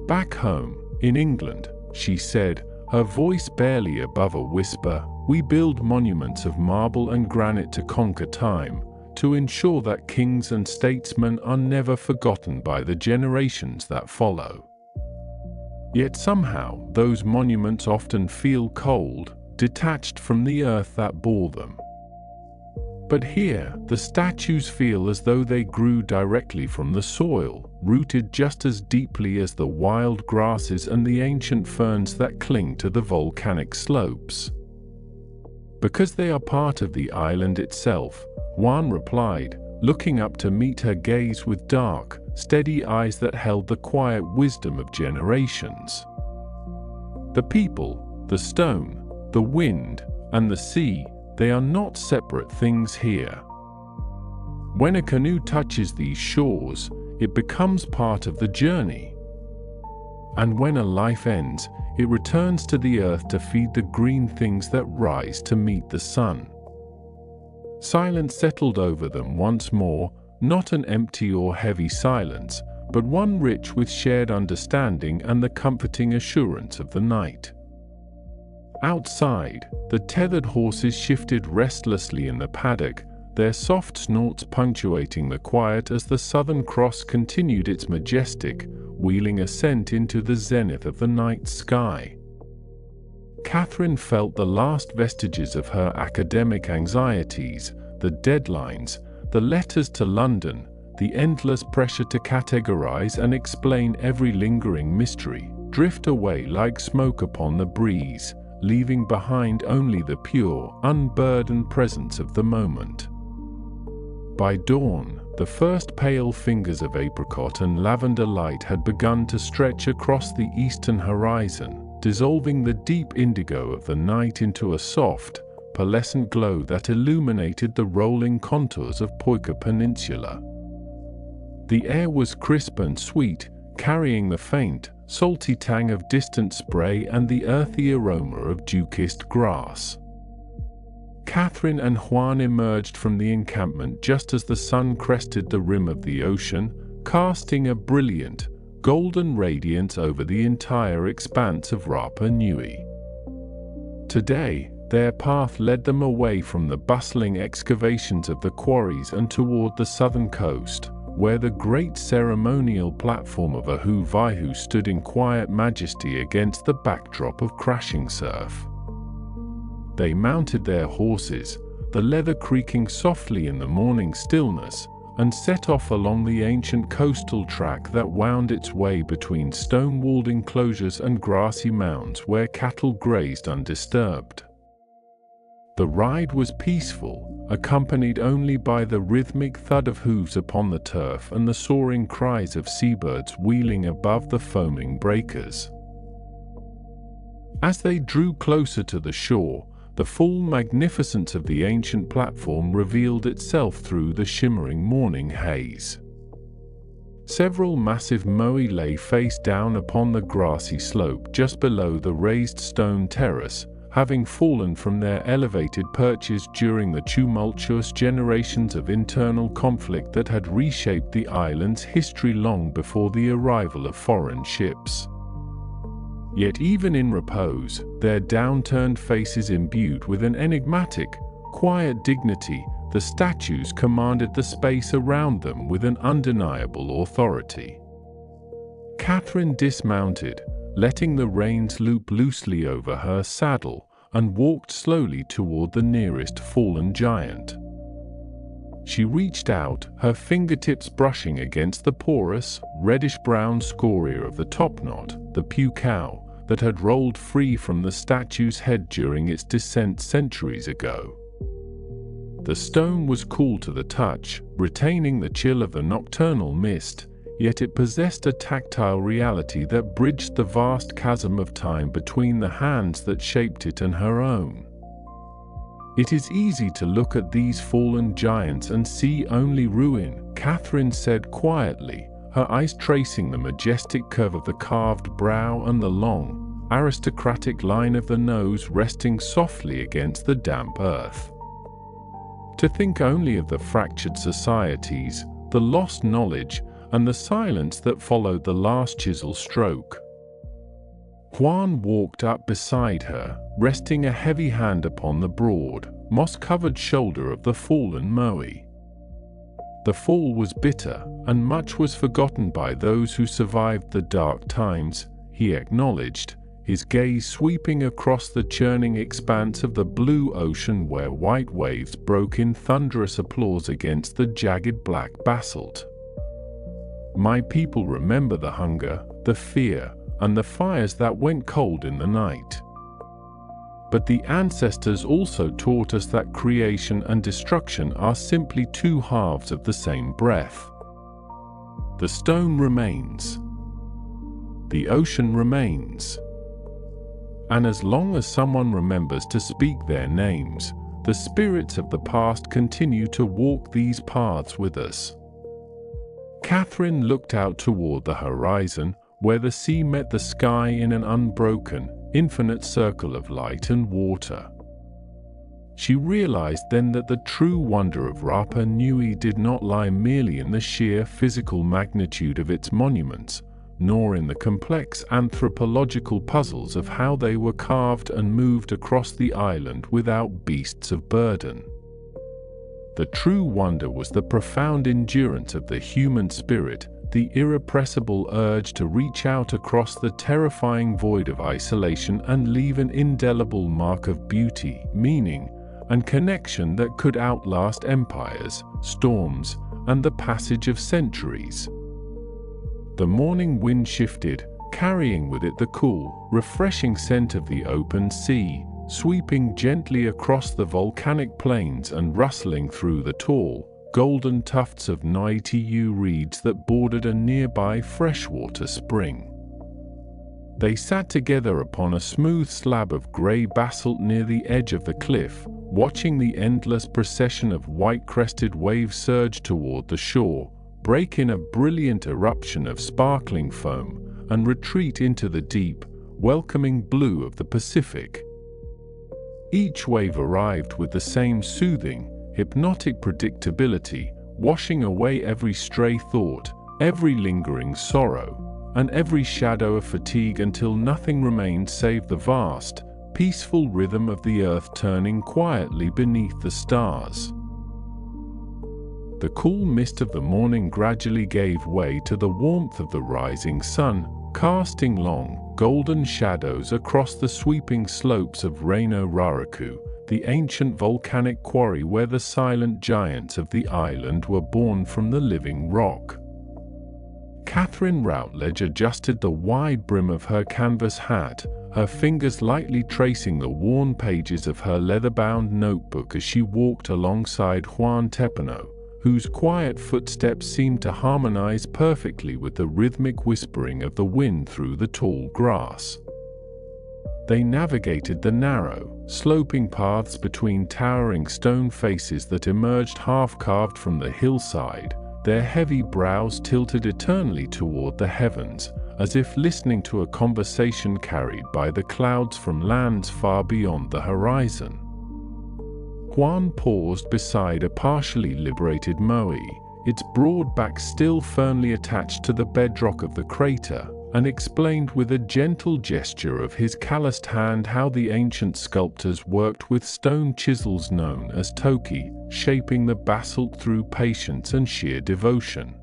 "Back home, in England," she said, her voice barely above a whisper, "we build monuments of marble and granite to conquer time, to ensure that kings and statesmen are never forgotten by the generations that follow. Yet somehow, those monuments often feel cold, detached from the earth that bore them. But here, the statues feel as though they grew directly from the soil, rooted just as deeply as the wild grasses and the ancient ferns that cling to the volcanic slopes." "Because they are part of the island itself," Juan replied, looking up to meet her gaze with dark, steady eyes that held the quiet wisdom of generations. "The people, the stone, the wind, and the sea, they are not separate things here. When a canoe touches these shores, it becomes part of the journey. And when a life ends, it returns to the earth to feed the green things that rise to meet the sun." Silence settled over them once more, not an empty or heavy silence, but one rich with shared understanding and the comforting assurance of the night. Outside, the tethered horses shifted restlessly in the paddock, their soft snorts punctuating the quiet as the Southern Cross continued its majestic, wheeling ascent into the zenith of the night sky. Catherine felt the last vestiges of her academic anxieties, the deadlines, the letters to London, the endless pressure to categorize and explain every lingering mystery, drift away like smoke upon the breeze, leaving behind only the pure, unburdened presence of the moment. By dawn, the first pale fingers of apricot and lavender light had begun to stretch across the eastern horizon, dissolving the deep indigo of the night into a soft, pearlescent glow that illuminated the rolling contours of Poika Peninsula. The air was crisp and sweet, carrying the faint, salty tang of distant spray and the earthy aroma of dew-kissed grass. Catherine and Juan emerged from the encampment just as the sun crested the rim of the ocean, casting a brilliant, golden radiance over the entire expanse of Rapa Nui. Today, their path led them away from the bustling excavations of the quarries and toward the southern coast, where the great ceremonial platform of Ahu Vaihu stood in quiet majesty against the backdrop of crashing surf. They mounted their horses, the leather creaking softly in the morning stillness, and set off along the ancient coastal track that wound its way between stone-walled enclosures and grassy mounds where cattle grazed undisturbed. The ride was peaceful, accompanied only by the rhythmic thud of hooves upon the turf and the soaring cries of seabirds wheeling above the foaming breakers. As they drew closer to the shore, the full magnificence of the ancient platform revealed itself through the shimmering morning haze. Several massive moai lay face down upon the grassy slope just below the raised stone terrace, having fallen from their elevated perches during the tumultuous generations of internal conflict that had reshaped the island's history long before the arrival of foreign ships. Yet even in repose, their downturned faces imbued with an enigmatic, quiet dignity, the statues commanded the space around them with an undeniable authority. Catherine dismounted, letting the reins loop loosely over her saddle, and walked slowly toward the nearest fallen giant. She reached out, her fingertips brushing against the porous, reddish-brown scoria of the topknot, the pucao, that had rolled free from the statue's head during its descent centuries ago. The stone was cool to the touch, retaining the chill of the nocturnal mist, yet it possessed a tactile reality that bridged the vast chasm of time between the hands that shaped it and her own. "It is easy to look at these fallen giants and see only ruin," Catherine said quietly, her eyes tracing the majestic curve of the carved brow and the long, aristocratic line of the nose resting softly against the damp earth. To think only of the fractured societies, the lost knowledge, and the silence that followed the last chisel stroke. Juan walked up beside her, resting a heavy hand upon the broad, moss-covered shoulder of the fallen moai. The fall was bitter, and much was forgotten by those who survived the dark times, he acknowledged, his gaze sweeping across the churning expanse of the blue ocean where white waves broke in thunderous applause against the jagged black basalt. "My people remember the hunger, the fear, and the fires that went cold in the night. But the ancestors also taught us that creation and destruction are simply two halves of the same breath. The stone remains. The ocean remains. And as long as someone remembers to speak their names, the spirits of the past continue to walk these paths with us." Catherine looked out toward the horizon, where the sea met the sky in an unbroken, infinite circle of light and water. She realized then that the true wonder of Rapa Nui did not lie merely in the sheer physical magnitude of its monuments, nor in the complex anthropological puzzles of how they were carved and moved across the island without beasts of burden. The true wonder was the profound endurance of the human spirit, the irrepressible urge to reach out across the terrifying void of isolation and leave an indelible mark of beauty, meaning, and connection that could outlast empires, storms, and the passage of centuries. The morning wind shifted, carrying with it the cool, refreshing scent of the open sea, sweeping gently across the volcanic plains and rustling through the tall, golden tufts of Naitu reeds that bordered a nearby freshwater spring. They sat together upon a smooth slab of grey basalt near the edge of the cliff, watching the endless procession of white-crested waves surge toward the shore, break in a brilliant eruption of sparkling foam, and retreat into the deep, welcoming blue of the Pacific. Each wave arrived with the same soothing, hypnotic predictability, washing away every stray thought, every lingering sorrow, and every shadow of fatigue until nothing remained save the vast, peaceful rhythm of the earth turning quietly beneath the stars. The cool mist of the morning gradually gave way to the warmth of the rising sun, casting long, golden shadows across the sweeping slopes of Reino Raraku, the ancient volcanic quarry where the silent giants of the island were born from the living rock. Catherine Routledge adjusted the wide brim of her canvas hat, her fingers lightly tracing the worn pages of her leather-bound notebook as she walked alongside Juan Tepano, whose quiet footsteps seemed to harmonize perfectly with the rhythmic whispering of the wind through the tall grass. They navigated the narrow, sloping paths between towering stone faces that emerged half-carved from the hillside, their heavy brows tilted eternally toward the heavens, as if listening to a conversation carried by the clouds from lands far beyond the horizon. Juan paused beside a partially liberated Moai, its broad back still firmly attached to the bedrock of the crater, and explained with a gentle gesture of his calloused hand how the ancient sculptors worked with stone chisels known as toki, shaping the basalt through patience and sheer devotion.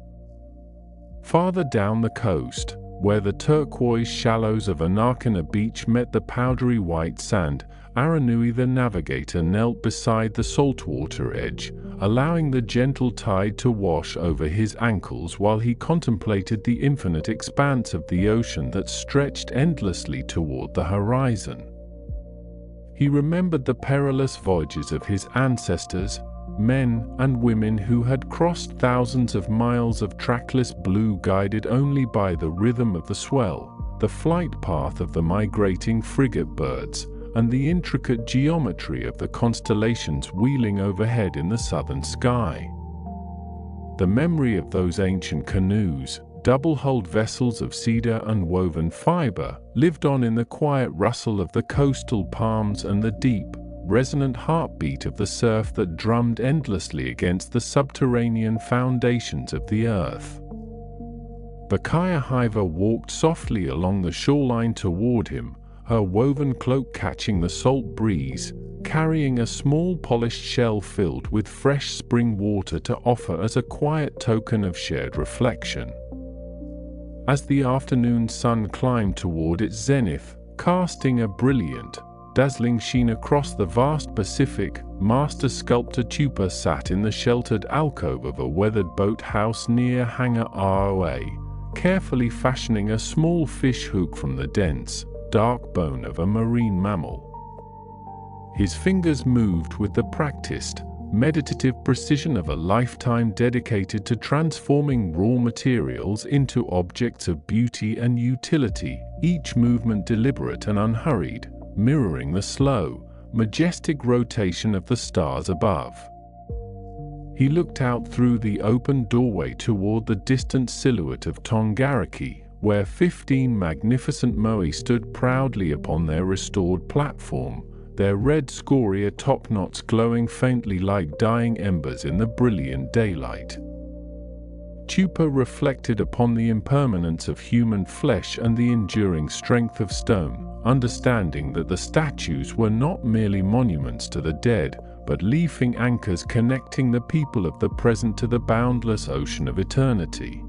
Farther down the coast, where the turquoise shallows of Anakana Beach met the powdery white sand, Aranui the navigator knelt beside the saltwater edge, allowing the gentle tide to wash over his ankles while he contemplated the infinite expanse of the ocean that stretched endlessly toward the horizon. He remembered the perilous voyages of his ancestors, men and women who had crossed thousands of miles of trackless blue guided only by the rhythm of the swell, the flight path of the migrating frigate birds, and the intricate geometry of the constellations wheeling overhead in the southern sky. The memory of those ancient canoes, double-hulled vessels of cedar and woven fiber, lived on in the quiet rustle of the coastal palms and the deep, resonant heartbeat of the surf that drummed endlessly against the subterranean foundations of the earth. Bakaya Hiva walked softly along the shoreline toward him, her woven cloak catching the salt breeze, carrying a small polished shell filled with fresh spring water to offer as a quiet token of shared reflection. As the afternoon sun climbed toward its zenith, casting a brilliant, dazzling sheen across the vast Pacific, master sculptor Tupa sat in the sheltered alcove of a weathered boathouse near Hangar ROA, carefully fashioning a small fish hook from the dense, dark bone of a marine mammal. His fingers moved with the practiced, meditative precision of a lifetime dedicated to transforming raw materials into objects of beauty and utility, each movement deliberate and unhurried, mirroring the slow, majestic rotation of the stars above. He looked out through the open doorway toward the distant silhouette of Tongariki, where 15 magnificent moai stood proudly upon their restored platform, their red scoria topknots glowing faintly like dying embers in the brilliant daylight. Tupa reflected upon the impermanence of human flesh and the enduring strength of stone, understanding that the statues were not merely monuments to the dead, but leafing anchors connecting the people of the present to the boundless ocean of eternity.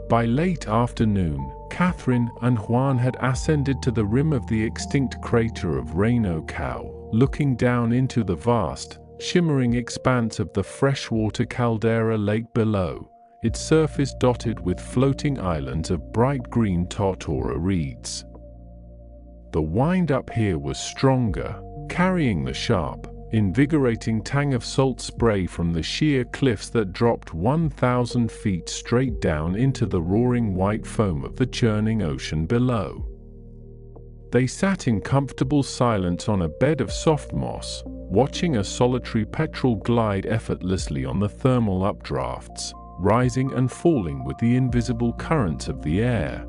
By late afternoon, Catherine and Juan had ascended to the rim of the extinct crater of Reino Cau, looking down into the vast, shimmering expanse of the freshwater caldera lake below, its surface dotted with floating islands of bright green tortora reeds. The wind up here was stronger, carrying the sharp, invigorating tang of salt spray from the sheer cliffs that dropped 1,000 feet straight down into the roaring white foam of the churning ocean below. They sat in comfortable silence on a bed of soft moss, watching a solitary petrel glide effortlessly on the thermal updrafts, rising and falling with the invisible currents of the air.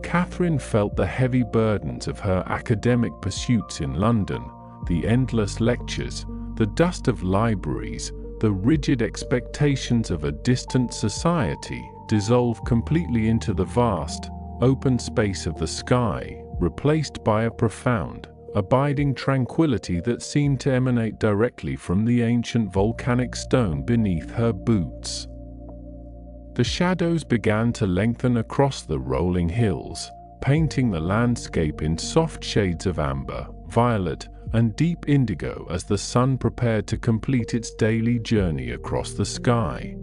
Catherine felt the heavy burdens of her academic pursuits in London, the endless lectures, the dust of libraries, the rigid expectations of a distant society, dissolve completely into the vast, open space of the sky, replaced by a profound, abiding tranquility that seemed to emanate directly from the ancient volcanic stone beneath her boots. The shadows began to lengthen across the rolling hills, painting the landscape in soft shades of amber, violet, and deep indigo as the sun prepared to complete its daily journey across the sky.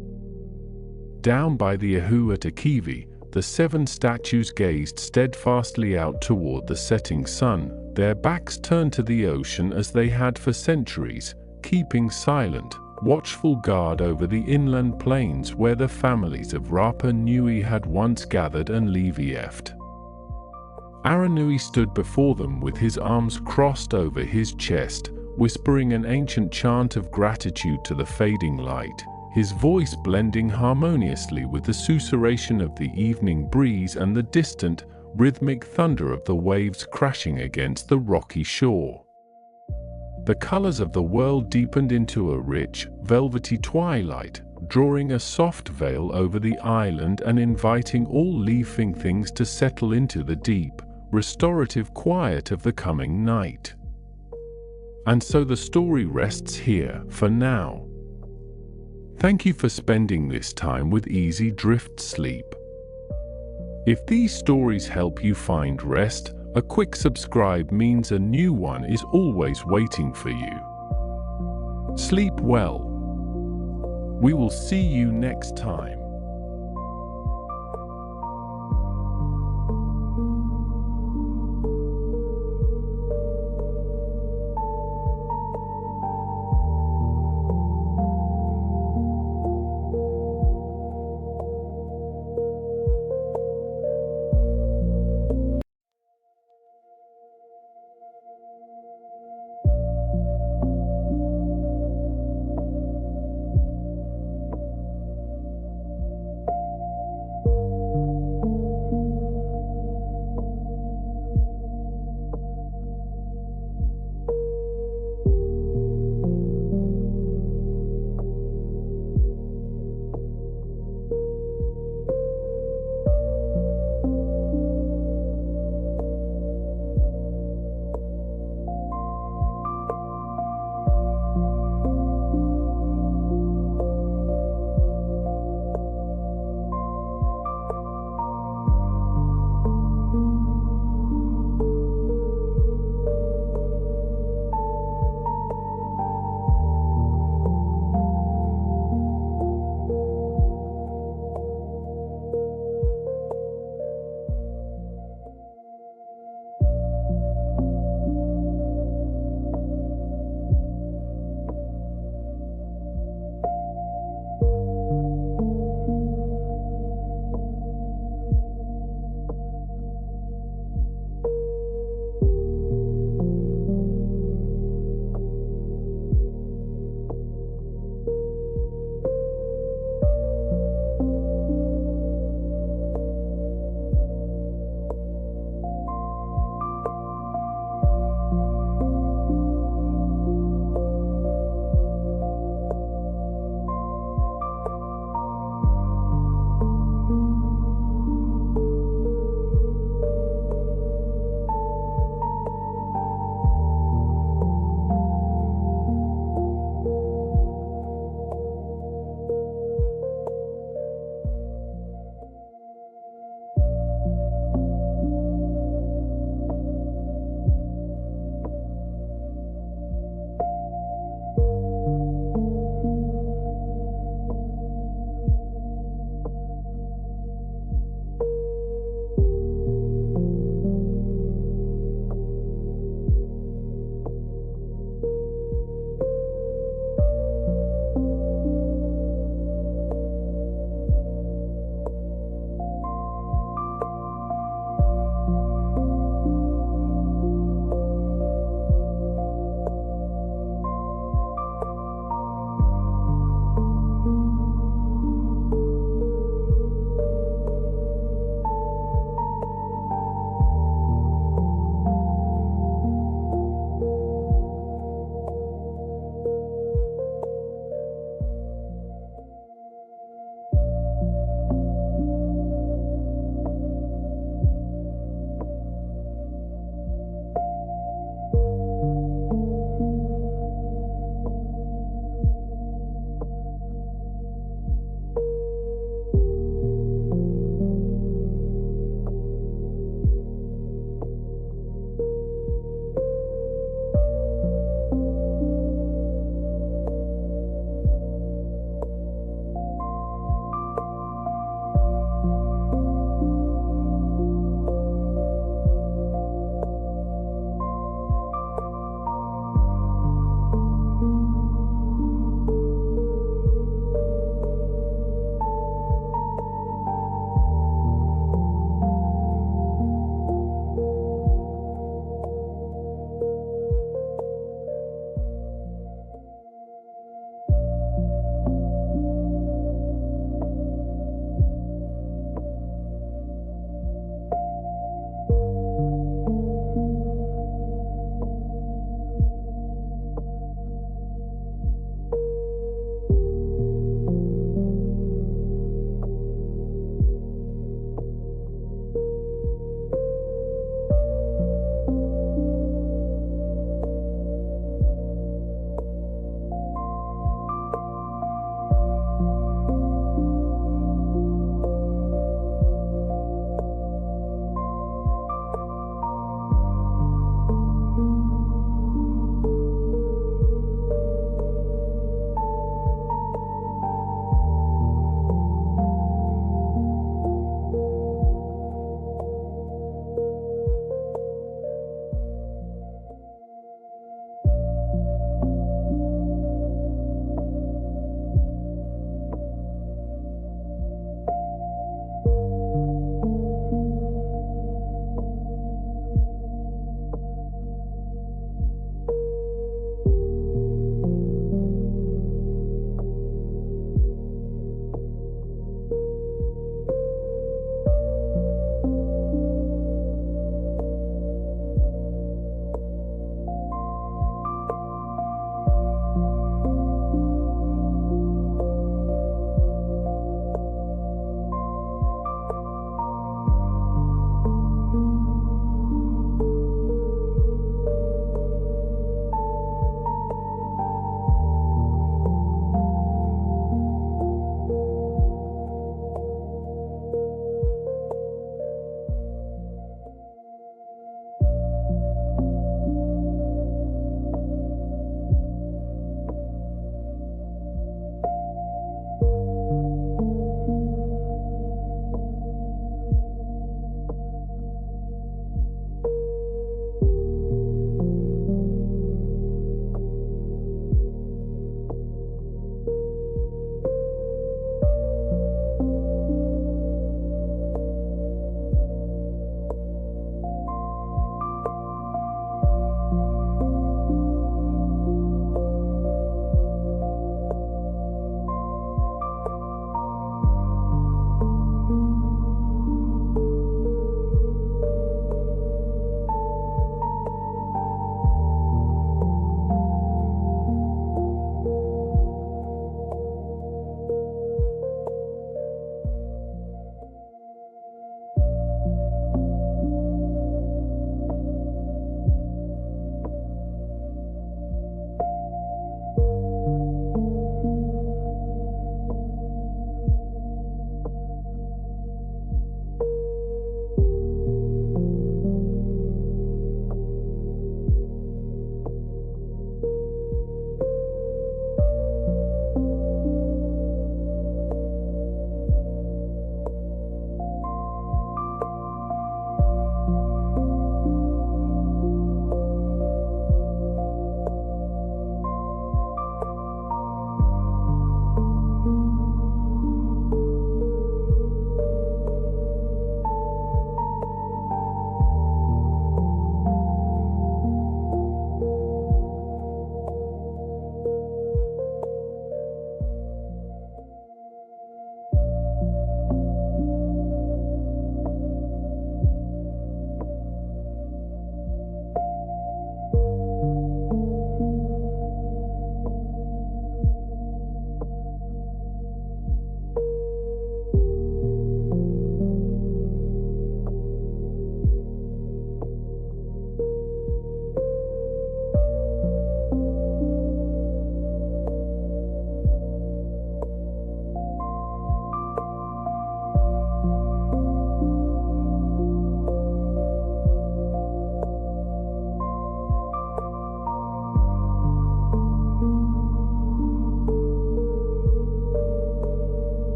Down by the Ahu at Akivi, the 7 statues gazed steadfastly out toward the setting sun, their backs turned to the ocean as they had for centuries, keeping silent, watchful guard over the inland plains where the families of Rapa Nui had once gathered and levieft. Aranui stood before them with his arms crossed over his chest, whispering an ancient chant of gratitude to the fading light, his voice blending harmoniously with the susurration of the evening breeze and the distant, rhythmic thunder of the waves crashing against the rocky shore. The colors of the world deepened into a rich, velvety twilight, drawing a soft veil over the island and inviting all leafing things to settle into the deep, restorative quiet of the coming night. And so the story rests here for now. Thank you for spending this time with Easy Drift Sleep. If these stories help you find rest, a quick subscribe means a new one is always waiting for you. Sleep well. We will see you next time.